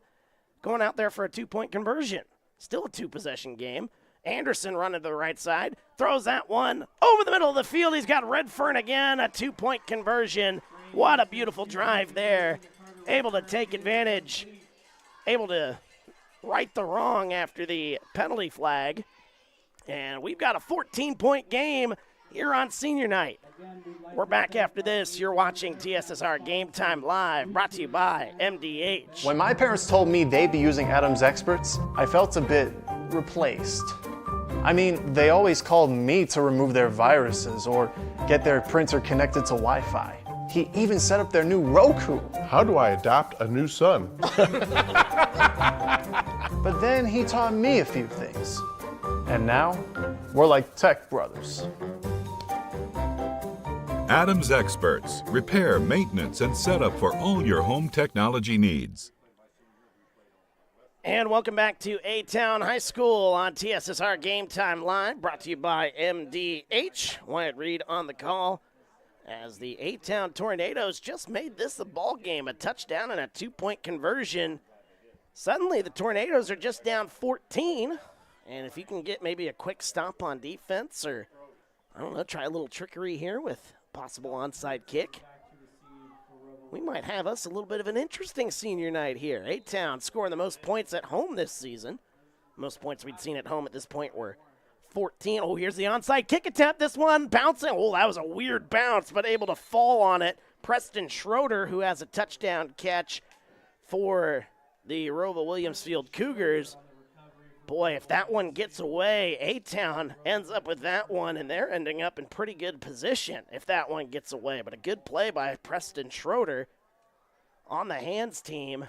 going out there for a 2-point conversion. Still a 2-possession game. Anderson running to the right side, throws that one over the middle of the field. He's got Redfern again, a 2-point conversion. What a beautiful drive there. Able to take advantage. Able to right the wrong after the penalty flag. And we've got a 14-point game here on senior night. We're back after this. You're watching TSSR Game Time Live, brought to you by MDH. When my parents told me they'd be using Adam's experts, I felt a bit replaced. I mean, they always called me to remove their viruses or get their printer connected to Wi-Fi. He even set up their new Roku. How do I adopt a new son? But then he taught me a few things. And now, we're like tech brothers. Adams Experts. Repair, maintenance, and setup for all your home technology needs. And welcome back to A-Town High School on TSSR Game Time Live, brought to you by MDH. Wyatt Reed on the call as the A-Town Tornadoes just made this a ball game, a touchdown and a 2-point conversion. Suddenly, the Tornadoes are just down 14, and if you can get maybe a quick stop on defense or, I don't know, try a little trickery here with possible onside kick, we might have us a little bit of an interesting senior night here. A-Town scoring the most points at home this season. Most points we'd seen at home at this point were 14. Oh, here's the onside kick attempt. This one bouncing. Oh, that was a weird bounce, but able to fall on it. Preston Schroeder, who has a touchdown catch for the ROWVA Williamsfield Cougars. Boy, if that one gets away, A-Town ends up with that one, and they're ending up in pretty good position if that one gets away. But a good play by Preston Schroeder on the hands team. I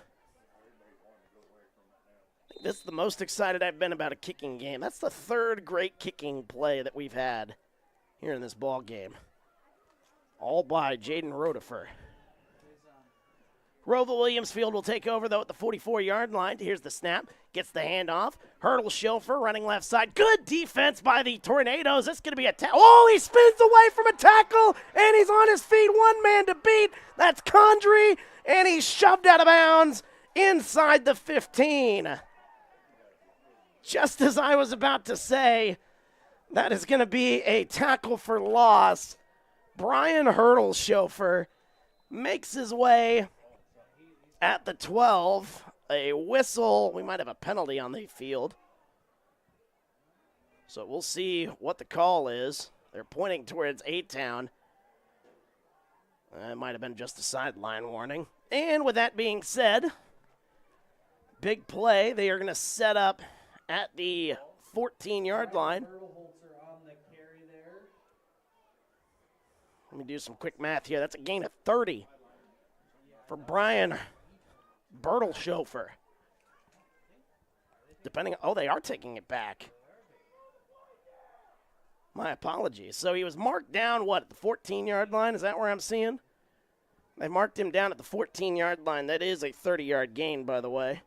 think this is the most excited I've been about a kicking game. That's the third great kicking play that we've had here in this ball game. All by Jaden Rotifer. ROWVA Williamsfield will take over, though, at the 44-yard line. Here's the snap. Gets the handoff. Hurdle chauffeur running left side. Good defense by the Tornadoes. This is going to be a tackle. Oh, he spins away from a tackle, and he's on his feet. One man to beat. That's Condry, and he's shoved out of bounds inside the 15. Just as I was about to say, that is going to be a tackle for loss. Brian Hurdle chauffeur makes his way at the 12, a whistle. We might have a penalty on the field. So we'll see what the call is. They're pointing towards A-Town. It might have been just a sideline warning. And with that being said, big play. They are going to set up at the 14-yard line. Let me do some quick math here. That's a gain of 30 for Brian Bertle chauffeur. They are taking it back. My apologies. So he was marked down, at the 14-yard line? Is that where I'm seeing? They marked him down at the 14-yard line. That is a 30-yard gain, by the way.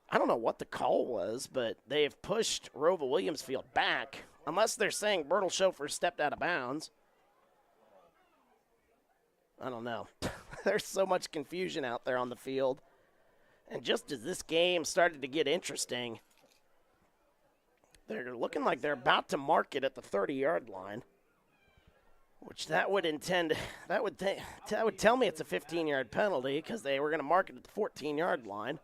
I don't know what the call was, but they have pushed ROWVA Williamsfield back, unless they're saying Bertle chauffeur stepped out of bounds. I don't know. There's so much confusion out there on the field. And just as this game started to get interesting, they're looking like they're about to mark it at the 30-yard line, which that would tell me it's a 15-yard penalty because they were going to mark it at the 14-yard line.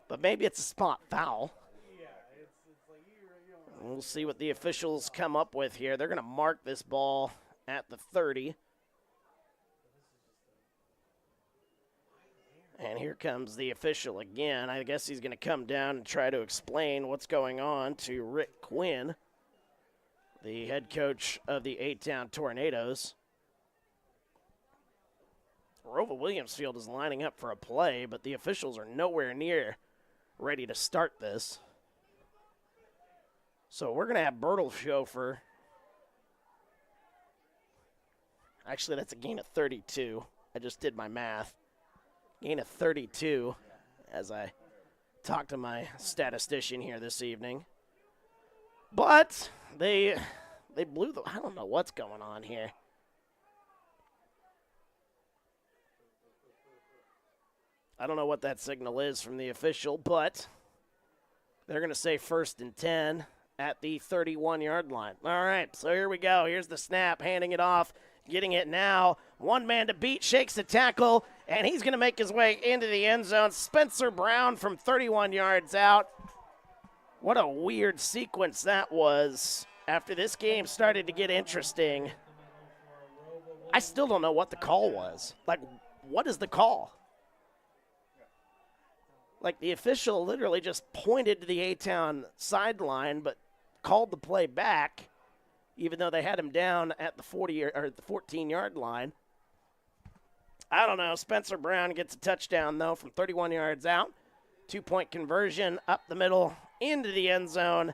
But maybe it's a spot foul. We'll see what the officials come up with here. They're going to mark this ball at the 30. And here comes the official again. I guess he's going to come down and try to explain what's going on to Rick Quinn, the head coach of the A-Town Tornadoes. ROWVA Williamsfield is lining up for a play, but the officials are nowhere near ready to start this. So we're going to have Bertle chauffeur. Actually, that's a gain of 32. I just did my math. Gain of 32 as I talk to my statistician here this evening. But they blew the... I don't know what's going on here. I don't know what that signal is from the official, but they're going to say 1st and 10 at the 31-yard line. All right, so here we go. Here's the snap, handing it off, getting it now. One man to beat, shakes the tackle, and he's going to make his way into the end zone. Spencer Brown from 31 yards out. What a weird sequence that was after this game started to get interesting. I still don't know what the call was. Like, what is the call? Like, the official literally just pointed to the A-Town sideline, but called the play back, even though they had him down at the 14-yard line. I don't know. Spencer Brown gets a touchdown, though, from 31 yards out. 2-point conversion up the middle into the end zone.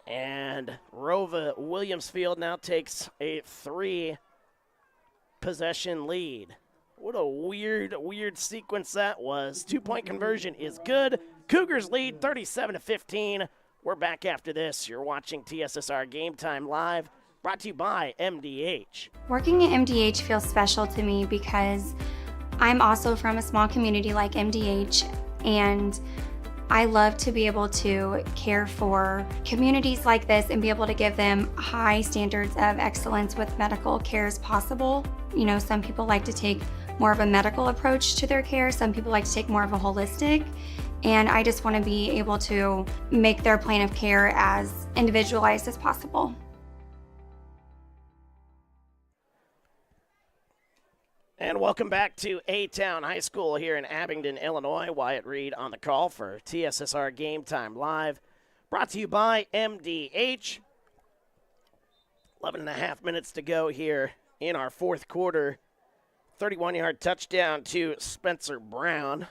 And ROWVA Williams Field now takes a 3-possession lead. What a weird sequence that was. 2-point conversion is good. Cougars lead 37-15. We're back after this. You're watching TSSR Game Time Live, brought to you by MDH. Working at MDH feels special to me because I'm also from a small community like MDH, and I love to be able to care for communities like this and be able to give them high standards of excellence with medical care as possible. You know, some people like to take more of a medical approach to their care. Some people like to take more of a holistic. And I just want to be able to make their plan of care as individualized as possible. And welcome back to A-Town High School here in Abingdon, Illinois. Wyatt Reed on the call for TSSR Game Time Live. Brought to you by MDH. 11 and a half minutes to go here in our fourth quarter. 31-yard touchdown to Spencer Brown.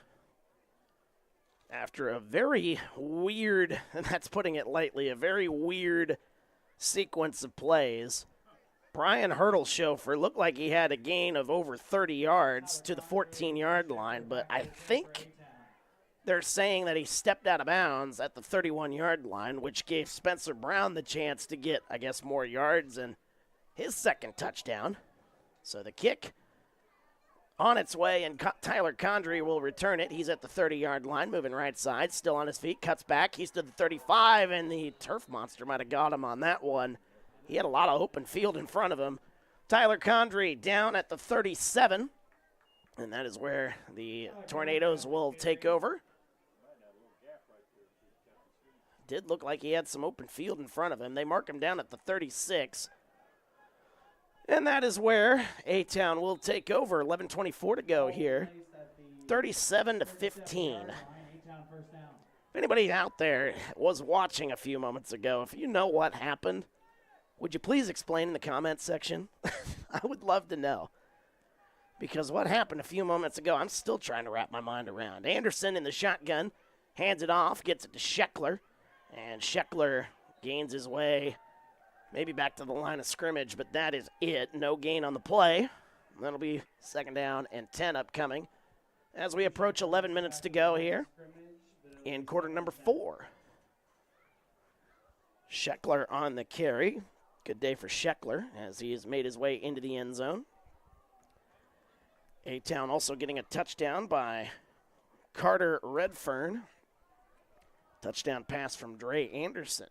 After a very weird, and that's putting it lightly, a very weird sequence of plays. Brian Hurdleshofer looked like he had a gain of over 30 yards to the 14-yard line, but I think they're saying that he stepped out of bounds at the 31-yard line, which gave Spencer Brown the chance to get, I guess, more yards and his second touchdown. So the kick on its way, and Tyler Condry will return it. He's at the 30-yard line, moving right side, still on his feet, cuts back. He's to the 35, and the turf monster might have got him on that one. He had a lot of open field in front of him. Tyler Condry down at the 37, and that is where the Tornadoes will take over. Did look like he had some open field in front of him. They mark him down at the 36. And that is where A-Town will take over. 11:24 to go here. 37-15. If anybody out there was watching a few moments ago, if you know what happened, would you please explain in the comments section? I would love to know. Because what happened a few moments ago, I'm still trying to wrap my mind around. Anderson in the shotgun, hands it off, gets it to Scheckler. And Scheckler gains his way maybe back to the line of scrimmage, but that is it. No gain on the play. That'll be second down and 10 upcoming as we approach 11 minutes to go here in quarter number 4. Scheckler on the carry. Good day for Scheckler as he has made his way into the end zone. A-Town also getting a touchdown by Carter Redfern. Touchdown pass from Dre Anderson.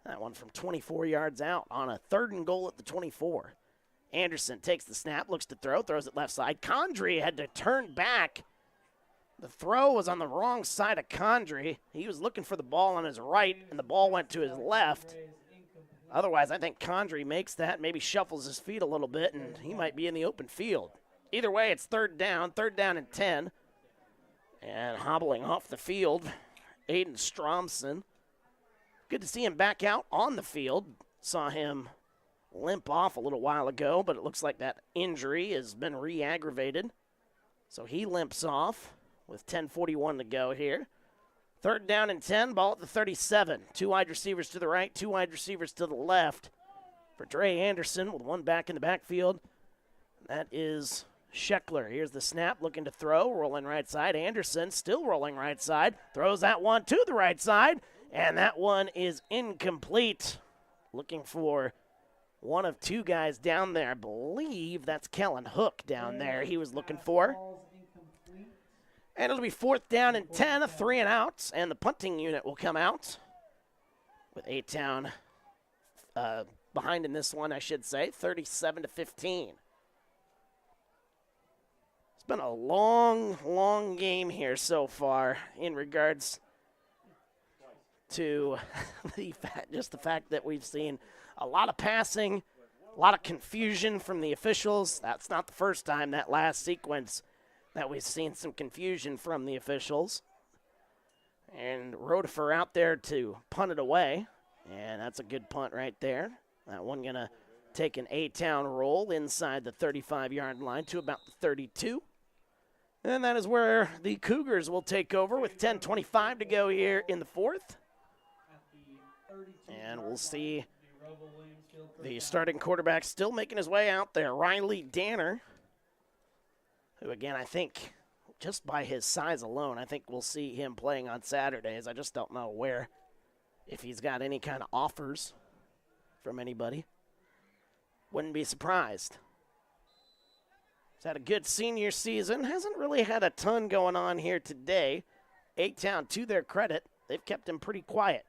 That one from 24 yards out on a 3rd and goal at the 24. Anderson takes the snap, looks to throw, throws it left side. Condry had to turn back. The throw was on the wrong side of Condry. He was looking for the ball on his right, and the ball went to his left. Otherwise, I think Condry makes that, maybe shuffles his feet a little bit, and he might be in the open field. Either way, it's third down and 10. And hobbling off the field, Aiden Stromson. Good to see him back out on the field. Saw him limp off a little while ago, but it looks like that injury has been re-aggravated. So he limps off with 10:41 to go here. Third down and 10, ball at the 37. 2 wide receivers to the right, 2 wide receivers to the left for Dre Anderson with one back in the backfield. That is Scheckler. Here's the snap, looking to throw, rolling right side. Anderson still rolling right side, throws that one to the right side. And that one is incomplete. Looking for one of 2 guys down there. I believe that's Kellen Hook down there he was looking for. And it'll be 4th down and 10, a 3 and out. And the punting unit will come out. with A-Town behind in this one, I should say, 37-15. It's been a long, long game here so far in regards to just the fact that we've seen a lot of passing, a lot of confusion from the officials. That's not the first time that last sequence that we've seen some confusion from the officials. And ROWVA out there to punt it away. And that's a good punt right there. That one going to take an A-Town roll inside the 35-yard line to about the 32. And that is where the Cougars will take over with 10:25 to go here in the fourth. And we'll see the starting quarterback still making his way out there, Riley Danner, who, again, I think just by his size alone, I think we'll see him playing on Saturdays. I just don't know where, if he's got any kind of offers from anybody. Wouldn't be surprised. He's had a good senior season. Hasn't really had a ton going on here today. A-Town, to their credit, they've kept him pretty quiet.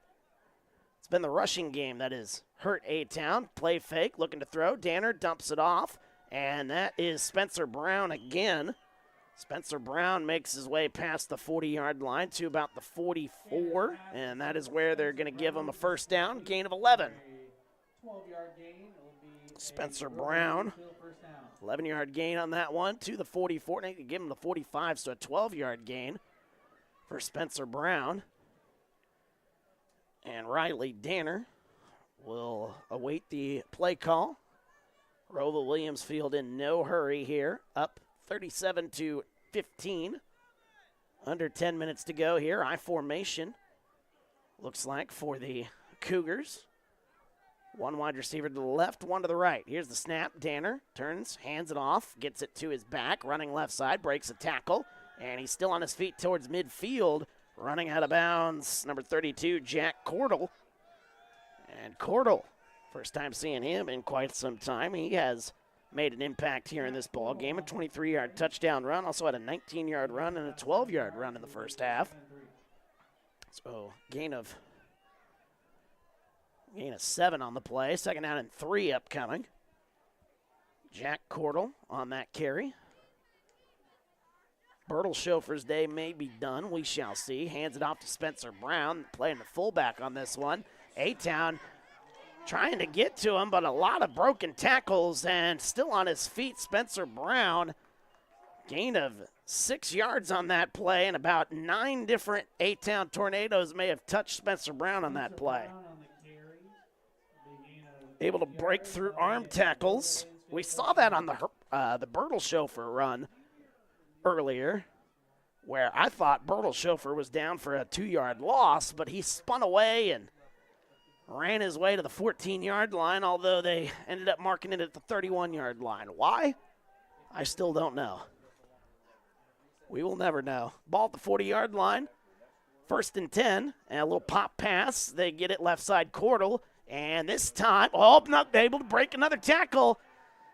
It's been the rushing game that has hurt A-Town. Play fake, looking to throw. Danner dumps it off, and that is Spencer Brown again. Spencer Brown makes his way past the 40-yard line to about the 44, and that is where they're going to give him a first down, gain of 11. Spencer Brown, 11-yard gain on that one to the 44. They can give him the 45, so a 12-yard gain for Spencer Brown. And Riley Danner will await the play call. ROWVA Williamsfield in no hurry here, up 37-15. Under 10 minutes to go here. I formation looks like for the Cougars. One wide receiver to the left, one to the right. Here's the snap. Danner turns, hands it off, gets it to his back, running left side, breaks a tackle, and he's still on his feet towards midfield. Running out of bounds, number 32, Jack Cordell. And Cordell, first time seeing him in quite some time. He has made an impact here in this ball game. A 23-yard touchdown run, also had a 19-yard run and a 12-yard run in the first half. So gain of 7 on the play. Second down and 3 upcoming. Jack Cordell on that carry. Chauffeur's day may be done. We shall see. Hands it off to Spencer Brown, playing the fullback on this one. A-Town trying to get to him, but a lot of broken tackles, and still on his feet, Spencer Brown. Gain of 6 yards on that play, and about 9 different A-Town Tornadoes may have touched Spencer Brown on that play. Able to break through arm tackles. We saw that on the Chauffeur run earlier, where I thought Chauffeur was down for a 2-yard loss, but he spun away and ran his way to the 14-yard line, although they ended up marking it at the 31-yard line. Why? I still don't know. We will never know. Ball at the 40-yard line. First and 10, and a little pop pass. They get it left side, Cordell, and this time, not able to break another tackle.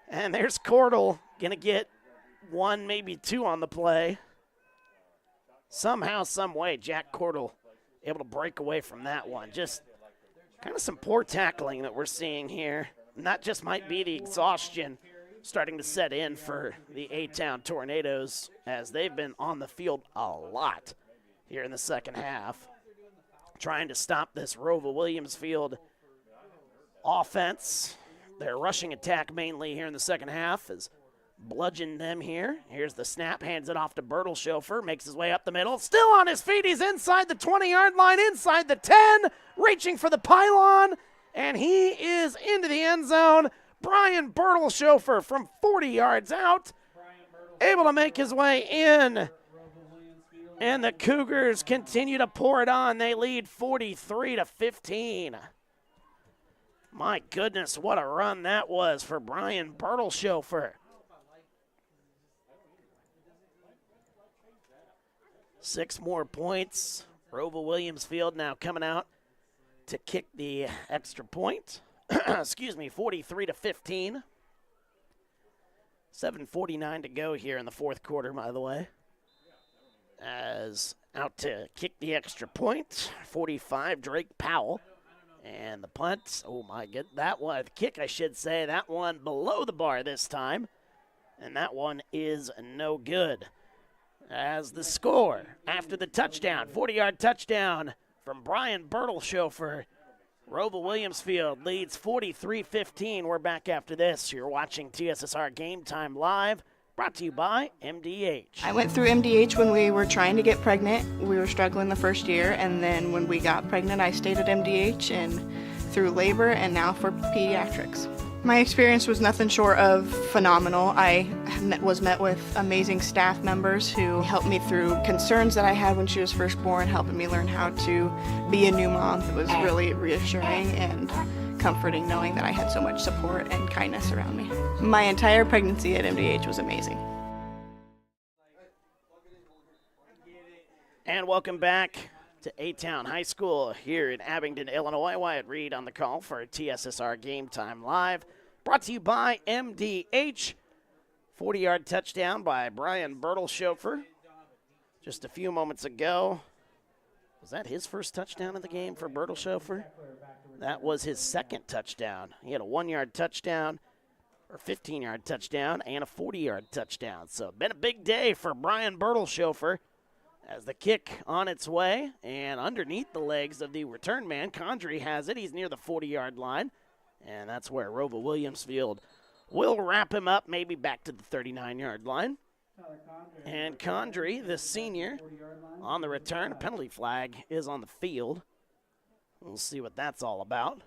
And there's Cordell going to get 1, maybe 2 on the play. Somehow, some way, Jack Cordell able to break away from that one. Just kind of some poor tackling that we're seeing here. And that just might be the exhaustion starting to set in for the A-Town Tornadoes, as they've been on the field a lot here in the second half. Trying to stop this ROWVA Williamsfield offense. Their rushing attack mainly here in the second half is bludgeoned them here. Here's the snap, hands it off to Chauffeur, makes his way up the middle. Still on his feet, he's inside the 20-yard line, inside the 10, reaching for the pylon, and he is into the end zone. Brian Chauffeur from 40 yards out, able to make his way in. And the Cougars continue to pour it on. They lead 43-15. My goodness, what a run that was for Brian Chauffeur. 6 more points. ROWVA Williamsfield now coming out to kick the extra point. 43-15. 7:49 to go here in the fourth quarter, by the way. As out to kick the extra point, 45, Drake Powell. And the punt, oh my god, that one, the kick I should say, that one below the bar this time. And that one is no good. As the score after the touchdown, 40-yard touchdown from Brian Bertelshofer. ROWVA Williamsfield leads 43-15. We're back after this. You're watching TSSR Game Time Live, brought to you by MDH. I went through MDH when we were trying to get pregnant. We were struggling the first year, and then when we got pregnant, I stayed at MDH and through labor and now for pediatrics. My experience was nothing short of phenomenal. I was met with amazing staff members who helped me through concerns that I had when she was first born, helping me learn how to be a new mom. It was really reassuring and comforting knowing that I had so much support and kindness around me. My entire pregnancy at MDH was amazing. And welcome back to A-Town High School here in Abingdon, Illinois. Wyatt Reed on the call for TSSR Game Time Live. Brought to you by MDH. 40-yard touchdown by Brian Bertelshofer. Just a few moments ago. Was that his first touchdown of the game for Bertelshofer? That was his second touchdown. He had a 1-yard touchdown, or 15-yard touchdown, and a 40-yard touchdown. So been a big day for Brian Bertelshofer. As the kick on its way, and underneath the legs of the return man, Condrey has it. He's near the 40-yard line, and that's where ROWVA Williamsfield will wrap him up, maybe back to the 39-yard line. And Condrey, the senior, on the return. A penalty flag is on the field. We'll see what that's all about.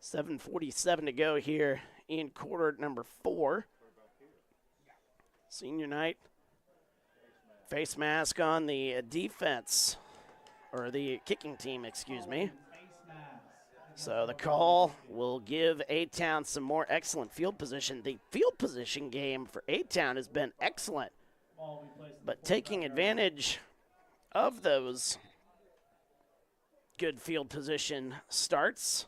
7:47 to go here in quarter number 4. Senior night. Face mask on the defense, or the kicking team, excuse me. So the call will give A-Town some more excellent field position. The field position game for A-Town has been excellent, but taking advantage of those good field position starts,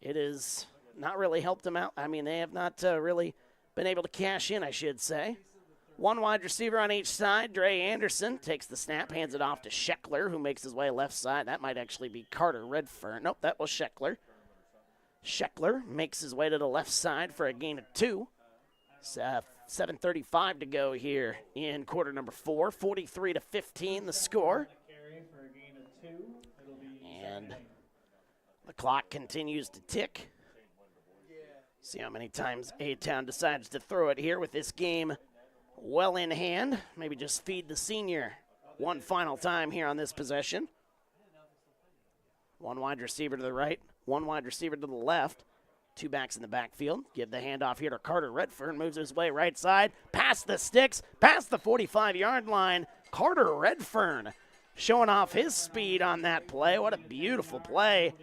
it has not really helped them out. I mean, they have not really been able to cash in, I should say. One wide receiver on each side. Dre Anderson takes the snap, hands it off to Scheckler, who makes his way left side. That might actually be Carter Redfern. Nope, that was Scheckler. Scheckler makes his way to the left side for a gain of 2. 7:35 to go here in quarter number 4. 43-15 the score. And the clock continues to tick. See how many times A-Town decides to throw it here with this game well in hand. Maybe just feed the senior one final time here on this possession. One wide receiver to the right, one wide receiver to the left. 2 backs in the backfield. Give the handoff here to Carter Redfern. Moves his way right side. Past the sticks. Past the 45-yard line. Carter Redfern showing off his speed on that play. What a beautiful play.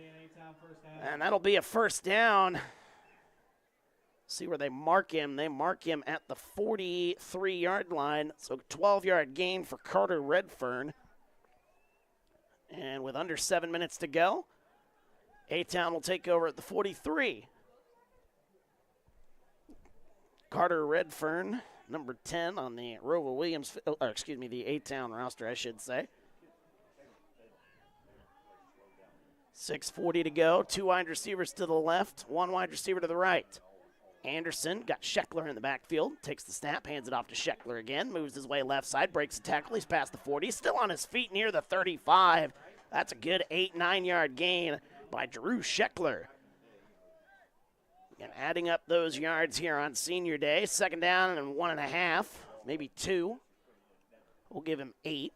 And that'll be a first down. See where they mark him. They mark him at the 43-yard line. So 12-yard gain for Carter Redfern. And with under 7 minutes to go, A-Town will take over at the 43. Carter Redfern, number 10 on the ROWVA Williams, the A-Town roster, I should say. 6:40 to go. 2 wide receivers to the left, 1 wide receiver to the right. Anderson got Scheckler in the backfield, takes the snap, hands it off to Scheckler again, moves his way left side, breaks the tackle, he's past the 40, still on his feet near the 35. That's a good 8-9-yard gain by Drew Scheckler. And adding up those yards here on senior day, 2nd down and 1.5, maybe 2. We'll give him 8.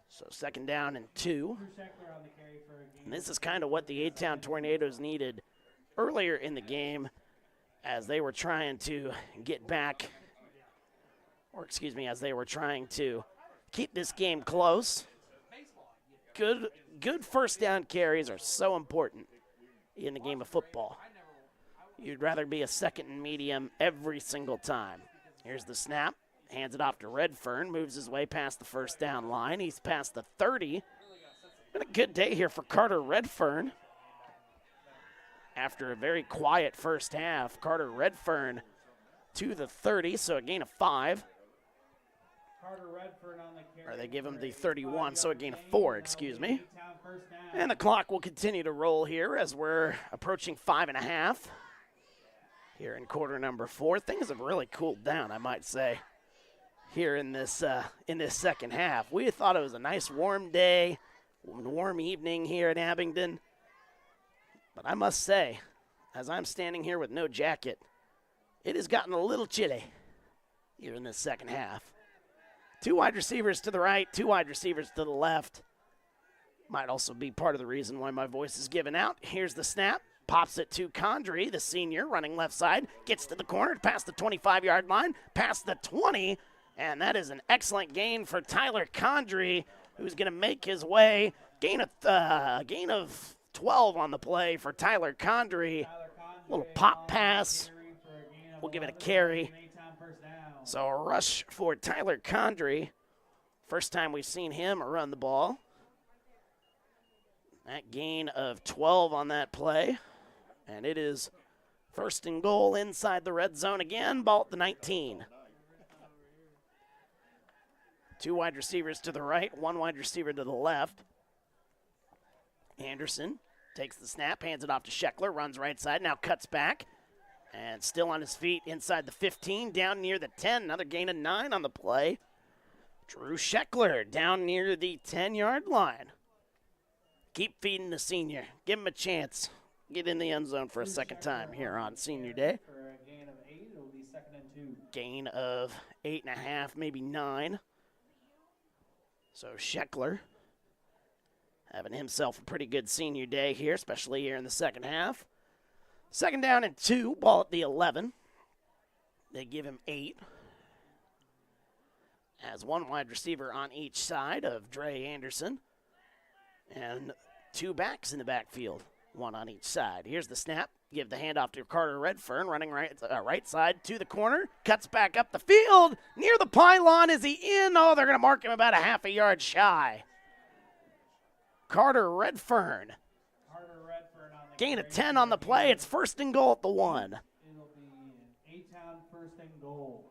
So 2nd down and 2. And this is kind of what the A-Town Tornadoes needed earlier in the game as they were trying to get back, as they were trying to keep this game close. Good first down carries are so important in the game of football. You'd rather be a 2nd and medium every single time. Here's the snap, hands it off to Redfern, moves his way past the first down line. He's past the 30. Been a good day here for Carter Redfern. After a very quiet first half, Carter Redfern to the 30, so a gain of 5. Or they give him the 31, so a gain of 4, excuse me. And the clock will continue to roll here as we're approaching 5.5. Here in quarter number 4. Things have really cooled down, I might say, here in this second half. We thought it was a nice warm day, warm evening here in Abingdon. But I must say, as I'm standing here with no jacket, it has gotten a little chilly here in this second half. 2 wide receivers to the right, 2 wide receivers to the left. Might also be part of the reason why my voice is giving out. Here's the snap. Pops it to Condry, the senior, running left side. Gets to the corner, past the 25-yard line, past the 20. And that is an excellent gain for Tyler Condry, who's going to make his way. Gain of 12 on the play for Tyler Condry. Little pop pass. We'll give it a carry. So a rush for Tyler Condry. First time we've seen him run the ball. That gain of 12 on that play. And it is first and goal inside the red zone again. Ball at the 19. 2 wide receivers to the right, 1 wide receiver to the left. Anderson takes the snap, hands it off to Scheckler, runs right side, now cuts back. And still on his feet inside the 15, down near the 10. Another gain of 9 on the play. Drew Scheckler down near the 10-yard line. Keep feeding the senior. Give him a chance. Get in the end zone for a second time here on senior day. For a gain of 8, it'll be 2nd and 2. Gain of 8.5, maybe 9. So Scheckler having himself a pretty good senior day here, especially here in the second half. 2nd down and 2, ball at the 11. They give him 8. Has 1 wide receiver on each side of Dre Anderson. And 2 backs in the backfield, 1 on each side. Here's the snap. Give the handoff to Carter Redfern, running right side to the corner. Cuts back up the field. Near the pylon. Is he in? Oh, they're going to mark him about a half a yard shy. Carter Redfern. Gain of 10 on the play. It's first and goal at the 1. It'll be A-Town 1st and goal.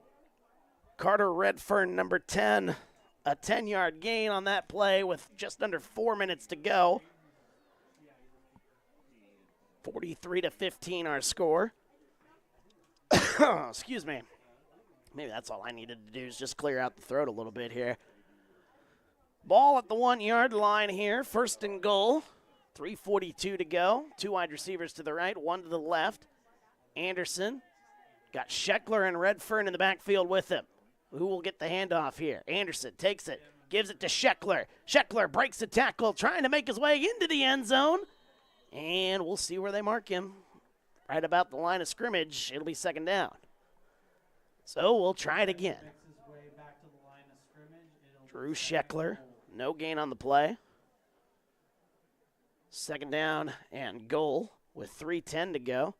Carter Redfern, number 10. A 10-yard gain on that play with just under 4 minutes to go. 43-15 our score. Excuse me. Maybe that's all I needed to do is just clear out the throat a little bit here. Ball at the 1-yard line here. First and goal. 3:42 to go. 2 wide receivers to the right, 1 to the left. Anderson got Scheckler and Redfern in the backfield with him. Who will get the handoff here? Anderson takes it, gives it to Scheckler. Scheckler breaks the tackle, trying to make his way into the end zone. And we'll see where they mark him. Right about the line of scrimmage. It'll be 2nd down. So we'll try it again. Drew Scheckler, no gain on the play. 2nd down and goal with 3:10 to go.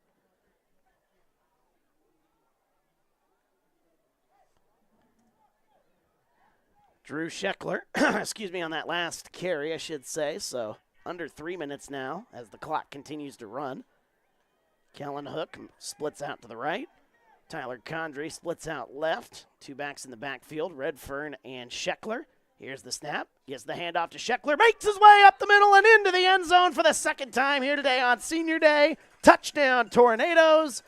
Drew Scheckler, excuse me, on that last carry, I should say. So under 3 minutes now as the clock continues to run. Kellen Hook splits out to the right. Tyler Condry splits out left. 2 backs in the backfield, Redfern and Scheckler. Here's the snap. Gives the handoff to Scheckler. Makes his way up the middle and into the end zone for the 2nd time here today on Senior Day. Touchdown, Tornadoes.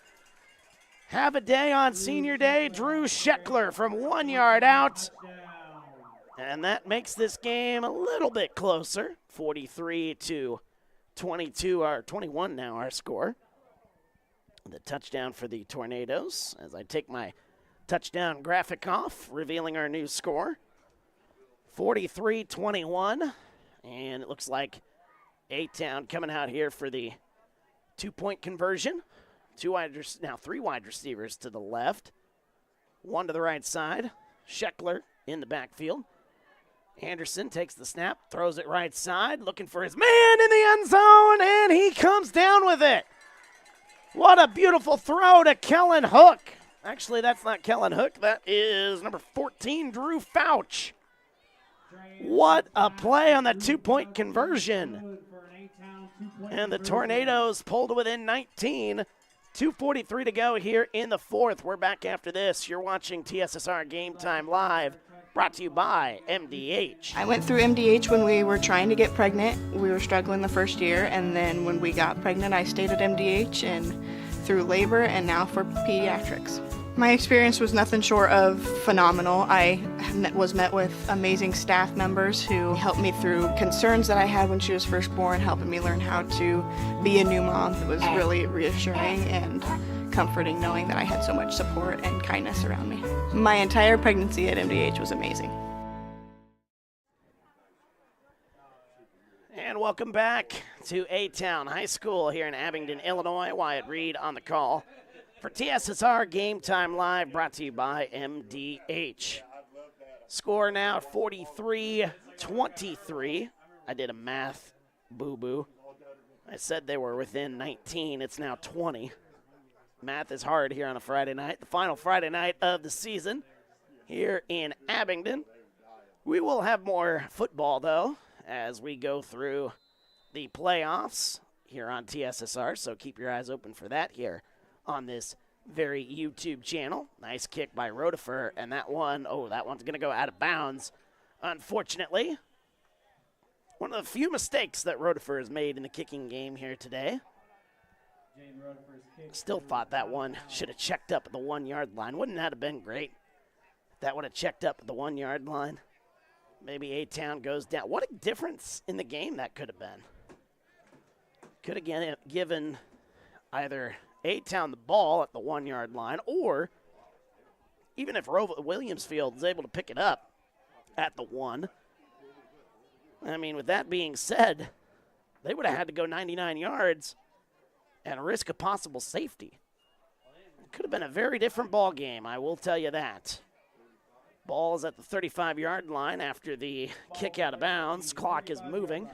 Have a day on Senior Day. Drew Scheckler from 1 yard out. And that makes this game a little bit closer. 43-22, or 21 now our score. The touchdown for the Tornadoes as I take my touchdown graphic off, revealing our new score. 43-21, and it looks like A-Town coming out here for the 2-point conversion. 3 wide receivers to the left, 1 to the right side. Scheckler in the backfield. Anderson takes the snap, throws it right side, looking for his man in the end zone, and he comes down with it. What a beautiful throw to Kellen Hook. Actually, that's not Kellen Hook. That is number 14, Drew Fouch. What a play on the 2-point conversion. And the Tornadoes pulled within 19. 2:43 to go here in the 4th. We're back after this. You're watching TSSR Game Time Live, brought to you by MDH. I went through MDH when we were trying to get pregnant. We were struggling the first year, and then when we got pregnant, I stayed at MDH and through labor and now for pediatrics. My experience was nothing short of phenomenal. I was met with amazing staff members who helped me through concerns that I had when she was first born, helping me learn how to be a new mom. It was really reassuring and comforting knowing that I had so much support and kindness around me. My entire pregnancy at MDH was amazing. And welcome back to A-Town High School here in Abingdon, Illinois. Wyatt Reed on the call for TSSR Game Time Live, brought to you by MDH. Score now 43-23. I did a math boo-boo. I said they were within 19. It's now 20. Math is hard here on a Friday night. The final Friday night of the season here in Abingdon. We will have more football, though, as we go through the playoffs here on TSSR, so keep your eyes open for that here on this very YouTube channel. Nice kick by ROWVA, and that one's going to go out of bounds, unfortunately. One of the few mistakes that ROWVA has made in the kicking game here today. Still thought that one should have checked up at the 1-yard line. Wouldn't that have been great if that would have checked up at the 1-yard line? Maybe A-Town goes down. What a difference in the game that could have been. Could have given either A-Town the ball at the 1-yard line, or even if ROWVA Williamsfield is able to pick it up at the 1. I mean, with that being said, they would have had to go 99 yards and risk a possible safety. It could have been a very different ball game, I will tell you that. Ball's at the 35-yard line after the kick out of bounds. Clock is moving.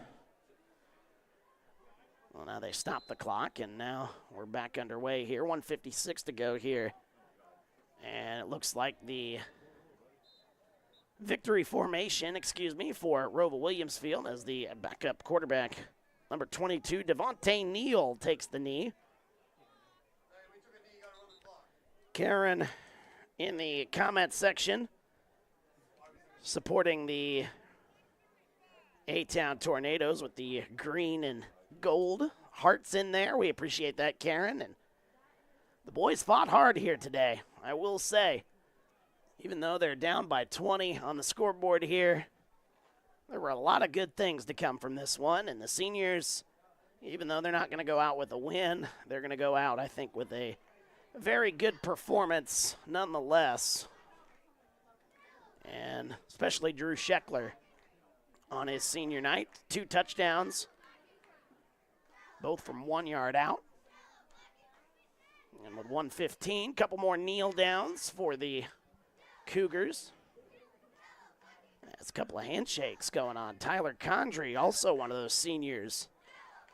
Well, now they stop the clock, and now we're back underway here. 1:56 to go here. And it looks like the victory formation, for ROWVA Williamsfield as the backup quarterback, number 22, Devontae Neal, takes the knee. Karen in the comment section supporting the A-Town Tornadoes with the green and gold hearts in there. We appreciate that, Karen. And the boys fought hard here today, I will say. Even though they're down by 20 on the scoreboard here, there were a lot of good things to come from this one. And the seniors, even though they're not going to go out with a win, they're going to go out, I think, with a very good performance nonetheless. And especially Drew Scheckler on his senior night. 2 touchdowns, both from 1 yard out. And with 1:15, couple more kneel downs for the Cougars. There's a couple of handshakes going on. Tyler Condrey, also one of those seniors,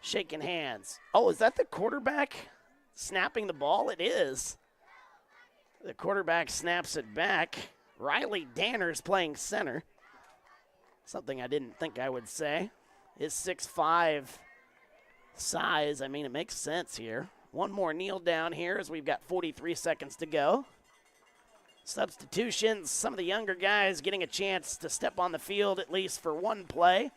shaking hands. Oh, is that the quarterback snapping the ball? It is. The quarterback snaps it back. Riley Danner's playing center. Something I didn't think I would say. His 6'5" size, I mean, it makes sense here. One more kneel down here as we've got 43 seconds to go. Substitutions, some of the younger guys getting a chance to step on the field at least for one play.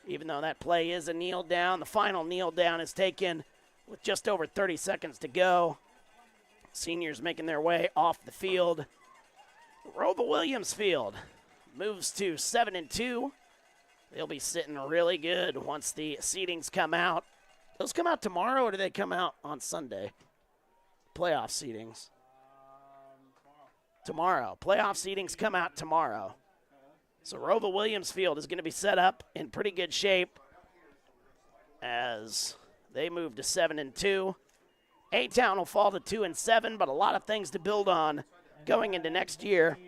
Even though that play is a kneel down, the final kneel down is taken with just over 30 seconds to go. Seniors making their way off the field. ROWVA Williamsfield moves to 7-2. They'll be sitting really good once the seedings come out. Those come out tomorrow, or do they come out on Sunday? Playoff seedings. Tomorrow. Playoff seedings come out tomorrow. So ROWVA Williamsfield is going to be set up in pretty good shape as they move to 7-2. A-Town will fall to 2-7, but a lot of things to build on going into next year.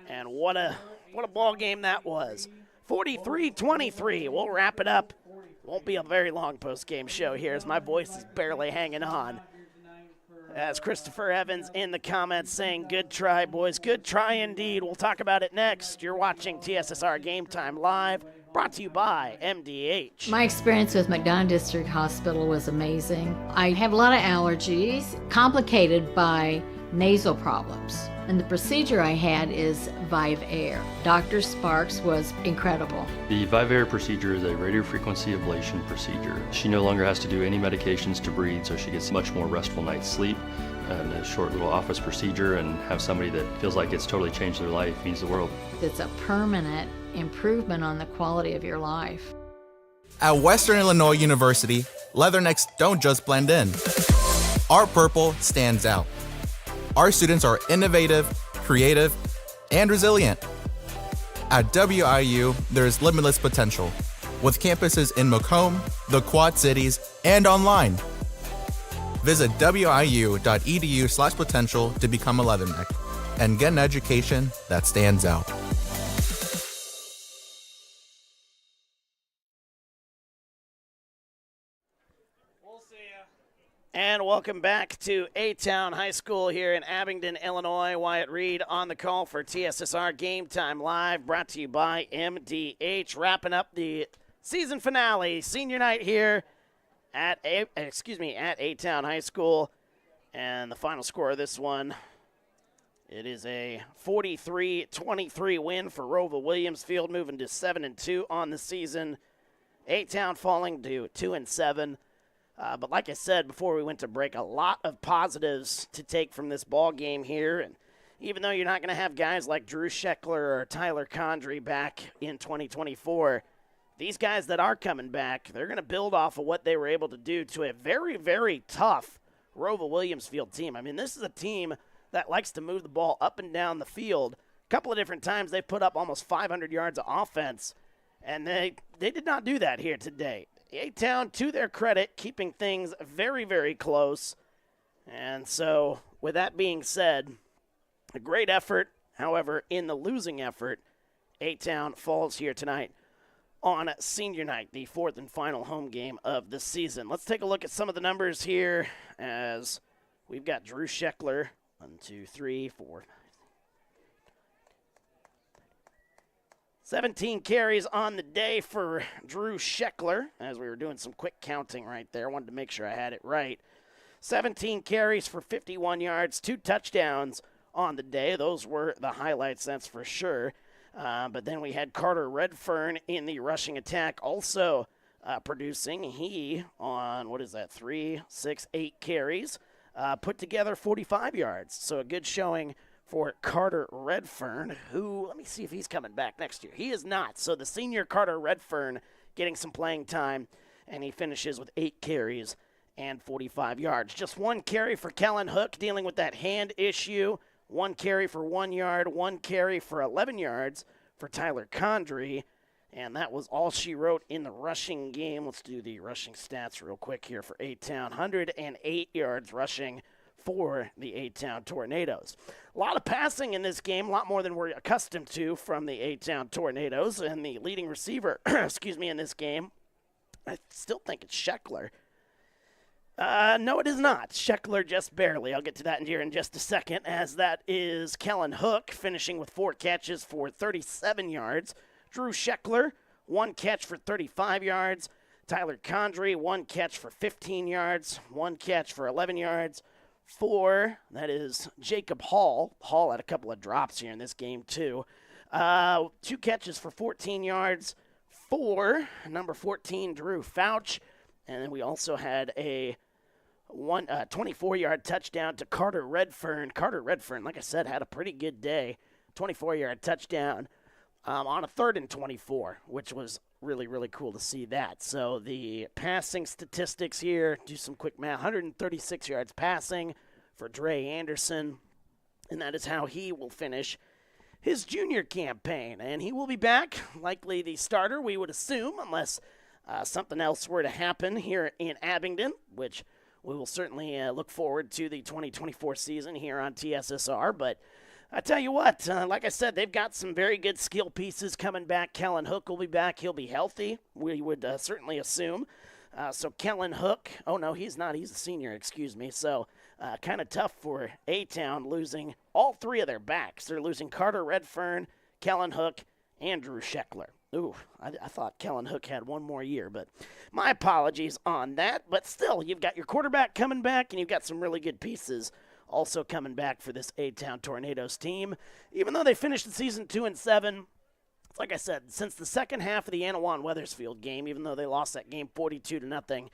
And what a ball game that was. 43-23. We'll wrap it up. Won't be a very long post-game show here as my voice is barely hanging on. As Christopher Evans in the comments saying, good try, boys. Good try indeed. We'll talk about it next. You're watching TSSR Game Time Live, brought to you by MDH. My experience with McDonough District Hospital was amazing. I have a lot of allergies, complicated by nasal problems. And the procedure I had is ViveAir. Dr. Sparks was incredible. The ViveAir procedure is a radiofrequency ablation procedure. She no longer has to do any medications to breathe, so she gets much more restful night's sleep. And a short little office procedure, and have somebody that feels like it's totally changed their life means the world. It's a permanent improvement on the quality of your life. At Western Illinois University, leathernecks don't just blend in. Our purple stands out. Our students are innovative, creative, and resilient. At WIU, there is limitless potential, with campuses in Macomb, the Quad Cities, and online. Visit wiu.edu/potential to become a leatherneck and get an education that stands out. And welcome back to A-Town High School here in Abingdon, Illinois. Wyatt Reed on the call for TSSR Game Time Live, brought to you by MDH. Wrapping up the season finale, senior night here at A-Town High School. And the final score of this one, it is a 43-23 win for ROWVA Williamsfield, moving to 7-2 on the season. A-Town falling to 2-7. But like I said before we went to break, a lot of positives to take from this ball game here. And even though you're not going to have guys like Drew Scheckler or Tyler Condrey back in 2024, these guys that are coming back, they're going to build off of what they were able to do to a very, very tough ROWVA Williamsfield team. I mean, this is a team that likes to move the ball up and down the field. A couple of different times they put up almost 500 yards of offense, and they did not do that here today. A-Town, to their credit, keeping things very, very close. And so, with that being said, a great effort. However, in the losing effort, A-Town falls here tonight on senior night, the fourth and final home game of the season. Let's take a look at some of the numbers here as we've got Drew Scheckler. 1, 2, 3, 4, 17 carries on the day for Drew Scheckler, as we were doing some quick counting right there. Wanted to make sure I had it right. 17 carries for 51 yards, 2 touchdowns on the day. Those were the highlights, that's for sure. But then we had Carter Redfern in the rushing attack, also producing. He on, 3, 6, 8 carries, put together 45 yards. So a good showing for Carter Redfern, who, let me see if he's coming back next year. He is not. So the senior Carter Redfern getting some playing time, and he finishes with 8 carries and 45 yards. Just 1 carry for Kellen Hook, dealing with that hand issue. 1 carry for 1 yard, 1 carry for 11 yards for Tyler Condrey, and that was all she wrote in the rushing game. Let's do the rushing stats real quick here for A-Town. 108 yards rushing for the A-Town Tornadoes. A lot of passing in this game, a lot more than we're accustomed to from the A-Town Tornadoes, and the leading receiver, in this game, I still think it's Scheckler. No, it is not. Scheckler just barely. I'll get to that in here in just a second, as that is Kellen Hook finishing with 4 catches for 37 yards. Drew Scheckler, 1 catch for 35 yards. Tyler Condrey, 1 catch for 15 yards, 1 catch for 11 yards. 4, that is Jacob Hall. Hall had a couple of drops here in this game, too. 2 catches for 14 yards. 4, number 14, Drew Fouch. And then we also had a 24-yard touchdown to Carter Redfern. Carter Redfern, like I said, had a pretty good day. 24-yard touchdown on a 3rd and 24, which was really, really cool to see that. So the passing statistics here, do some quick math. 136 yards passing for Dre Anderson, and that is how he will finish his junior campaign. And he will be back, likely the starter, we would assume, unless something else were to happen here in Abingdon, which we will certainly look forward to the 2024 season here on TSSR. But I tell you what, like I said, they've got some very good skill pieces coming back. Kellen Hook will be back. He'll be healthy, we would certainly assume. So Kellen Hook, oh no, he's not. He's a senior, excuse me. So kind of tough for A-Town losing all 3 of their backs. They're losing Carter Redfern, Kellen Hook, and Drew Scheckler. Ooh, I thought Kellen Hook had 1 more year, but my apologies on that. But still, you've got your quarterback coming back, and you've got some really good pieces also coming back for this A-Town Tornadoes team. Even though they finished the season 2-7, like I said, since the second half of the Anawan-Wethersfield game, even though they lost that game 42-0,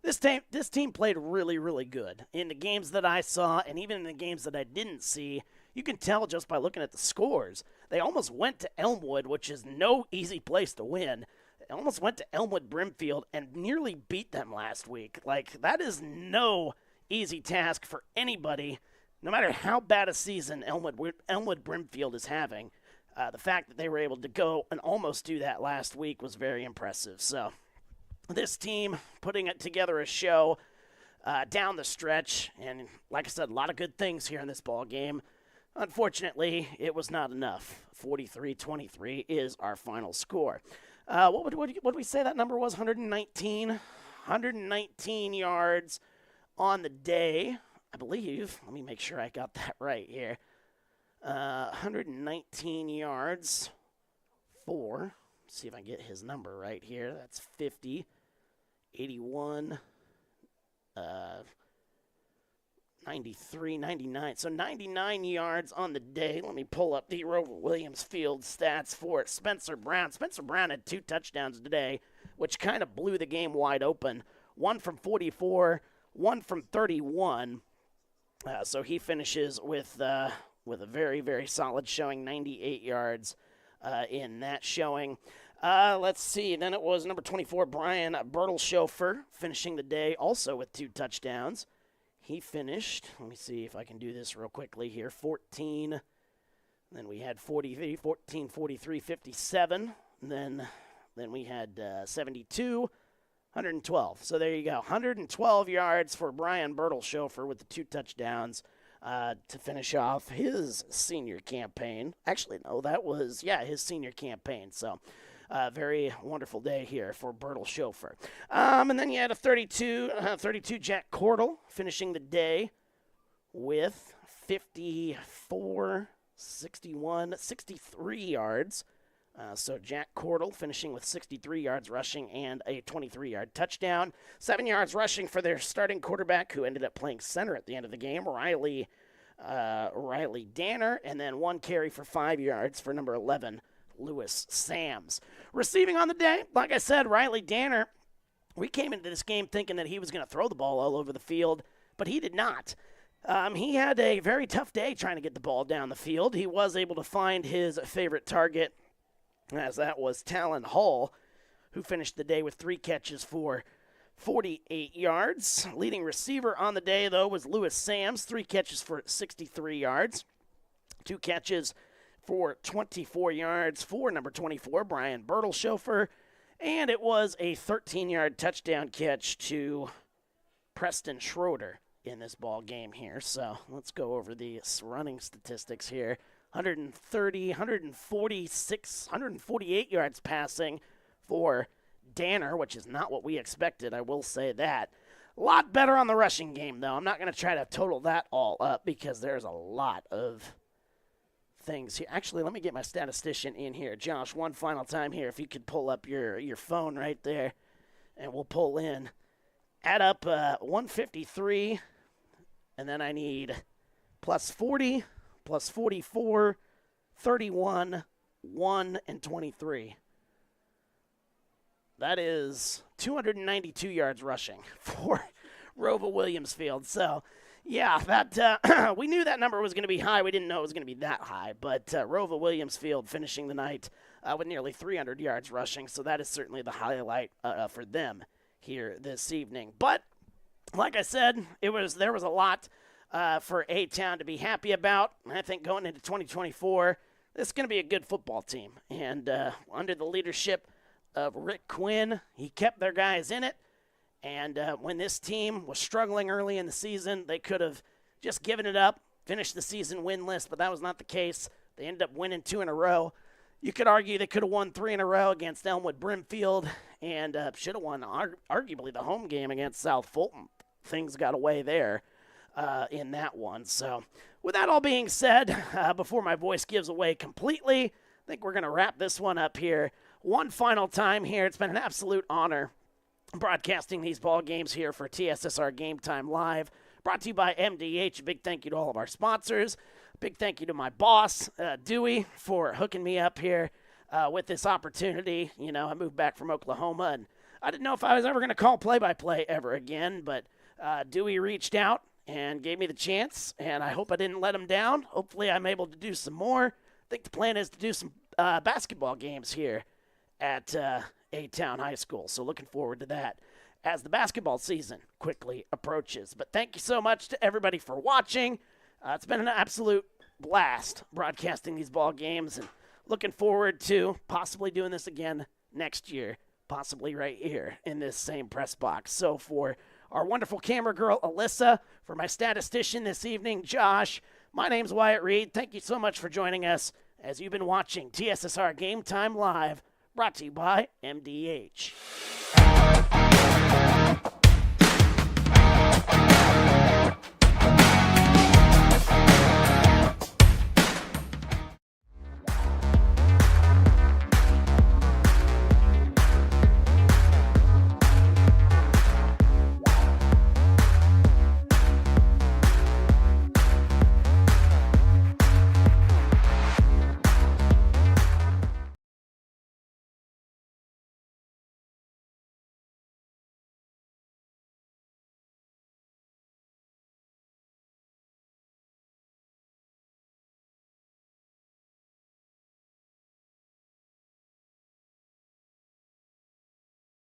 this team played really, really good. In the games that I saw, and even in the games that I didn't see, you can tell just by looking at the scores. They almost went to Elmwood, which is no easy place to win. They almost went to Elmwood Brimfield and nearly beat them last week. Like, that is no easy task for anybody, no matter how bad a season Elmwood Brimfield is having. The fact that they were able to go and almost do that last week was very impressive. So this team putting it together a show down the stretch, and like I said, a lot of good things here in this ball game. Unfortunately, it was not enough. 43-23 is our final score. What would we say that number was? 119? 119 yards on the day, I believe. Let me make sure I got that right here. 119 yards for, see if I can get his number right here. That's 50, 81, 93, 99. So 99 yards on the day. Let me pull up the ROWVA Williams Field stats for it. Spencer Brown. Spencer Brown had 2 touchdowns today, which kind of blew the game wide open. One from 44, one from 31. So he finishes with a very, very solid showing, 98 yards in that showing. Let's see. Then it was number 24, Brian Bertelshofer, finishing the day also with 2 touchdowns. He finished, let me see if I can do this real quickly here, 14. Then we had 43, 14, 43, 57. Then we had 72, 112. So there you go. 112 yards for Brian Bertelshofer with the 2 touchdowns to finish off his senior campaign. Actually, no, that was, his senior campaign. So very wonderful day here for Bertelshofer. And then you had a 32 Jack Cordell finishing the day with 54, 61, 63 yards. So Jack Cordell finishing with 63 yards rushing and a 23-yard touchdown. 7 yards rushing for their starting quarterback, who ended up playing center at the end of the game, Riley Danner, and then 1 carry for 5 yards for number 11, Lewis Sams. Receiving on the day, like I said, Riley Danner, we came into this game thinking that he was going to throw the ball all over the field, but he did not. He had a very tough day trying to get the ball down the field. He was able to find his favorite target, as that was Talon Hall, who finished the day with 3 catches for 48 yards. Leading receiver on the day, though, was Lewis Sams, 3 catches for 63 yards. 2 catches for 24 yards for number 24, Brian Bertelshofer. And it was a 13-yard touchdown catch to Preston Schroeder in this ball game here. So let's go over the running statistics here. 130, 146, 148 yards passing for Danner, which is not what we expected, I will say that. A lot better on the rushing game, though. I'm not going to try to total that all up because there's a lot of things here. Actually, let me get my statistician in here. Josh, one final time here, if you could pull up your phone right there, and we'll pull in. Add up 153, and then I need plus 40, plus 44, 31, 1, and 23. That is 292 yards rushing for ROWVA Williams Field. So, yeah, that we knew that number was going to be high. We didn't know it was going to be that high. But ROWVA Williams Field finishing the night with nearly 300 yards rushing. So that is certainly the highlight for them here this evening. But like I said, there was a lot for A-Town to be happy about. I think going into 2024, this is going to be a good football team. And under the leadership of Rick Quinn, he kept their guys in it. And when this team was struggling early in the season, they could have just given it up, finished the season winless, but that was not the case. They ended up winning 2 in a row. You could argue they could have won 3 in a row against Elmwood Brimfield and should have won arguably the home game against South Fulton. Things got away there in that one. So with that all being said, before my voice gives away completely, I think we're going to wrap this one up here. One final time here. It's been an absolute honor broadcasting these ball games here for TSSR Game Time Live. Brought to you by MDH. A big thank you to all of our sponsors. Big thank you to my boss, Dewey, for hooking me up here with this opportunity. You know, I moved back from Oklahoma, and I didn't know if I was ever going to call play-by-play ever again, but Dewey reached out and gave me the chance, and I hope I didn't let him down. Hopefully I'm able to do some more. I think the plan is to do some basketball games here at A-Town High School, so looking forward to that as the basketball season quickly approaches. But thank you so much to everybody for watching. It's been an absolute blast broadcasting these ball games, and looking forward to possibly doing this again next year, possibly right here in this same press box. So for our wonderful camera girl, Alyssa, for my statistician this evening, Josh, my name's Wyatt Reed. Thank you so much for joining us as you've been watching TSSR Game Time Live, brought to you by MDH.